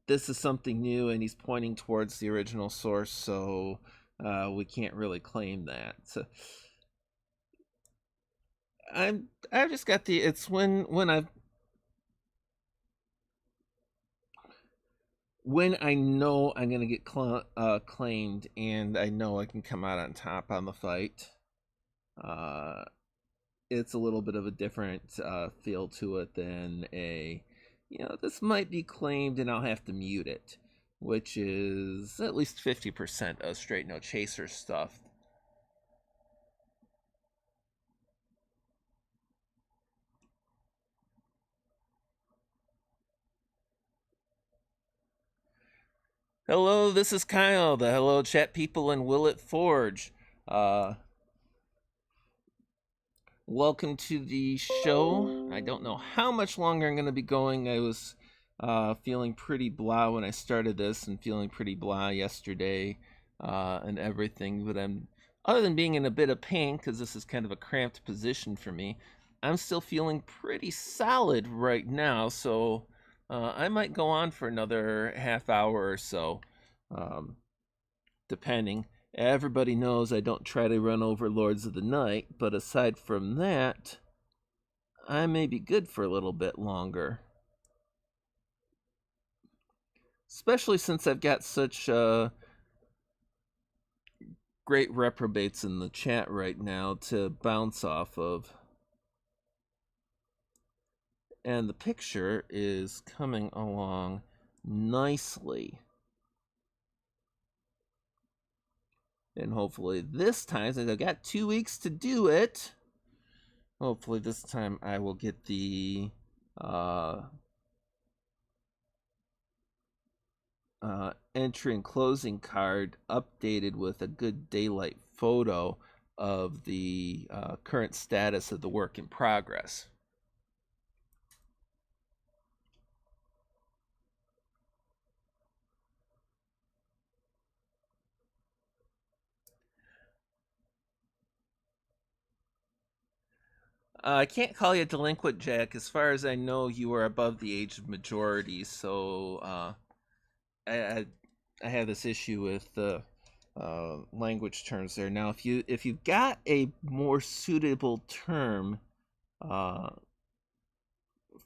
this is something new and he's pointing towards the original source, so we can't really claim that. So I've just got the it's when I know I'm gonna get claimed and I know I can come out on top on the fight. It's a little bit of a different feel to it than a, you know, this might be claimed and I'll have to mute it, which is at least 50% of straight no chaser stuff. Hello, this is Kyle, the Hello Chat people in Willet Forge. Welcome to the show. I don't know how much longer I'm going to be going. I was feeling pretty blah when I started this and feeling pretty blah yesterday. and everything, but other than being in a bit of pain, because this is kind of a cramped position for me, I'm still feeling pretty solid right now, so I might go on for another half hour or so, depending. Everybody knows I don't try to run over Lords of the Night, but aside from that, I may be good for a little bit longer. Especially since I've got such great reprobates in the chat right now to bounce off of. And the picture is coming along nicely. And hopefully this time, since I've got 2 weeks to do it, hopefully this time I will get the entry and closing card updated with a good daylight photo of the current status of the work in progress. I can't call you a delinquent, Jack. As far as I know, you are above the age of majority, so I have this issue with the language terms there. Now, if you've got a more suitable term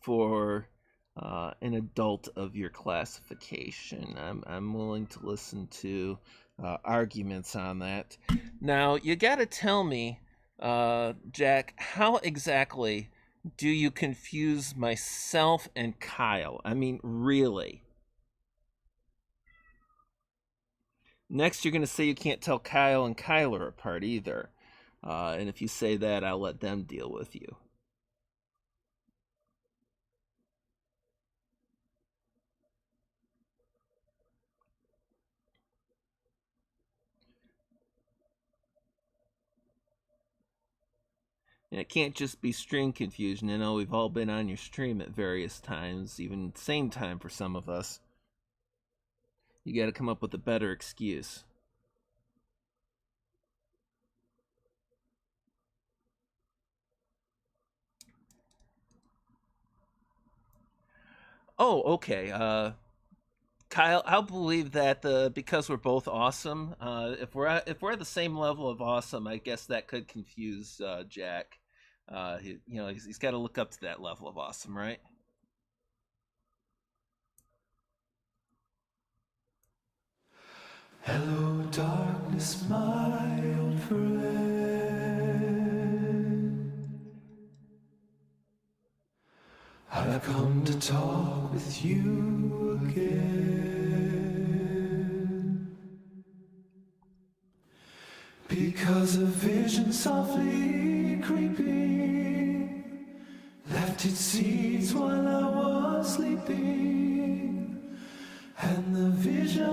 for an adult of your classification, I'm willing to listen to arguments on that. Now, you got to tell me, Jack, how exactly do you confuse myself and Kyle? I mean, really? Next, you're going to say you can't tell Kyle and Kyler apart either. And if you say that, I'll let them deal with you. And it can't just be stream confusion. I know we've all been on your stream at various times, even same time for some of us. You got to come up with a better excuse. Oh, okay. Kyle, I'll believe that because we're both awesome. If we're at the same level of awesome, I guess that could confuse Jack. He's got to look up to that level of awesome, right? Hello, darkness, my old friend. I've come to talk with you again. Because a vision softly creeping left its seeds while I was sleeping, and the vision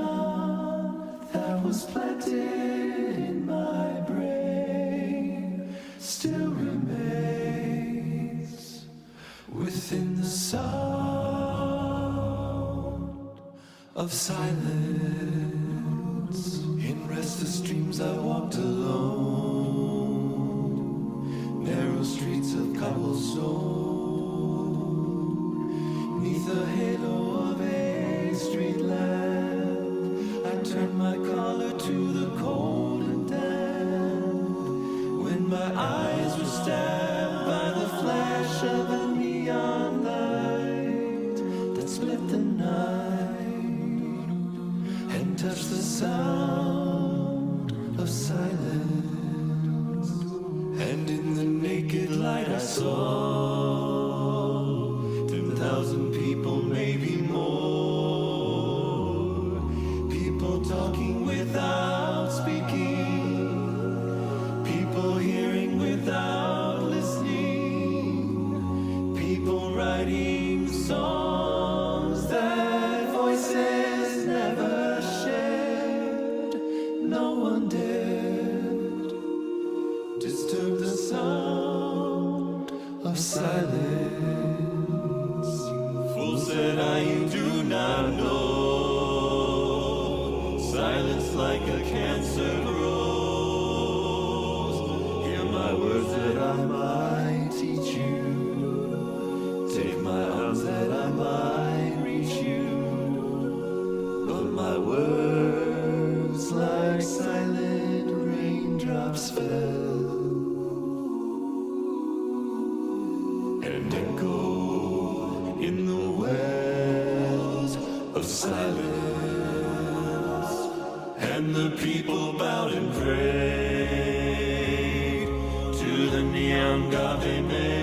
that was planted in my brain still remains within the sound of silence. In restless dreams I walked alone, narrow streets of cobblestone, neath the halo of a street lamp. I turned my collar to the cold and damp, when my eyes were stabbed by the flash of a neon light that split the night and touched the sound of silence. And in the naked light I saw 10,000 people, maybe more, people talking without speaking, people hearing without listening, people writing songs that voices never shared. No one dared disturb the sound of silence. silence like a cancer grows. Hear my words that I might teach you. Take my arms that I might reach you. But my words like silent raindrops fell and echo in the wells of silence. And the people bowed and prayed to the neon god they made.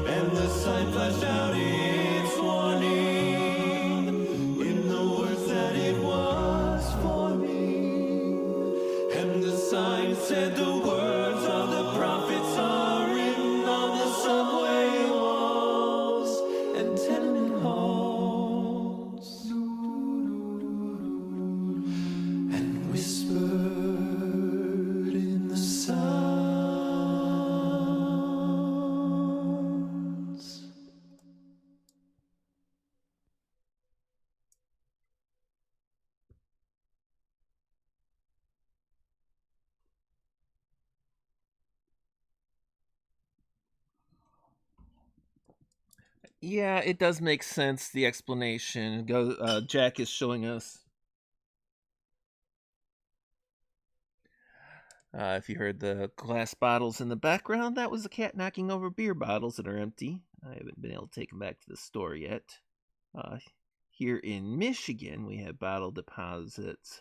And the sign flashed out its warning in the words that it was for me. And the sign said the words of the prophets are written on the subway walls and tenement halls, and whispered in the sounds. Yeah, it does make sense, the explanation. Jack is showing us. If you heard the glass bottles in the background, that was the cat knocking over beer bottles that are empty. I haven't been able to take them back to the store yet. Here in Michigan, we have bottle deposits,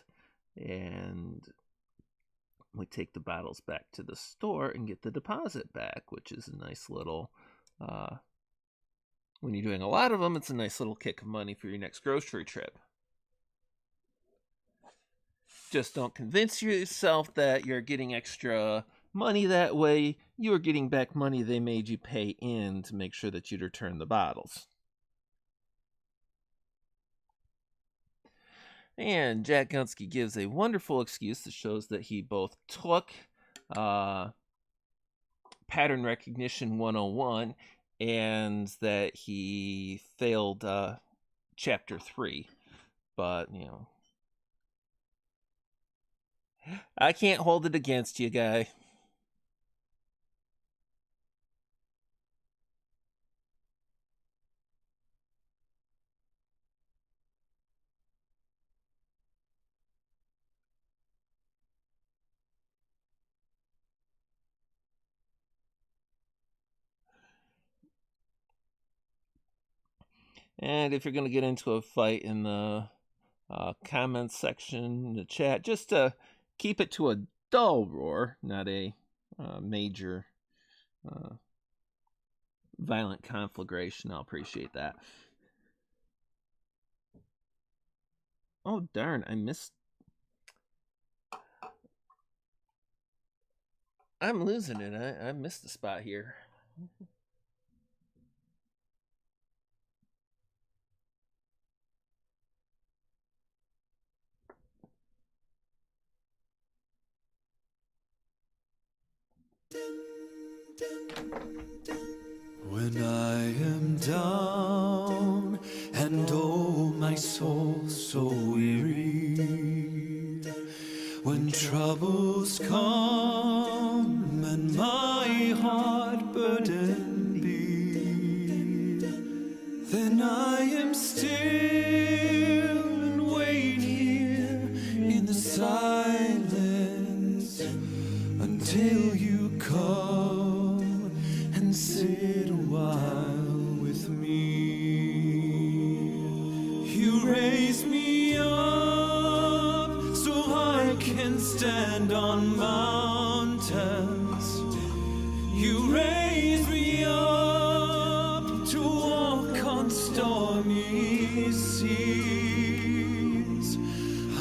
and we take the bottles back to the store and get the deposit back, which is a nice little... when you're doing a lot of them, it's a nice little kick of money for your next grocery trip. Just don't convince yourself that you're getting extra money that way. You are getting back money they made you pay in to make sure that you'd return the bottles. And Jack Gunsky gives a wonderful excuse that shows that he both took Pattern Recognition 101 and that he failed Chapter 3. But, you know, I can't hold it against you, guy. And if you're going to get into a fight in the comments section, in the chat, just keep it to a dull roar, not a major violent conflagration. I'll appreciate that. Oh, darn, I missed... I'm losing it. I missed the spot here. When I am down and oh my soul so weary, when troubles come and my heart burden be, then I am still and wait here in the silence until you come and sit a while with me. You raise me up so I can stand on mountains. You raise me up to walk on stormy seas.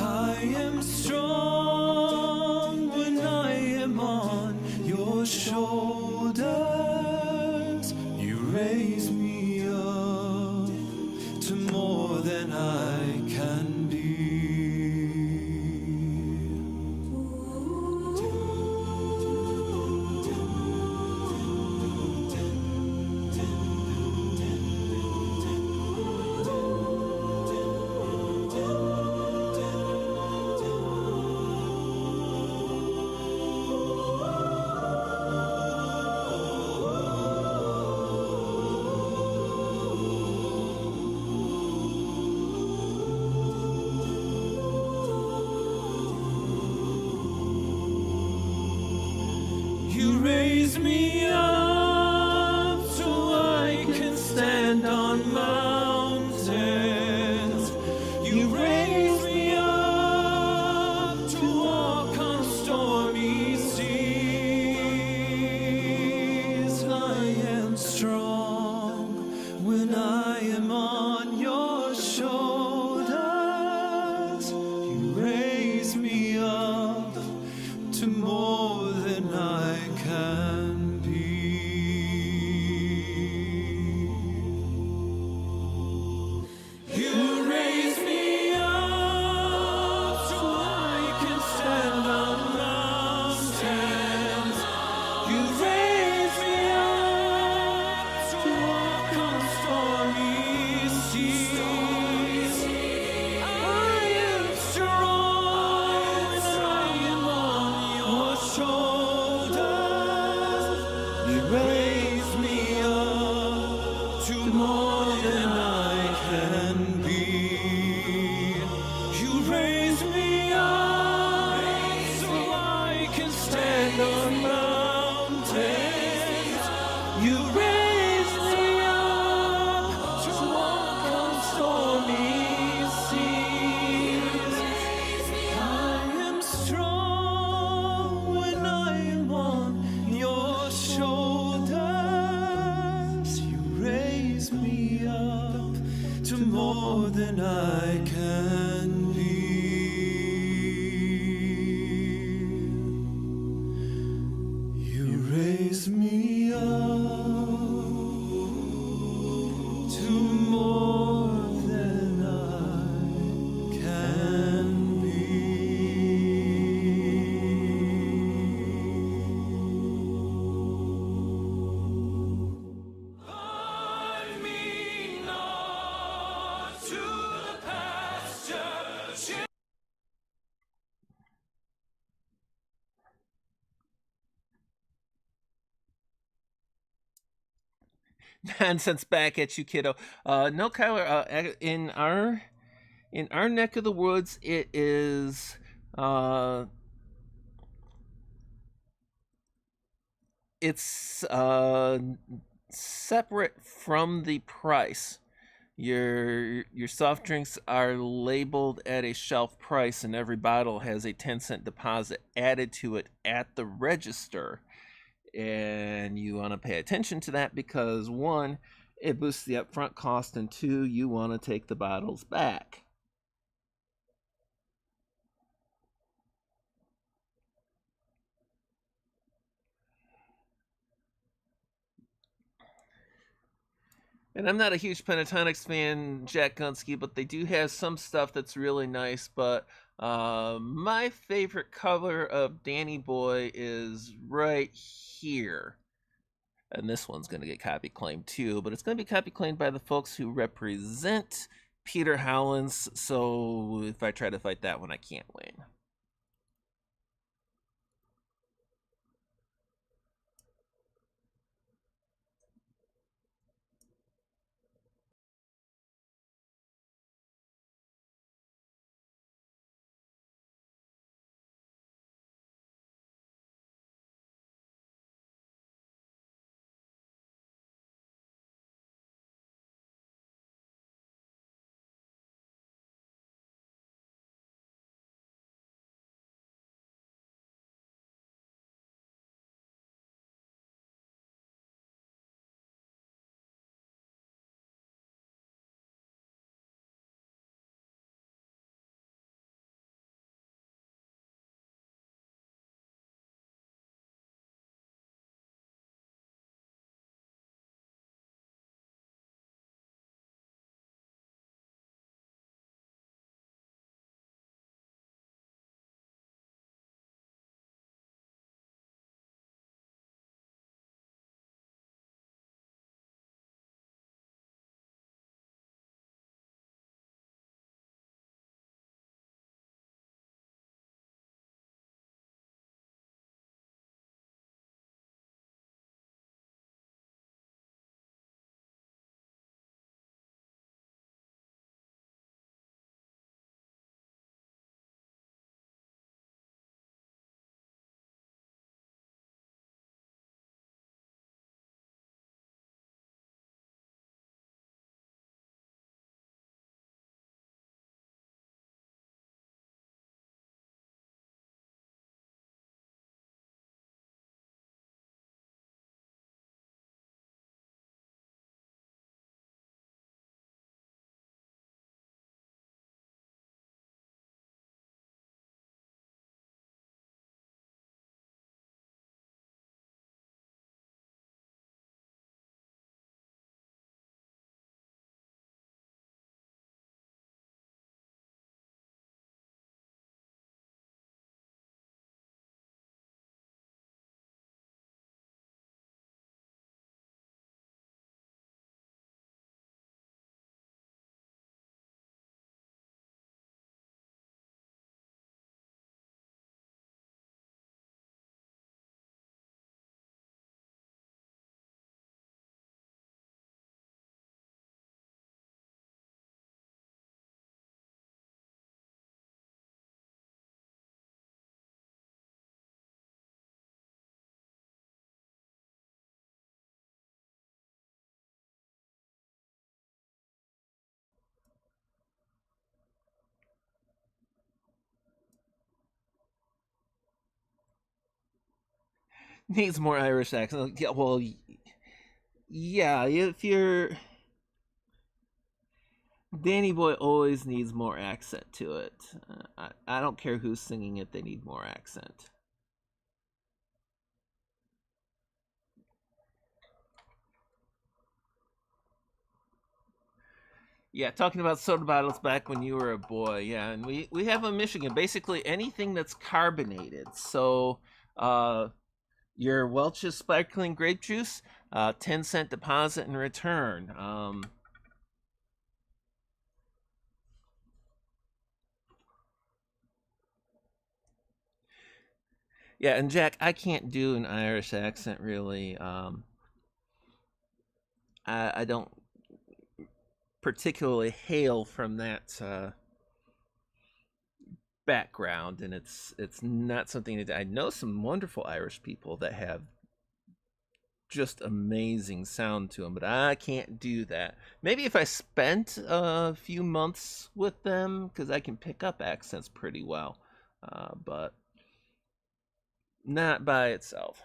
I am strong when I am on your shoulders. You raise me up to more than I can be. raise me up so I can stand on mountains. You raise me up to walk on stormy seas. I am strong when I am on your shoulders. You raise me up to more than I can be. You raise me up so I can stand on mountains. You raise me up to walk on stormy seas. I am strong when I am on your shoulders. You raise me up to more than I can be. You raise me up so I can stand on mountains. You raise me up to walk on stormy seas. I am strong when I am on your shoulders. You raise me up to more than I can be. You raise me up to more than I can be. Bind me not to the pasture. Nonsense back at you, kiddo. No, Kyler. In our neck of the woods, it is it's separate from the price. Your soft drinks are labeled at a shelf price, and every bottle has a 10-cent deposit added to it at the register. And you want to pay attention to that because one, it boosts the upfront cost, and two, you want to take the bottles back. And I'm not a huge Pentatonics fan, Jack Gunsky, but they do have some stuff that's really nice. But my favorite cover of Danny Boy is right here. And this one's going to get copy claimed too, but it's going to be copy claimed by the folks who represent Peter Howlands. So if I try to fight that one, I can't win. Needs more Irish accent. Yeah, well, yeah, if you're Danny Boy always needs more accent to it. I don't care who's singing it, they need more accent. Yeah, talking about soda bottles back when you were a boy. Yeah, and we have in Michigan basically anything that's carbonated. So, your Welch's sparkling grape juice, 10-cent deposit in return. Yeah, and Jack, I can't do an Irish accent really. I don't particularly hail from that background, and it's not something that I know some wonderful Irish people that have just amazing sound to them, but I can't do that. Maybe if I spent a few months with them, because I can pick up accents pretty well, but not by itself.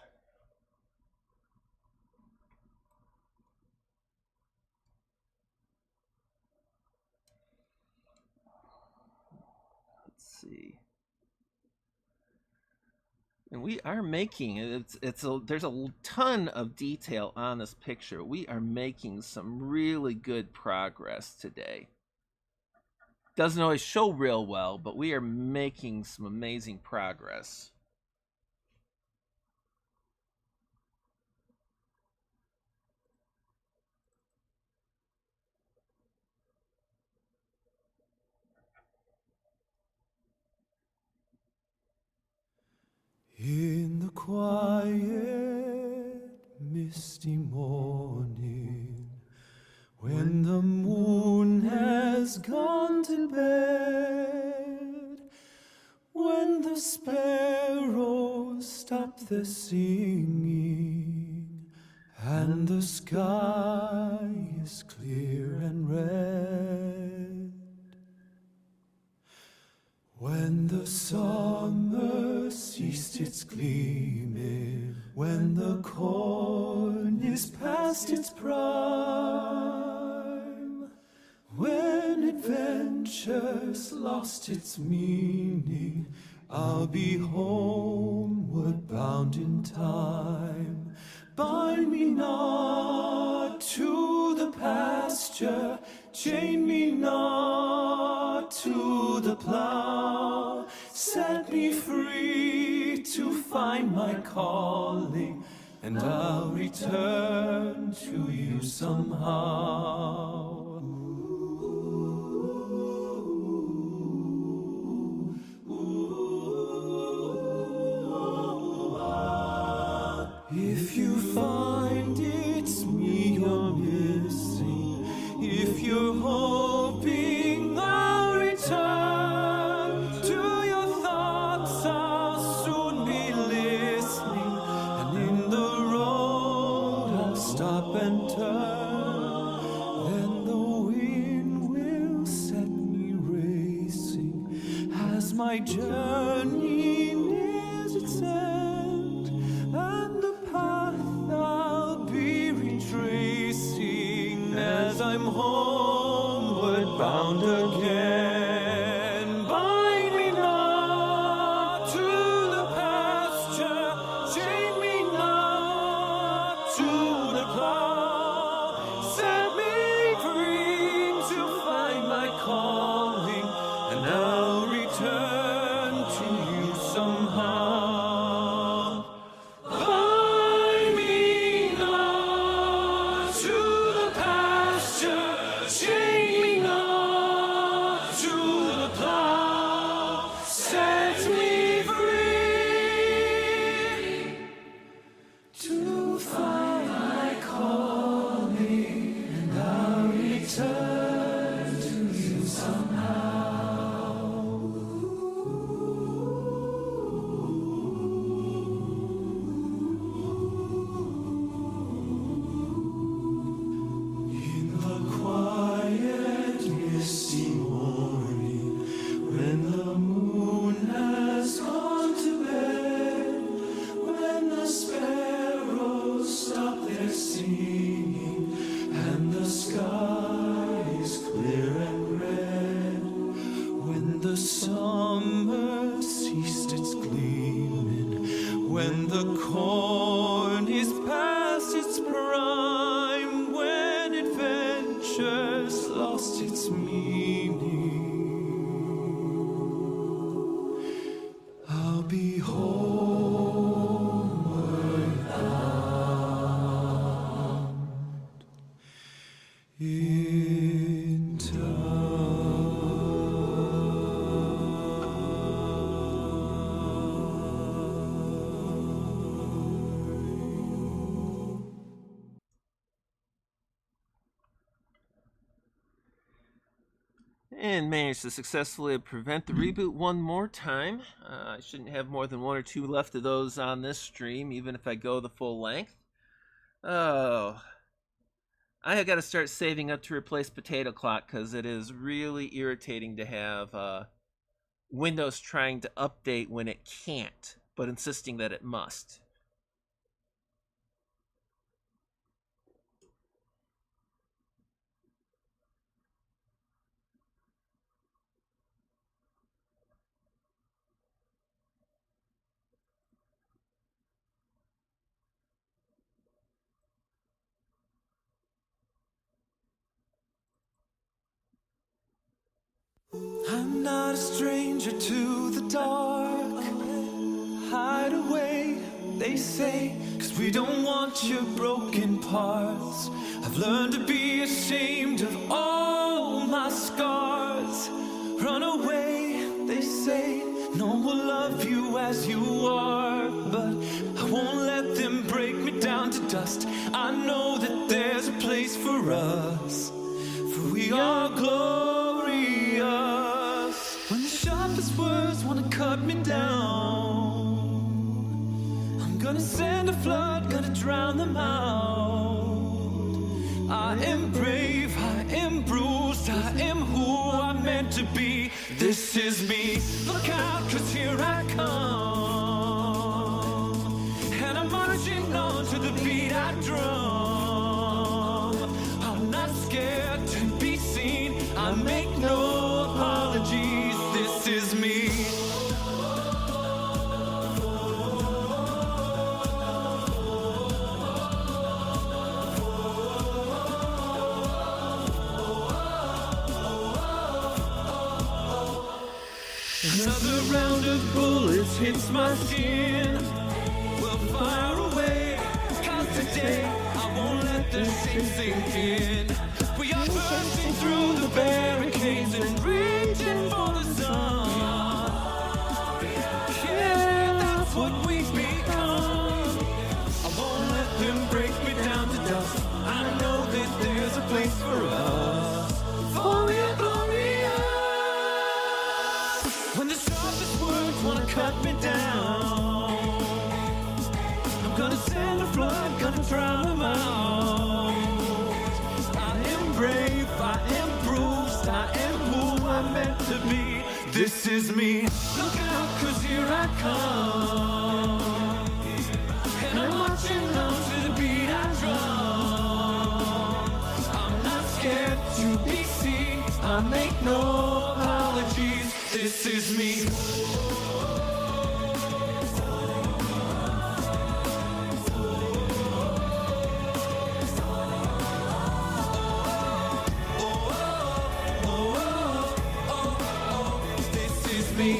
Let's see. And we are making there's a ton of detail on this picture. We are making some really good progress today. Doesn't always show real well, but we are making some amazing progress. In the quiet, misty morning, when the moon has gone to bed, when the sparrows stop their singing, and the sky is clear and red, when the summer ceased its gleaming, when the corn is past its prime, when adventure's lost its meaning, I'll be homeward bound in time. Bind me not to the pasture, chain me not to the plow. Set me free to find my calling, and I'll return to you somehow. If you find it's me you're missing, if you're hoping I'll return to your thoughts, I'll soon be listening, and in the road I'll stop and turn. Then the wind will set me racing as my journey nears its end, and the path I'll be retracing as I'm homeward bound again. Bind me not to the pasture, chain me not to the plow. Set me free to find my calling, and I'll return to you somehow. Bind me not to the pasture, chain me not to the plow. Set me free to find my calling, and I'll return to you somehow. summer ceased its gleaming, when the corn is past its prime, when adventure's lost its meaning, I'll be homeward bound in And managed to successfully prevent the reboot one more time. I shouldn't have more than one or two left of those on this stream, even if I go the full length. Oh, I got to start saving up to replace Potato Clock, because it is really irritating to have Windows trying to update when it can't, but insisting that it must. I'm not a stranger to the dark. Hide away, they say, 'cause we don't want your broken parts. I've learned to be ashamed of all my scars. Run away, they say, no one will love you as you are. But I won't let them break me down to dust. I know that there's a place for us, for we are glorious. When the sharpest words wanna cut me down, I'm gonna send a flood, gonna drown them out. I am brave, I am bruised, I am who I'm meant to be. This is me, look out, 'cause here I come. And I'm marching on to the beat I drum. I'm not scared to be seen, I make no apologies. This is me. Another round of bullets hits my skin. We'll fire away, 'cause today I won't let the shit sink in. We are bursting through the barricades and reaching for the sun. Yeah, that's what we've become. I won't let them break me down to dust. I know that there's a place for us, for we are glorious. When the sharpest words wanna cut me down, I'm gonna send a flood, gonna drown them out. I am brave, I am bruised, I am who I'm meant to be. This is me, look out, 'cause here I come. And I'm marching on to the beat I drum. I'm not scared to be seen, I make no apologies. This is me. This is me.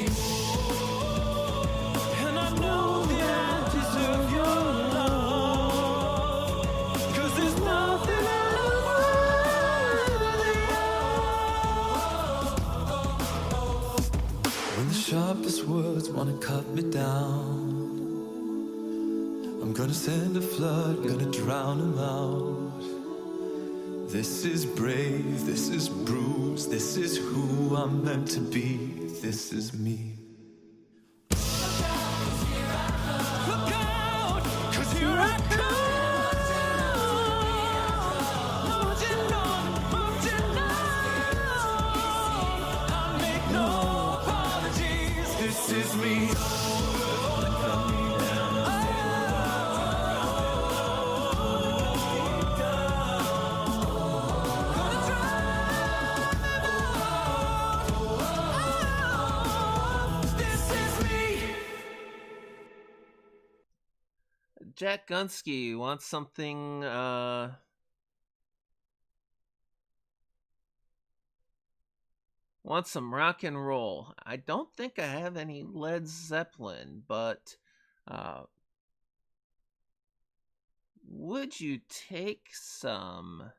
And I know that I deserve your love, 'cause there's nothing I'd rather. When the sharpest words wanna cut me down, I'm gonna send a flood, gonna drown them out. This is brave, this is bruised, this is who I'm meant to be. This is me. Look out, 'cause here I come. Marching on, marching on. I make no apologies. This is me. Jack Gunsky wants something, wants some rock and roll. I don't think I have any Led Zeppelin, but would you take some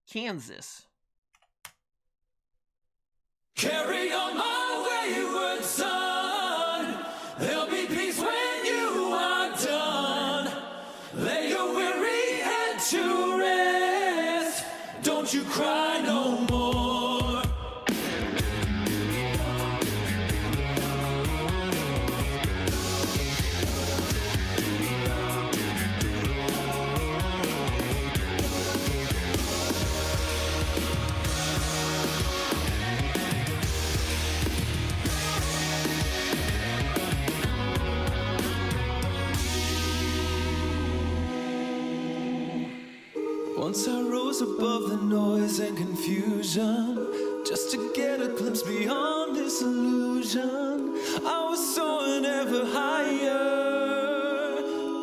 Kansas? Carry on my wayward son. There'll be peace when you are done. Lay your weary head to rest. Don't you cry no more. Once I rose above the noise and confusion, just to get a glimpse beyond this illusion. I was soaring ever higher,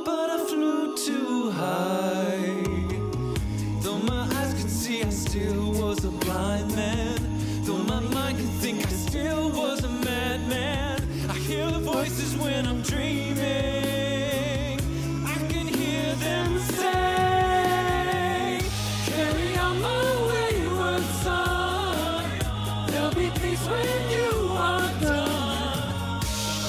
but I flew too high. Though my eyes could see, I still was a blind man. Though my mind could think, I still was a madman. I hear the voices when I'm dreaming. I can hear them say, when you are done,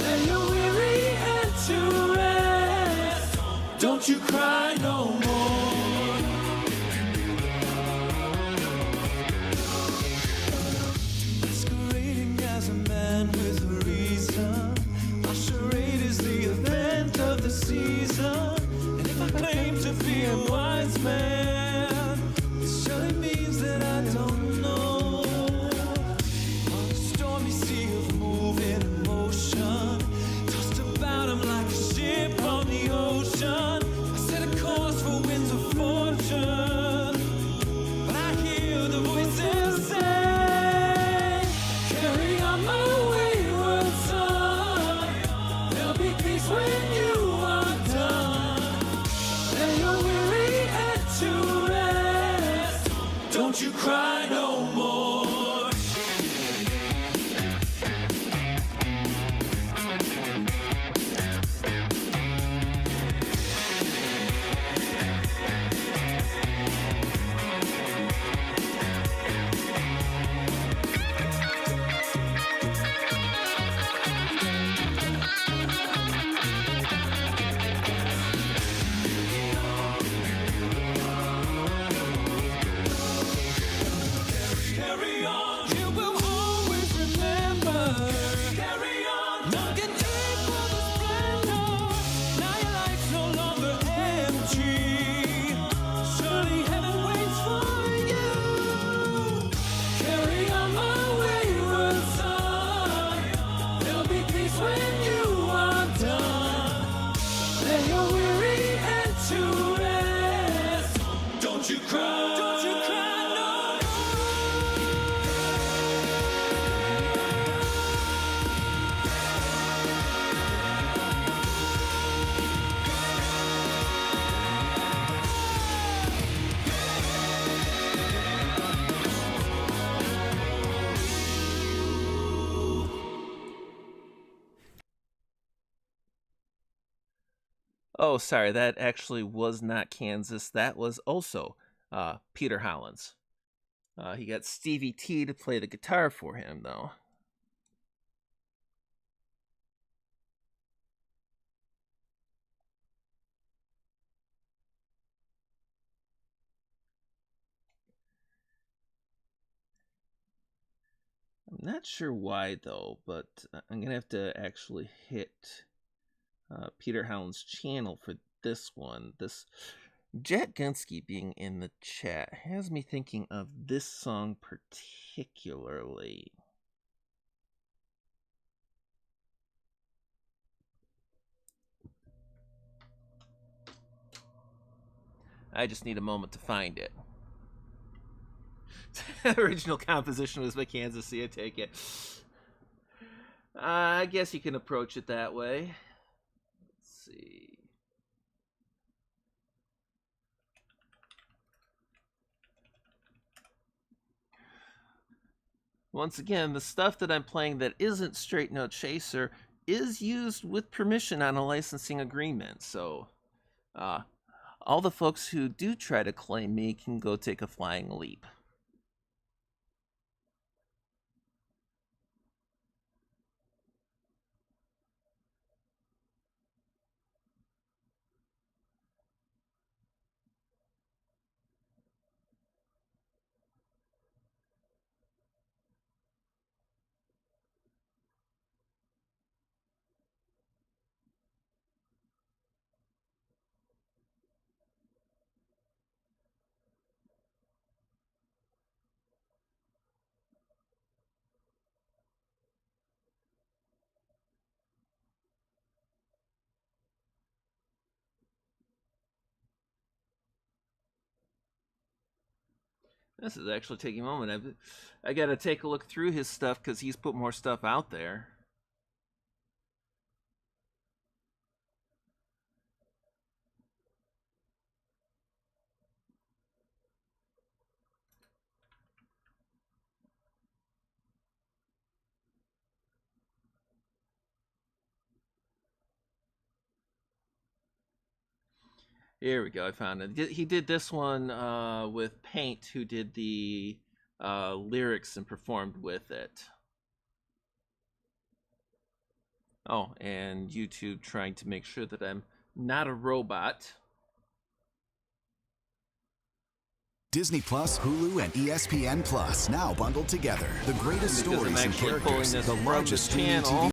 lay your weary head to rest. Don't you cry no more. Masquerading as a man with a reason, my charade is the event of the season. And if I claim to be a wise man, it surely means that I don't know. Sea of moving emotion, tossed about him like a ship on the ocean. I set a course for winds of fortune, but I hear the voices say, carry on my wayward son. There'll be peace when you are done. Lay your weary head to rest. Don't you cry no more. Oh, sorry, that actually was not Kansas. That was also Peter Hollins. He got Stevie T to play the guitar for him, though. I'm not sure why, though, but I'm going to have to actually hit Peter Hollins' channel for this one. This Jack Gunsky being in the chat has me thinking of this song particularly. I just need a moment to find it. Original composition was by Kansas City, I take it. I guess you can approach it that way. Let's see. Once again, the stuff that I'm playing that isn't Straight No Chaser is used with permission on a licensing agreement. So, all the folks who do try to claim me can go take a flying leap. This is actually taking a moment. I got to take a look through his stuff because he's put more stuff out there. Here we go. I found it. He did this one with Paint, who did the lyrics and performed with it. Oh, and YouTube trying to make sure that I'm not a robot. Disney Plus, Hulu, and ESPN Plus now bundled together. The greatest Because stories and characters, the largest streaming TV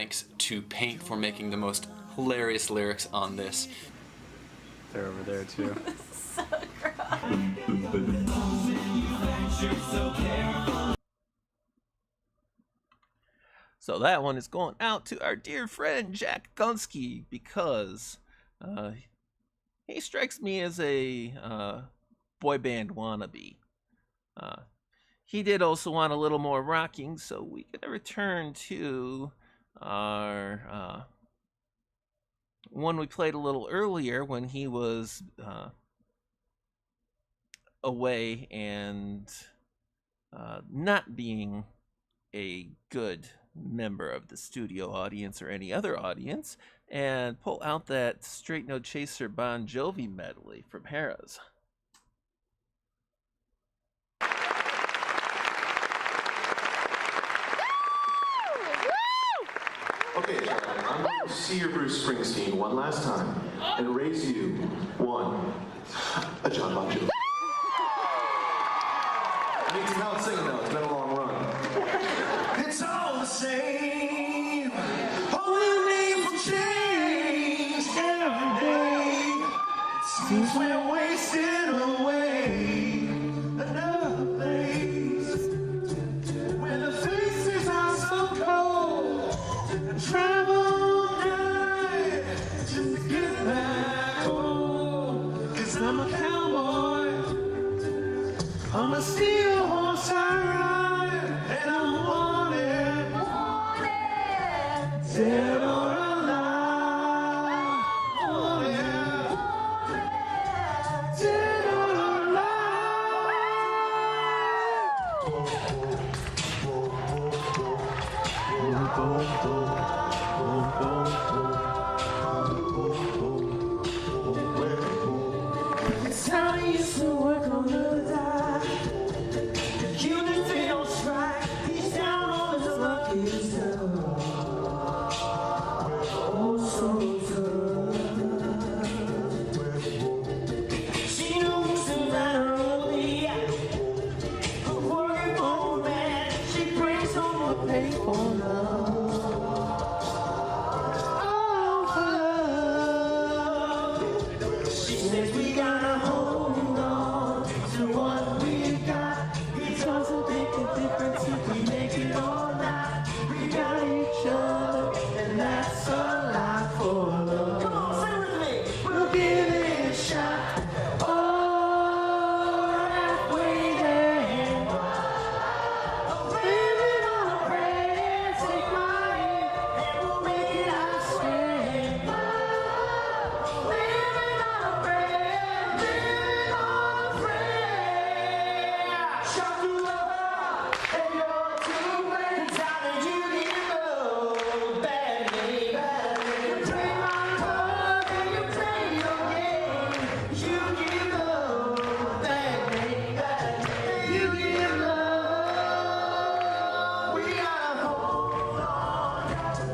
Thanks to Paint for making the most hilarious lyrics on this. They're over there too. So that one is going out to our dear friend Jack Gunsky because he strikes me as a boy band wannabe. He did also want a little more rocking, so we gotta return to our one we played a little earlier when he was away and not being a good member of the studio audience or any other audience, and pull out that Straight No Chaser Bon Jovi medley from Harrah's. Okay, Charlie, I'm going to see your Bruce Springsteen one last time and raise you one. A John Bon Jovi. I need some help singing though, it's been a long run. It's all the same. Only the name will change every day. Seems we're wasting away. Another place where the faces are so cold. And travel night just to get back home. 'Cause I'm a cowboy. I'm a steel horse I ride, and I'm wanted, dead or alive, wanted, dead or alive. It's how I used to work on the dock. Units they don't strike. He's down on his lucky stuff. Oh, so tough. She knows the matter only. A working old man. She brings home a paper love. Oh, love. She says we gotta hold on to what we got. It doesn't make a difference if we make it or not. We got each other, and that's a lot for love. Come on, sing with me. We'll give it a shot. Oh, halfway there. Living on a prayer. Take my hand, and we'll make it, I swear. Living on a prayer. Living on a prayer. Shout to love, and you're too late. Time that you give love, badly, badly. You play my card and you play your game. You give love, badly, badly. You give love. We gotta hold on,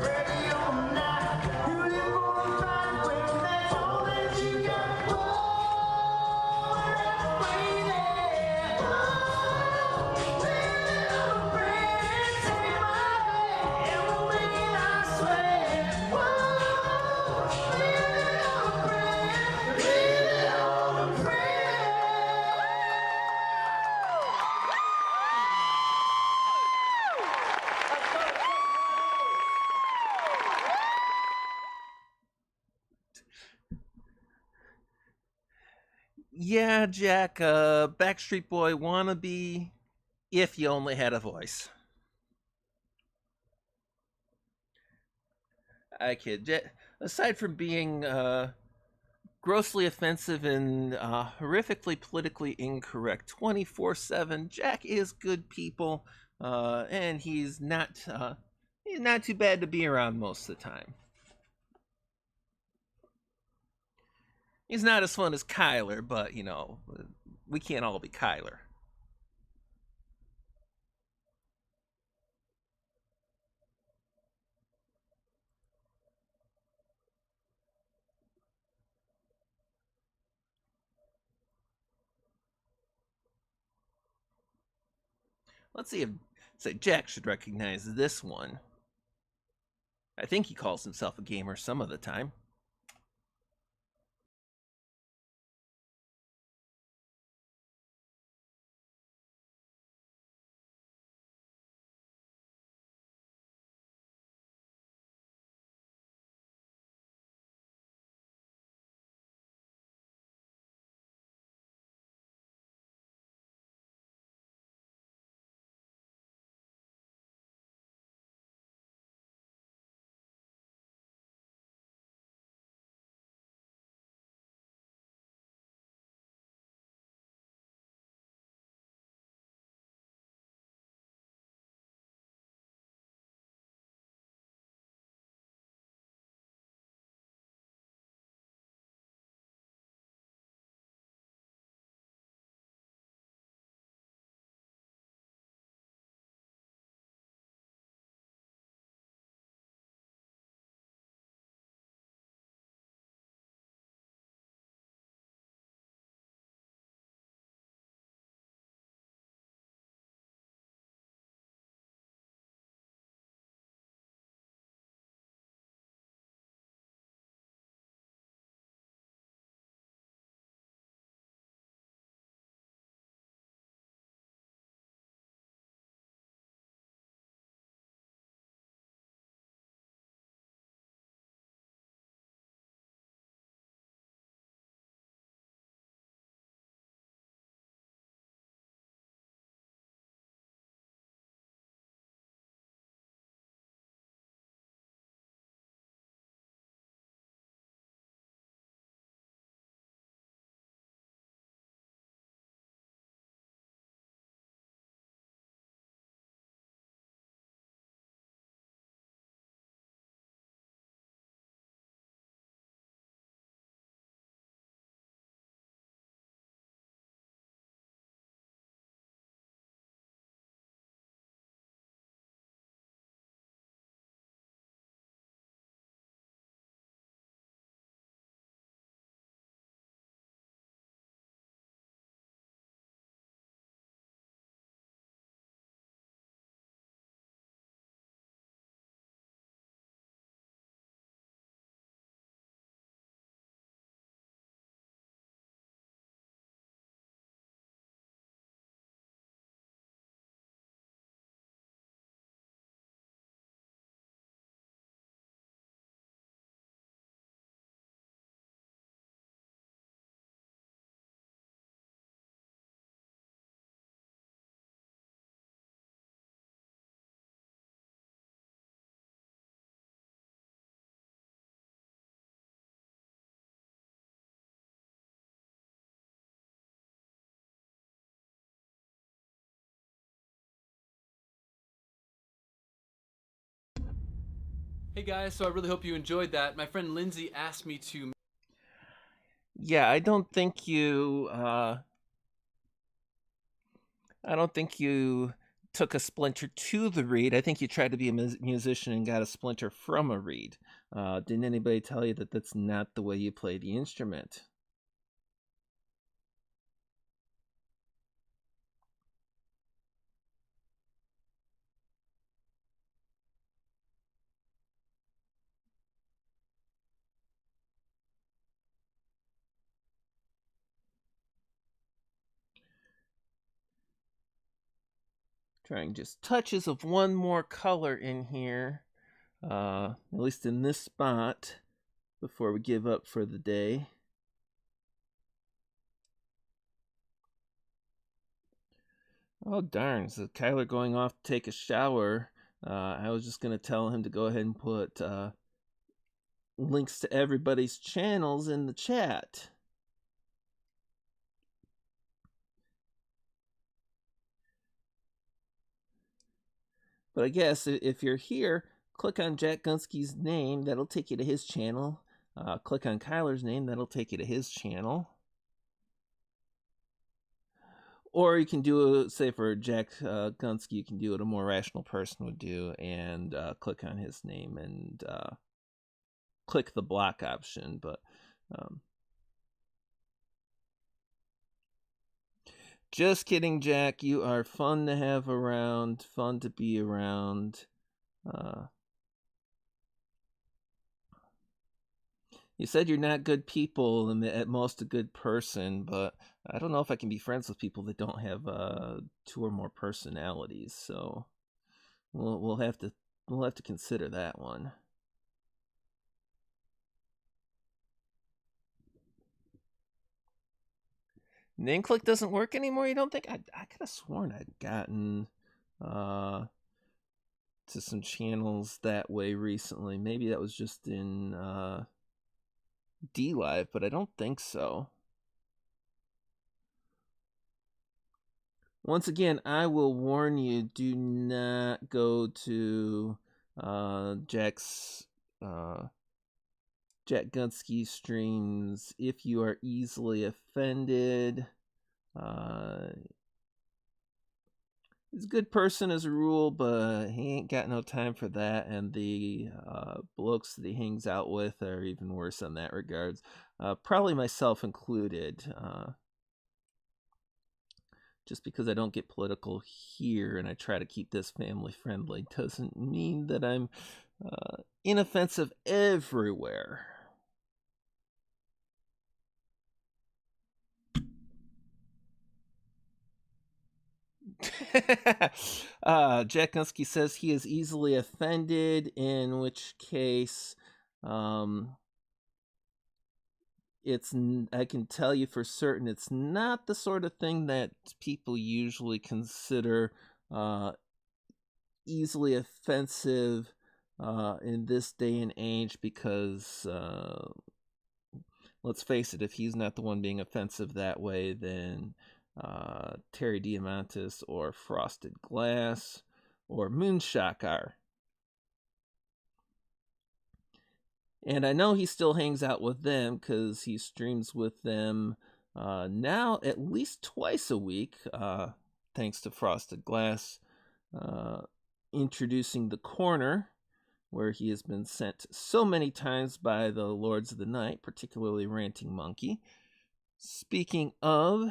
ready or not. You live on the right way, that's all that you got. Whoa, halfway there. Living on a prayer, take my hand, and we'll make it, I swear. Whoa, living on a prayer, living on a prayer. Yeah, Jack, Backstreet Boy wannabe, if you only had a voice. I kid. Aside from being grossly offensive and horrifically politically incorrect 24/7, Jack is good people, and he's not too bad to be around most of the time. He's not as fun as Kyler, but, you know, we can't all be Kyler. Let's see if, say, Jack should recognize this one. I think he calls himself a gamer some of the time. Hey guys, so I really hope you enjoyed that. My friend Lindsay asked me to. Yeah, I don't think you took a splinter to the reed. I think you tried to be a musician and got a splinter from a reed. Didn't anybody tell you that that's not the way you play the instrument? Trying just touches of one more color in here, at least in this spot, before we give up for the day. Oh darn, is Kyler going off to take a shower? I was just going to tell him to go ahead and put links to everybody's channels in the chat. But I guess if you're here, click on Jack Gunsky's name, that'll take you to his channel. Click on Kyler's name, that'll take you to his channel. Or you can do, say for Jack Gunsky, you can do what a more rational person would do and click on his name and click the block option. But just kidding, Jack. You are fun to have around, fun to be around. You said you're not good people and at most a good person, but I don't know if I can be friends with people that don't have 2 or more personalities. So we'll have to consider that one. Name click doesn't work anymore. You don't think? I could have sworn I'd gotten to some channels that way recently. Maybe that was just in D Live, but I don't think so. Once again, I will warn you: do not go to Jack Gunsky streams if you are easily offended. He's a good person as a rule, but he ain't got no time for that, and the blokes that he hangs out with are even worse in that regards. Probably myself included. Just because I don't get political here and I try to keep this family friendly doesn't mean that I'm inoffensive everywhere. Jack Gunsky says he is easily offended, in which case I can tell you for certain it's not the sort of thing that people usually consider easily offensive in this day and age, because let's face it, if he's not the one being offensive that way, then Terry Diamantis or Frosted Glass or Moonshock are. And I know he still hangs out with them because he streams with them now at least twice a week, thanks to Frosted Glass introducing The Corner, where he has been sent so many times by the Lords of the Night, particularly Ranting Monkey. Speaking of,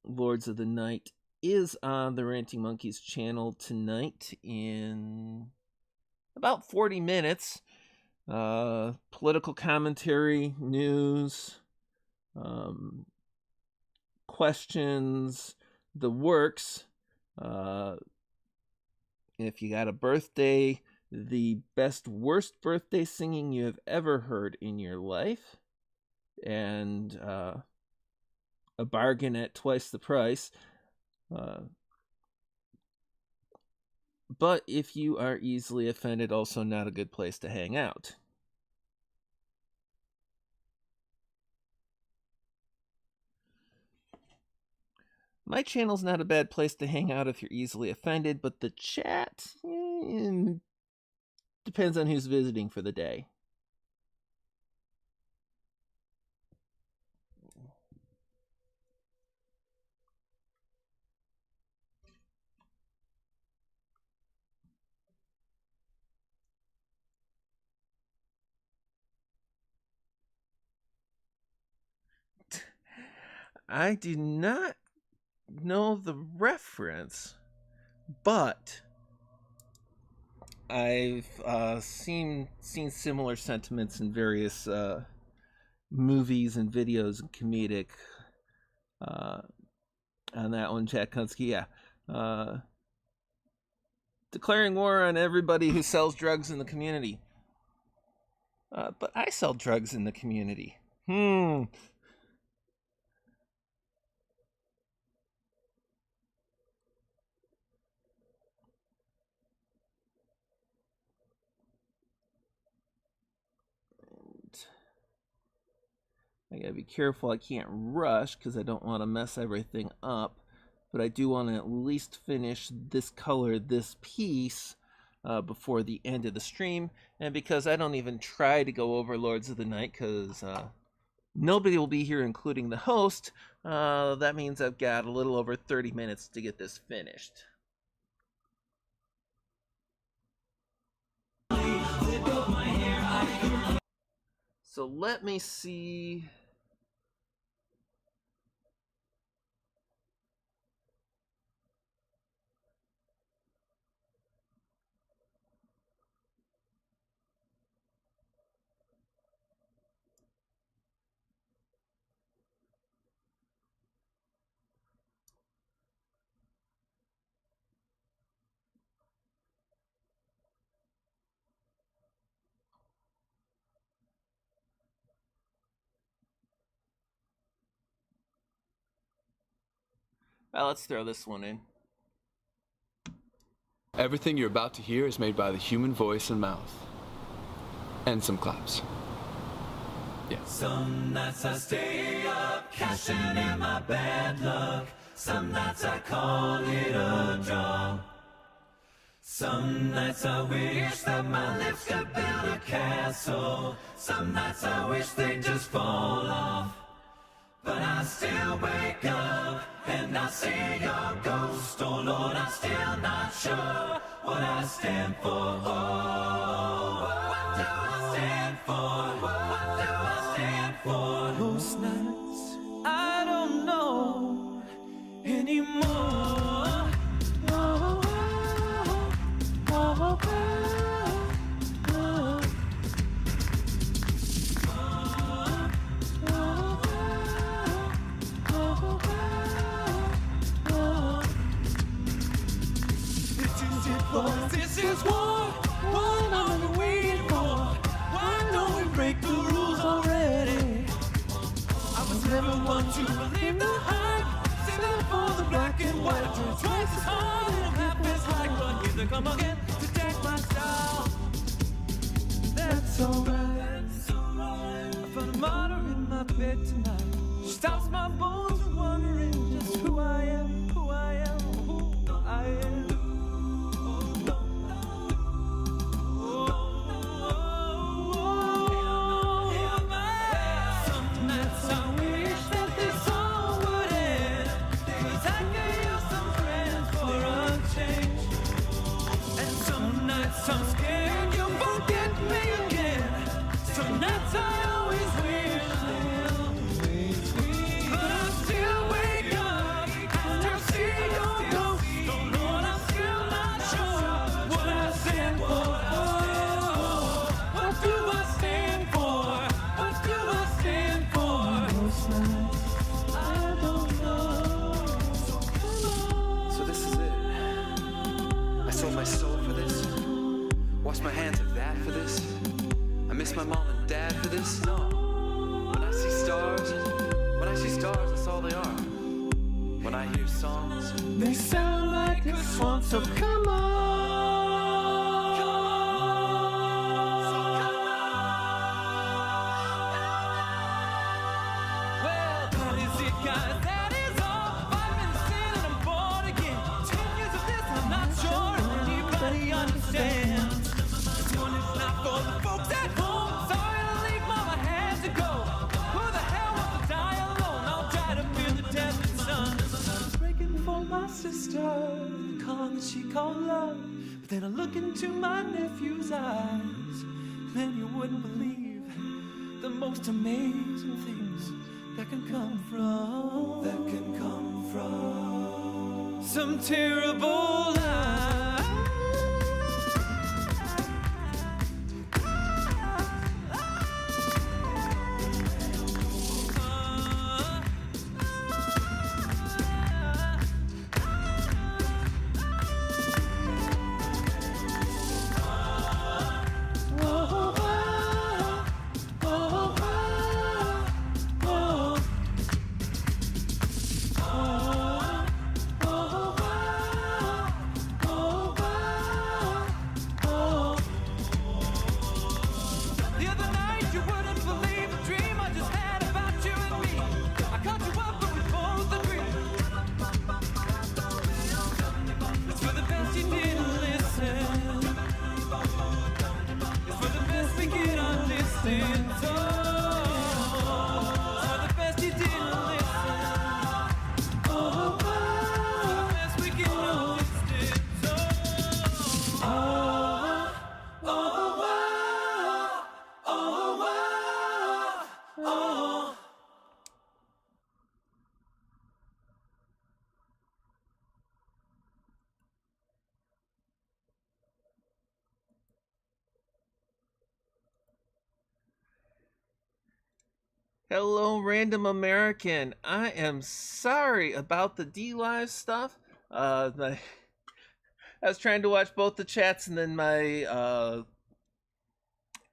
Lords of the Night is on the Ranting Monkey's channel tonight in about 40 minutes. Political commentary, news, questions, the works. If you got a birthday, the best worst birthday singing you have ever heard in your life, and a bargain at twice the price. But if you are easily offended, also not a good place to hang out. My channel's not a bad place to hang out if you're easily offended, but the chat depends on who's visiting for the day. I do not know the reference, but I've seen similar sentiments in various movies and videos and comedic on that one, Jack Kunsky. Yeah. Declaring war on everybody who sells drugs in the community. But I sell drugs in the community. I gotta be careful. I can't rush because I don't want to mess everything up. But I do want to at least finish this color, this piece, before the end of the stream. And because I don't even try to go over Lords of the Night, because nobody will be here, including the host, that means I've got a little over 30 minutes to get this finished. So let me see. Well, let's throw this one in. Everything you're about to hear is made by the human voice and mouth. And some claps. Yeah. Some nights I stay up, cashing in my bad luck. Some nights I call it a draw. Some nights I wish that my lips could build a castle. Some nights I wish they'd just fall off. But I still wake up and I see your ghost. Oh Lord, I'm still not sure what I stand for. Oh, what do I stand for? What do I stand for? Most nights I don't know anymore. Oh, oh, oh, This is war, one I've been waiting for. Why don't we break the rules already? I was never one to believe the hype. Save up for the black and white. Twice as hard and half as right. But here they come again to take my style. that's alright. I found a mother in my bed tonight. She stops my bones from wondering just who I am, who I am, who I am. I'm scared you'll forget me again. Some nights I always wish, but I still wake up and still see your ghost. Oh Lord, I'm still not sure what I stand for. What do I stand for? What do I stand for? Most nights I don't know. So this is it. I sold my soul for this. Washed my hands of that for this. I miss my mom and dad for this. No. When I see stars, that's all they are. When I hear songs, they sound like a swan, so come on. Well, that is it, guys. That is all. I've been sinning, I'm born again. 10 years of this, I'm not sure if anybody understands. This one is not for the folks at home. Sorry to leave, mama had to go. Who the hell wants to die alone? I'll try to feel the desert sun. I was breaking for my sister, the calm that she called love. But then I look into my nephew's eyes, then you wouldn't believe the most amazing things that can come from some terrible lies. The other night you wouldn't believe the dream I just had about you and me. I caught you up but we both agreed. It's for the best you didn't listen. It's for the best we get on distance. Oh, it's for the best you didn't listen. Oh, for the best we get on distance. Oh, oh, oh. Hello, random American. I am sorry about the D-Live stuff. I was trying to watch both the chats and then my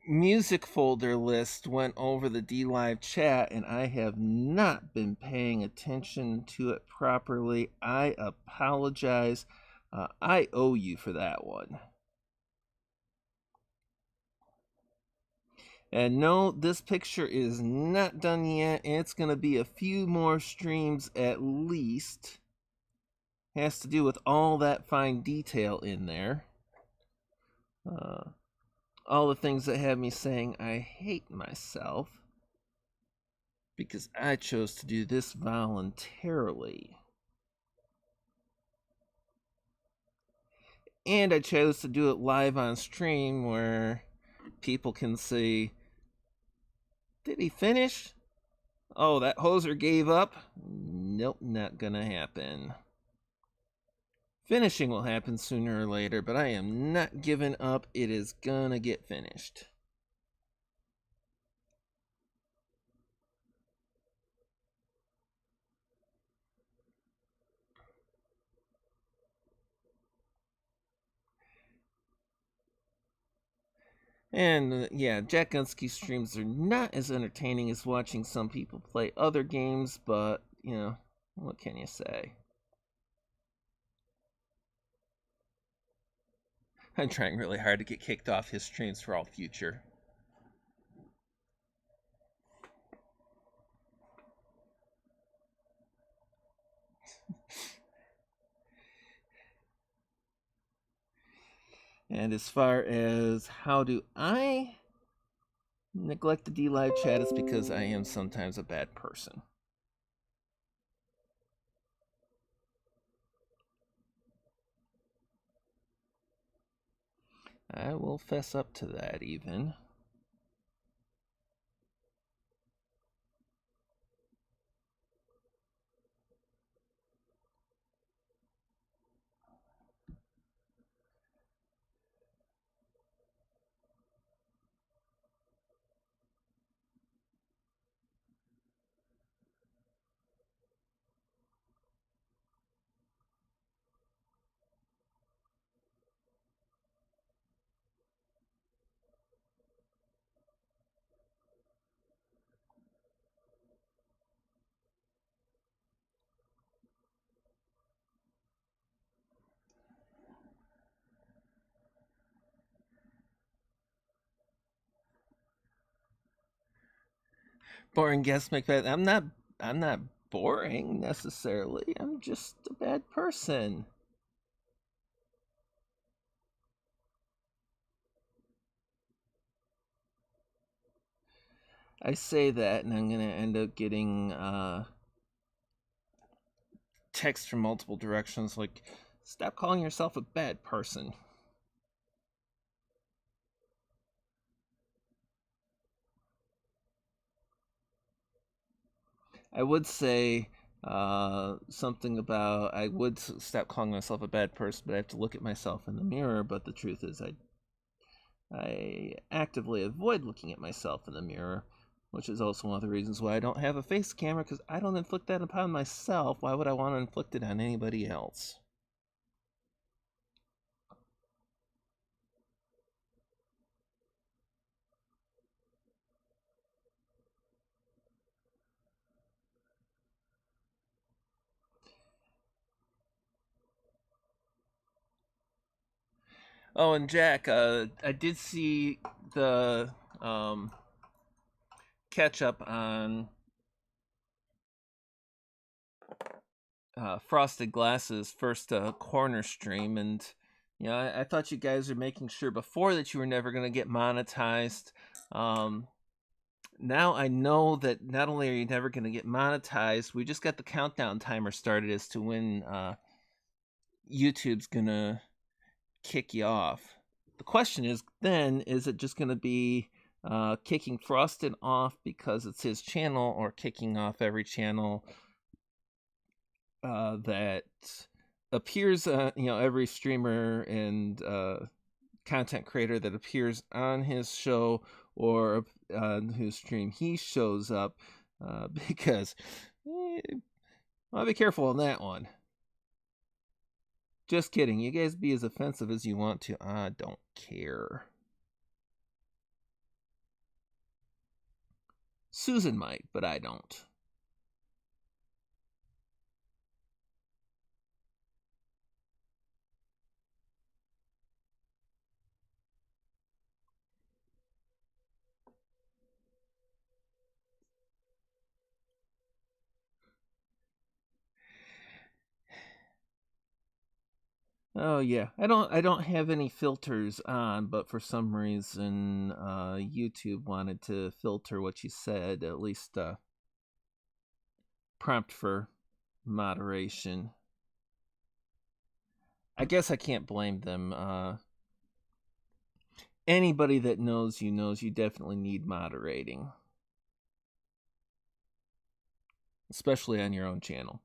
music folder list went over the DLive chat, and I have not been paying attention to it properly. I apologize. I owe you for that one. And no, this picture is not done yet. It's going to be a few more streams at least. Has to do with all that fine detail in there. All the things that have me saying I hate myself because I chose to do this voluntarily. And I chose to do it live on stream where people can see, did he finish? Oh, that hoser gave up? Nope, not gonna happen. Finishing will happen sooner or later, but I am not giving up. It is gonna get finished. And yeah, Jack Gunsky streams are not as entertaining as watching some people play other games, but, you know, what can you say? I'm trying really hard to get kicked off his streams for all future. And as far as how do I neglect the DLive chat, it's because I am sometimes a bad person. I will fess up to that even. Boring guest Macbeth. I'm not boring necessarily. I'm just a bad person. I say that and I'm gonna end up getting text from multiple directions like, stop calling yourself a bad person. I would say something about I would stop calling myself a bad person, but I have to look at myself in the mirror. But the truth is, I actively avoid looking at myself in the mirror, which is also one of the reasons why I don't have a face camera, because I don't inflict that upon myself. Why would I want to inflict it on anybody else? Oh, and Jack, I did see the catch up on Frosted Glass's first corner stream, and you know, I thought you guys were making sure before that you were never going to get monetized. Now I know that not only are you never going to get monetized, we just got the countdown timer started as to when YouTube's going to kick you off. The question is then, is it just going to be kicking Frosted off because it's his channel, or kicking off every channel that appears, every streamer and content creator that appears on his show or on whose stream he shows up, because I'll be careful on that one. Just kidding. You guys be as offensive as you want to. I don't care. Susan might, but I don't. Oh yeah, I don't have any filters on, but for some reason, YouTube wanted to filter what you said, at least prompt for moderation. I guess I can't blame them. Anybody that knows you definitely need moderating, especially on your own channel.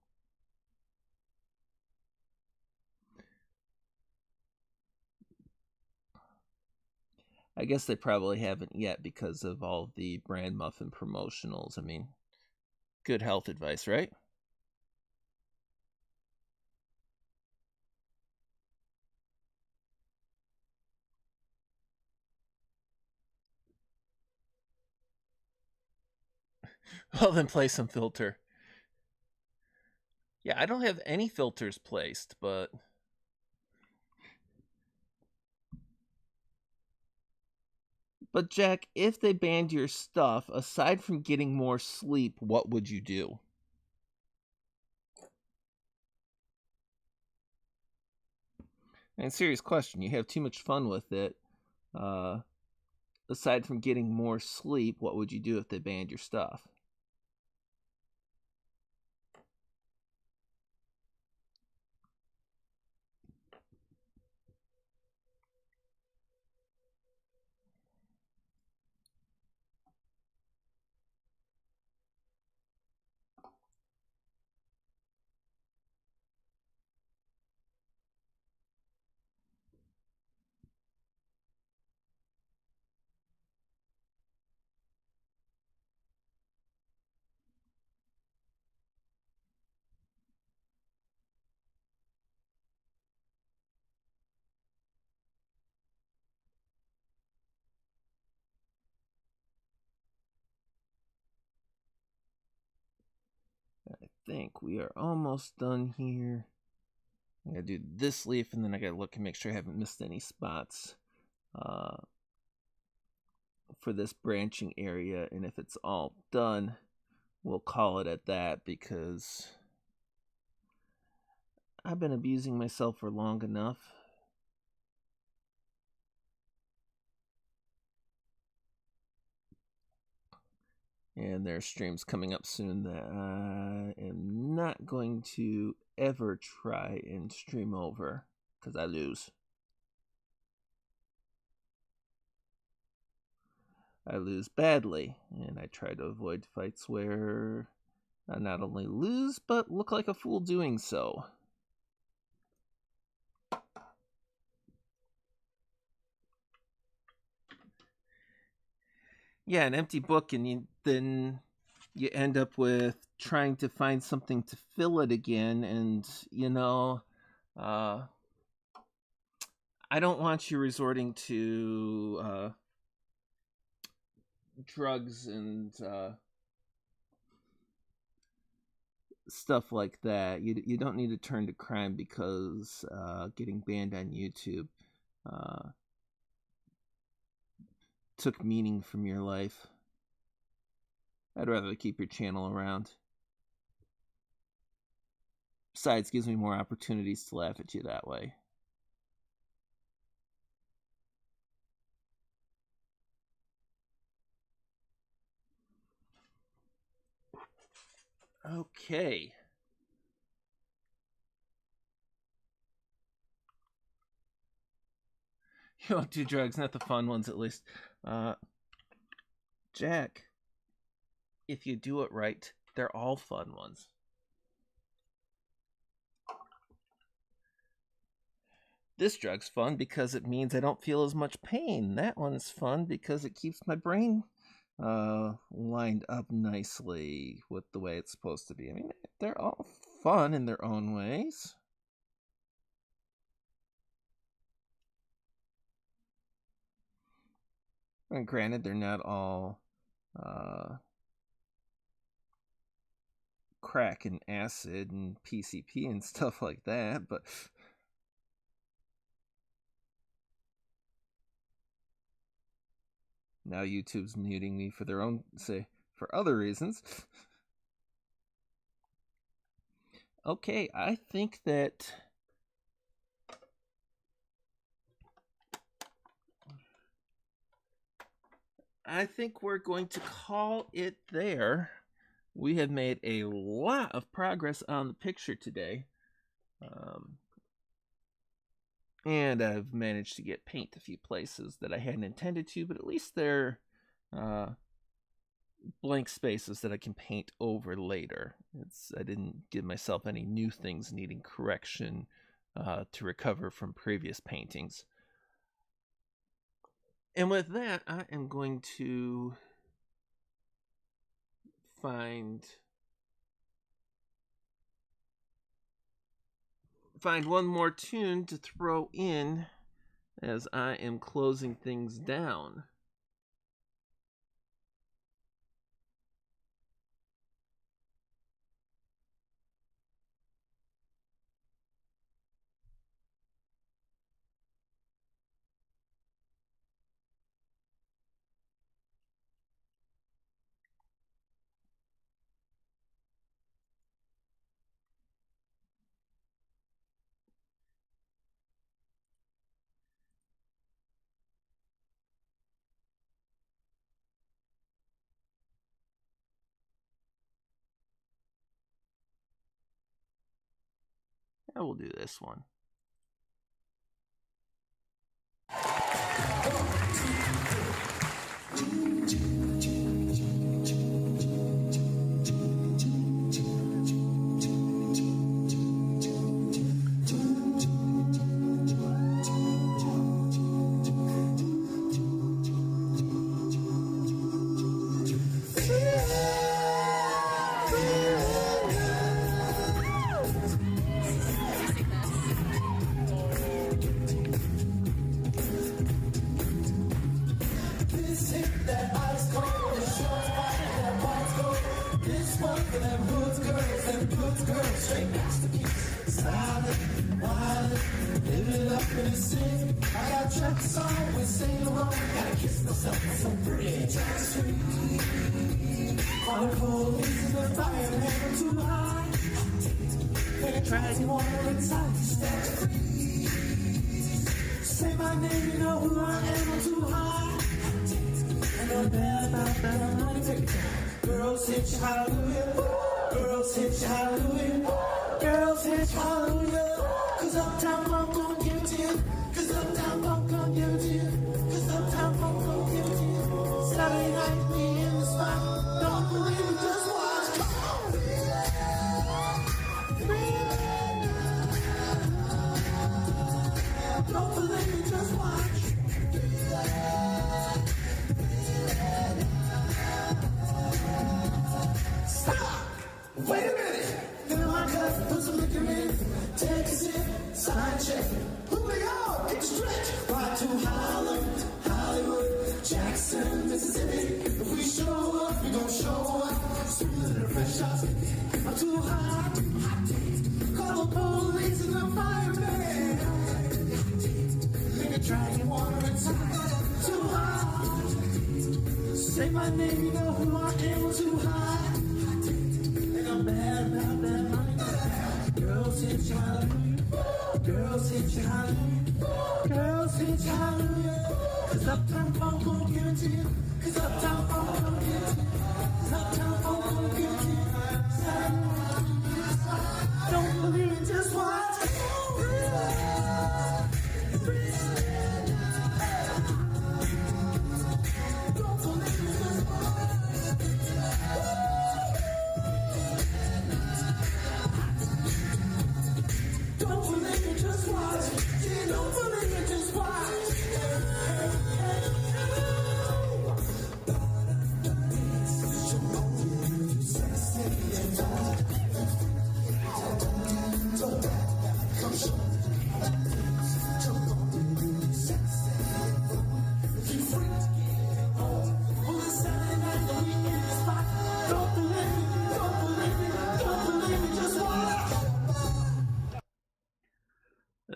I guess they probably haven't yet because of all the brand muffin promotionals. I mean, good health advice, right? Well, then play some filter. Yeah, I don't have any filters placed, but... But Jack, if they banned your stuff, aside from getting more sleep, what would you do? And serious question, you have too much fun with it. Aside from getting more sleep, what would you do if they banned your stuff? I think we are almost done here. I gotta do this leaf, and then I gotta look and make sure I haven't missed any spots for this branching area. And if it's all done, we'll call it at that, because I've been abusing myself for long enough. And there are streams coming up soon that I am not going to ever try and stream over, because I lose. I lose badly, and I try to avoid fights where I not only lose, but look like a fool doing so. Yeah, an empty book, and then you end up with trying to find something to fill it again, and I don't want you resorting to drugs and stuff like that. You don't need to turn to crime because getting banned on YouTube took meaning from your life. I'd rather keep your channel around. Besides, it gives me more opportunities to laugh at you that way. Okay. You don't do drugs, not the fun ones at least. Jack, if you do it right, they're all fun ones. This drug's fun because it means I don't feel as much pain. That one's fun because it keeps my brain lined up nicely with the way it's supposed to be. I mean, they're all fun in their own ways. And granted, they're not all crack and acid and PCP and stuff like that, but now YouTube's muting me for their own, for other reasons. Okay, I think we're going to call it there. We have made a lot of progress on the picture today. And I've managed to get paint a few places that I hadn't intended to, but at least they're blank spaces that I can paint over later. I didn't give myself any new things needing correction to recover from previous paintings. And with that, I am going to find one more tune to throw in as I am closing things down. I will do this one. Say my name, you know who I am, I'm too high. And I'm bad about that, I'm not even. Girls hit you hallelujah, girls hit you hallelujah, girls hit you hallelujah. Cause Uptown Funk gon' give it to you, cause Uptown Funk gon' give it to you, cause Uptown Funk gon' give it to you. Saturday night, we in the spot, don't believe it, just watch. Don't believe me, just watch. Stop! Wait a minute! Fill my cup, put some liquor in. Take a sip, sign check. Who we are? Get stretch. Ride to Harlem, Hollywood, Jackson, Mississippi. If we show up, we gon' show up. Sweeter than a fresh shot. I'm too hot. Call the police and the fireman. Dragon water inside, too hot. Say my name, you know who I am, too hot. And I'm bad about that money. Girls hit you hallelujah, girls hit you hallelujah, girls hit you hallelujah. Cause Uptown Funk gon' give it to you, cause Uptown Funk gon' give it to you, cause Uptown Funk gon' give it to you. Don't believe it, just watch. Don't believe it, just watch. Don't believe it, just watch. Sexy and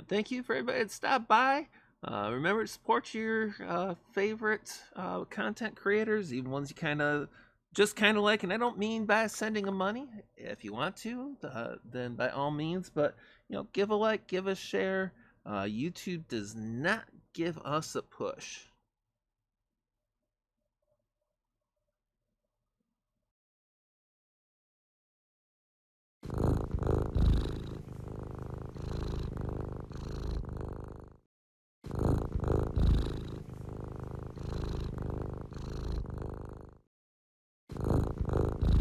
thank you for everybody that stopped by. Remember to support your favorite content creators, even ones you just kind of like. And I don't mean by sending them money. If you want to, then by all means. But give a like, give a share. YouTube does not give us a push.